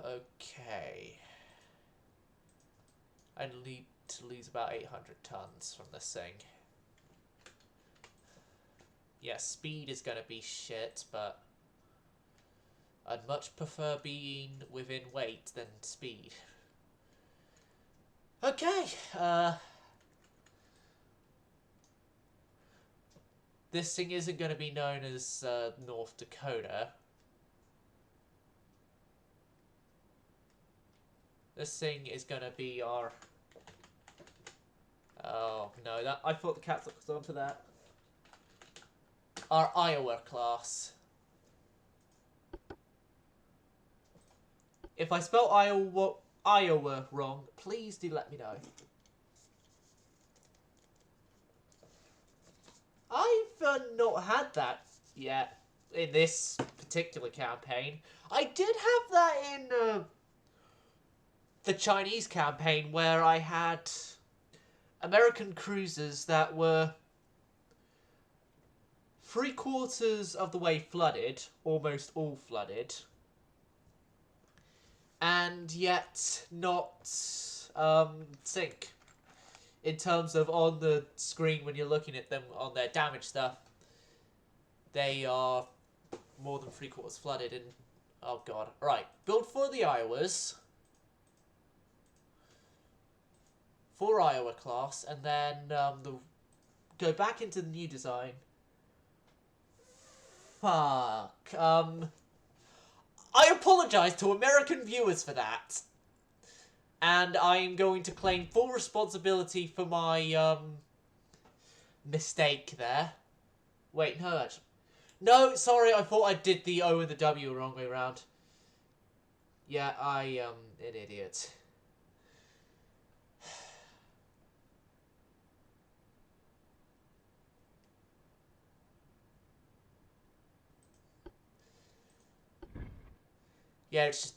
[SPEAKER 1] Okay. I need to lose about 800 tons from this thing. Yeah, speed is going to be shit, but I'd much prefer being within weight than speed. Okay, this thing isn't going to be known as North Dakota. This thing is going to be our... Oh, no, that I thought the caps lock was onto that. Our Iowa class. If I spell Iowa wrong, please do let me know. I've not had that yet in this particular campaign. I did have that in the Chinese campaign where I had American cruisers that were 3/4 of the way flooded, almost all flooded, and yet not sink. In terms of on the screen when you're looking at them on their damage stuff, they are more than 3/4 flooded, and Oh god. Right. Build for the Iowas. For Iowa class, and then go back into the new design. Fuck. I apologise to American viewers for that. And I'm going to claim full responsibility for my, mistake there. Wait, no, actually. No, sorry, I thought I did the O and the W the wrong way around. Yeah, an idiot. Yeah, it's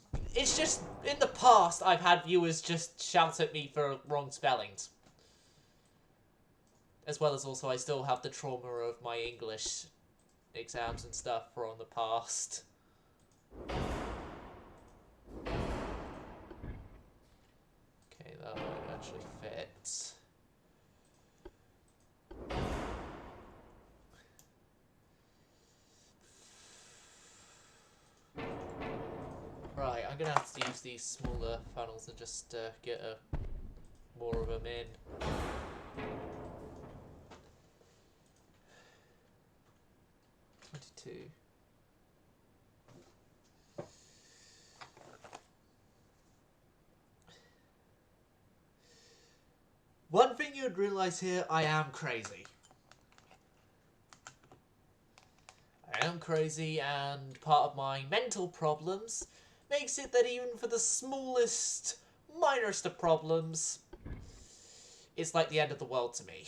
[SPEAKER 1] just, in the past, I've had viewers just shout at me for wrong spellings. As well as also, I still have the trauma of my English exams and stuff from the past. Okay, that might actually fit. Right, I'm gonna have to use these smaller funnels and just get more of them in. One thing you'd realise here, I am crazy. I am crazy, and part of my mental problems makes it that even for the smallest, minorest of problems, it's like the end of the world to me.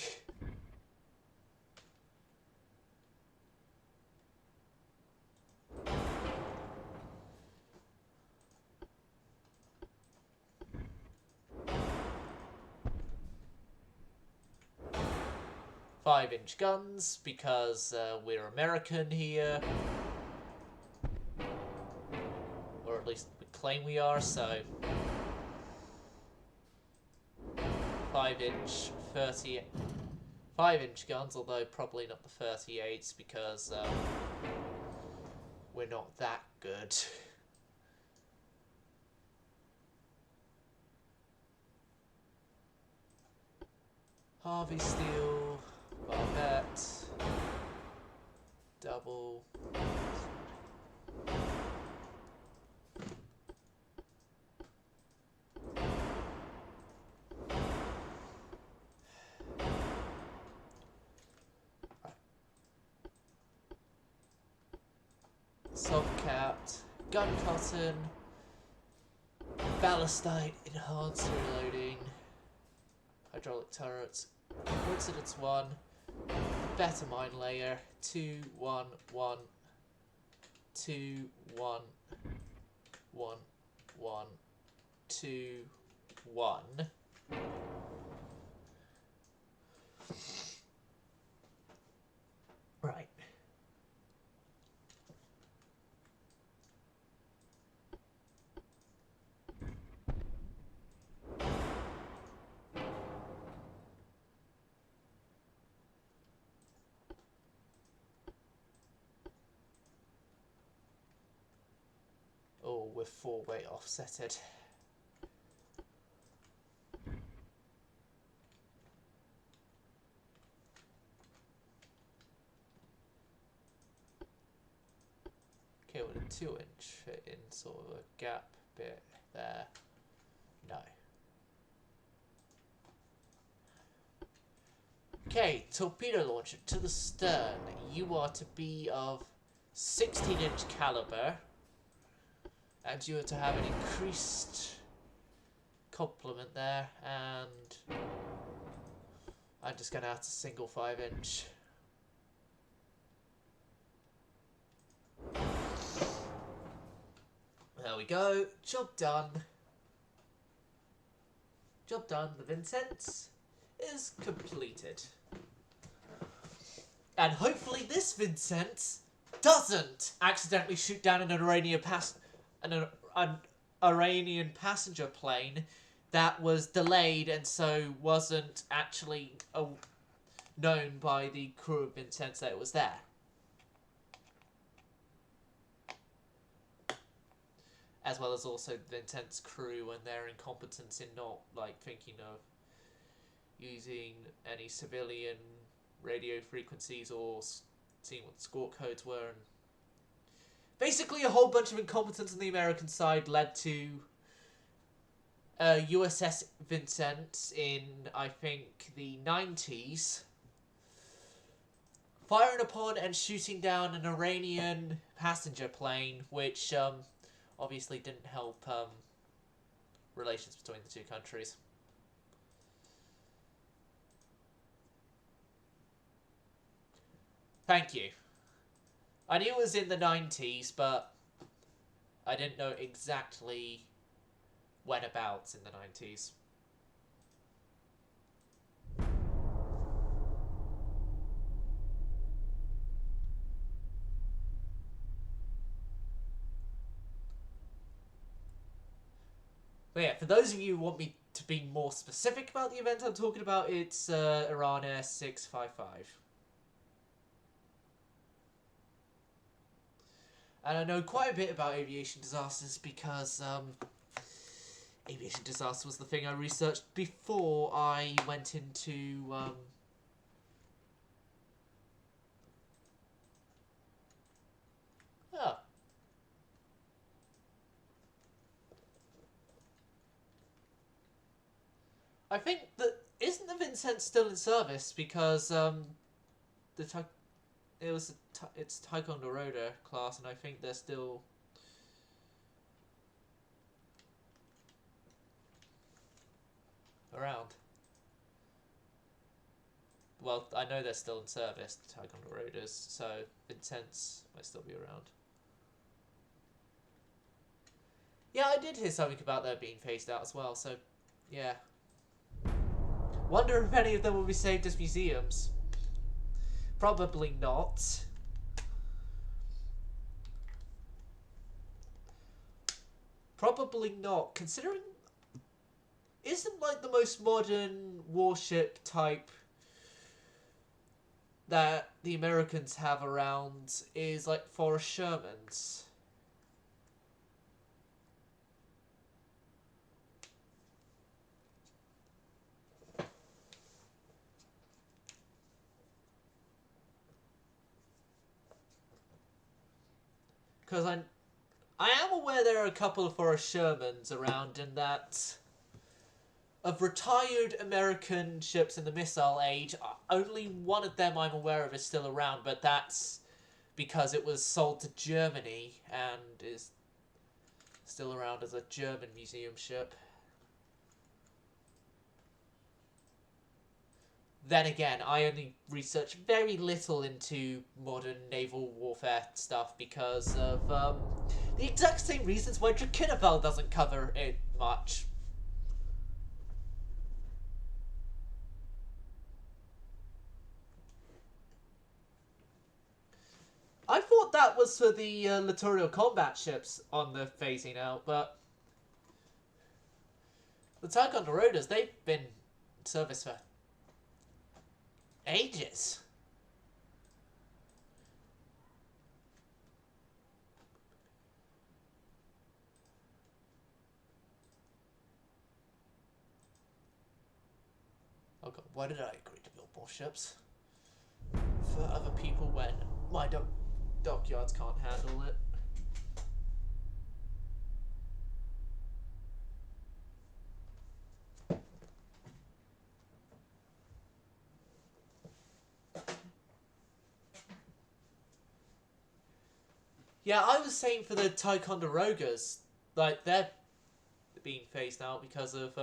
[SPEAKER 1] Five-inch guns, because we're American here. Or at least we claim we are, so... 5-inch, 30... 5-inch guns, although probably not the 38s, because we're not that good. Harvey Steel, Barbette, double. Soft-capped, gun cotton, ballistite, enhanced reloading, hydraulic turrets, coincidence 1, better mine layer, 2, 1, 1, 2, 1, 1, 1, 2, 1. Right. Oh, we're 4-way offsetted. Okay, with a 2-inch fit in sort of a gap bit there. No. Okay, torpedo launcher to the stern. You are to be of 16-inch caliber, and you are to have an increased complement there, and I'm just going to have to single 5-inch. There we go. Job done. Job done. The Vincent is completed. And hopefully this Vincent doesn't accidentally shoot down an Iranian Iranian passenger plane that was delayed and so wasn't actually known by the crew of Vincent that it was there. as well as also Vincent's crew and their incompetence in not like thinking of using any civilian radio frequencies or seeing what the score codes were. And basically, a whole bunch of incompetence on the American side led to USS Vincent in, I think, the 90s, firing upon and shooting down an Iranian passenger plane, which obviously didn't help relations between the two countries. Thank you. I knew it was in the 90s, but I didn't know exactly whenabouts in the 90s. But yeah, for those of you who want me to be more specific about the event I'm talking about, it's Iran Air 655. And I know quite a bit about aviation disasters because aviation disaster was the thing I researched before I went into oh. I think that isn't the Vincent still in service because it's Ticonderoga class, and I think they're still around. Well, I know they're still in service, the Ticonderogas, so Vincent's might still be around. Yeah, I did hear something about them being phased out as well, so yeah. Wonder if any of them will be saved as museums. Probably not. Probably not, considering isn't like the most modern warship type that the Americans have around is like Forrest Sherman's. Because I am aware there are a couple of Forrest Shermans around, and that of retired American ships in the missile age, only one of them I'm aware of is still around, but that's because it was sold to Germany and is still around as a German museum ship. Then again, I only research very little into modern naval warfare stuff because of the exact same reasons why Drakinafel doesn't cover it much. I thought that was for the littoral combat ships on the phasing out, but the Ticonderogas, they've been in service for ages. Oh god, why did I agree to build more ships? For other people when my dockyards can't handle it. Yeah, I was saying for the Ticonderogas, like, they're being phased out because of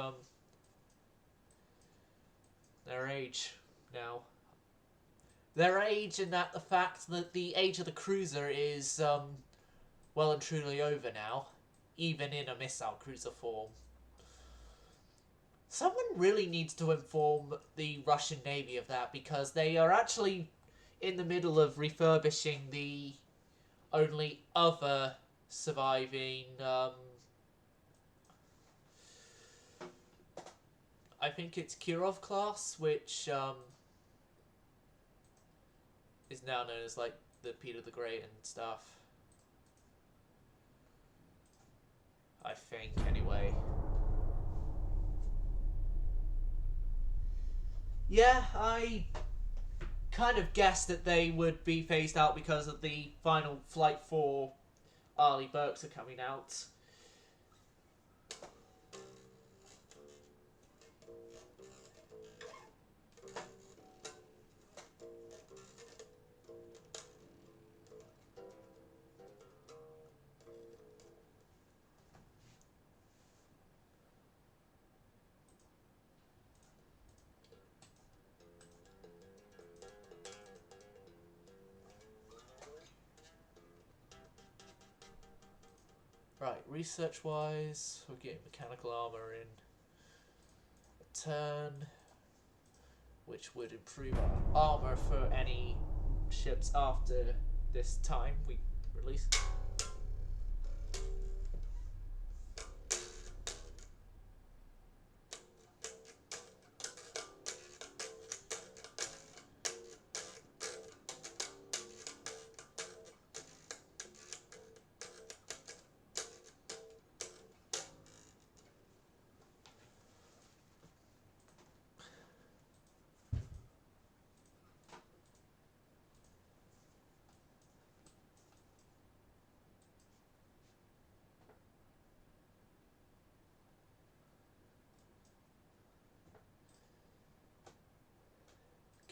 [SPEAKER 1] their age now. Their age, and that the fact that the age of the cruiser is well and truly over now, even in a missile cruiser form. Someone really needs to inform the Russian Navy of that, because they are actually in the middle of refurbishing the only other surviving I think it's Kirov class, which is now known as like the Peter the Great and stuff. think, anyway. Yeah, I kind of guessed that they would be phased out because of the final Flight 4 Arleigh Burkes are coming out. Right, research-wise, we're getting mechanical armour in a turn, which would improve our armour for any ships after this time we release.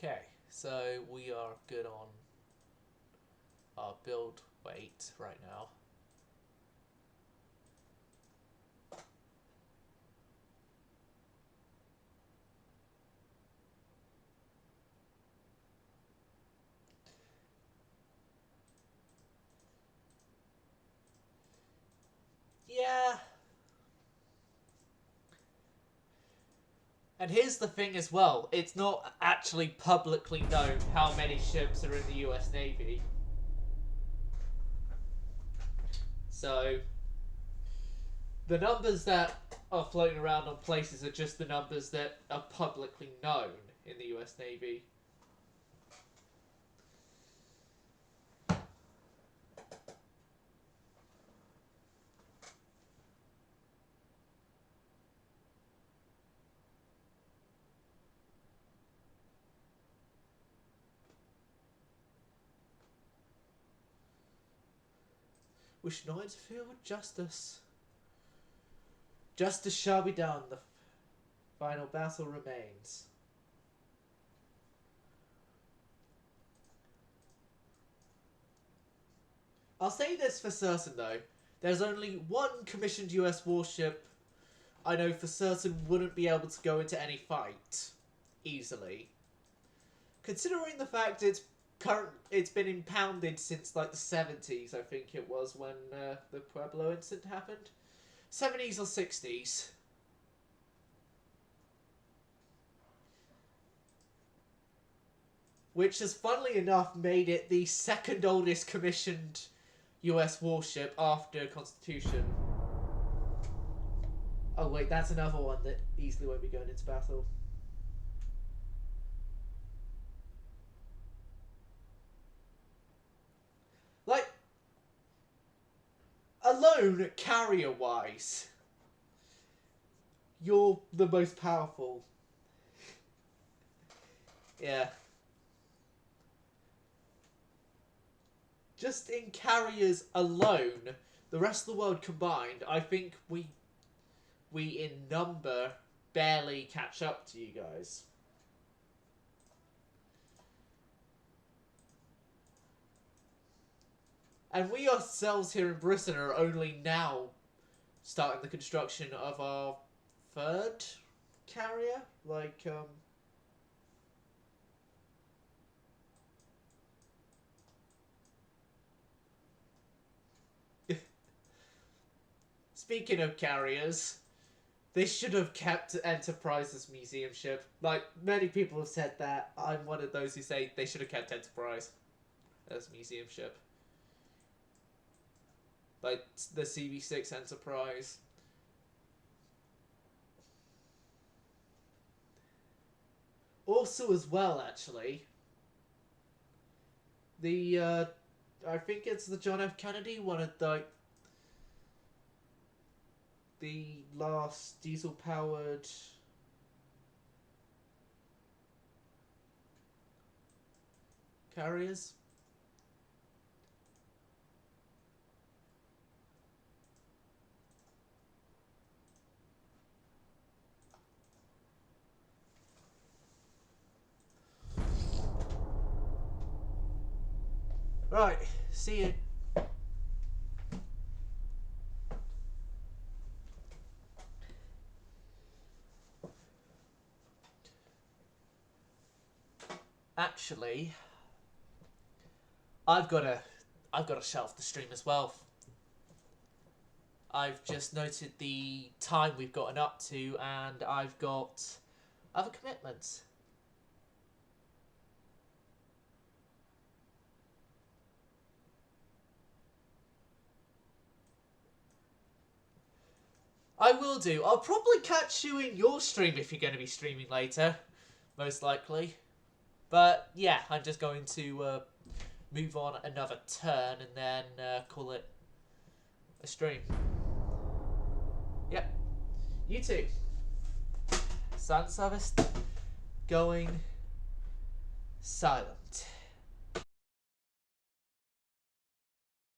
[SPEAKER 1] Okay, so we are good on our build weight right now. Yeah. And here's the thing as well, it's not actually publicly known how many ships are in the US Navy. So, the numbers that are floating around on places are just the numbers that are publicly known in the US Navy. We should not interfere with justice. Justice shall be done. The final battle remains. I'll say this for certain though. There's only one commissioned US warship I know for certain wouldn't be able to go into any fight easily. Considering the fact it's been impounded since like the 70s, I think it was, when the Pueblo incident happened. 70s or 60s. Which has, funnily enough, made it the second oldest commissioned US warship after Constitution. Oh wait, that's another one that easily won't be going into battle. Like, alone, carrier-wise, you're the most powerful. Yeah. Just in carriers alone, the rest of the world combined, I think we in number barely catch up to you guys. And we ourselves here in Britain are only now starting the construction of our third carrier. Like, speaking of carriers, they should have kept Enterprise as museum ship. Like, many people have said that. I'm one of those who say they should have kept Enterprise as museum ship. Like, the CV6 Enterprise. Also, as well, actually, the, I think it's the John F. Kennedy, one of the... the last diesel-powered carriers. Right, see you. Actually, I've got to shelf the stream as well. I've just noted the time we've gotten up to, and I've got other commitments. I will do. I'll probably catch you in your stream if you're going to be streaming later, most likely. But yeah, I'm just going to move on another turn and then call it a stream. Yep. You too. Sun service going silent.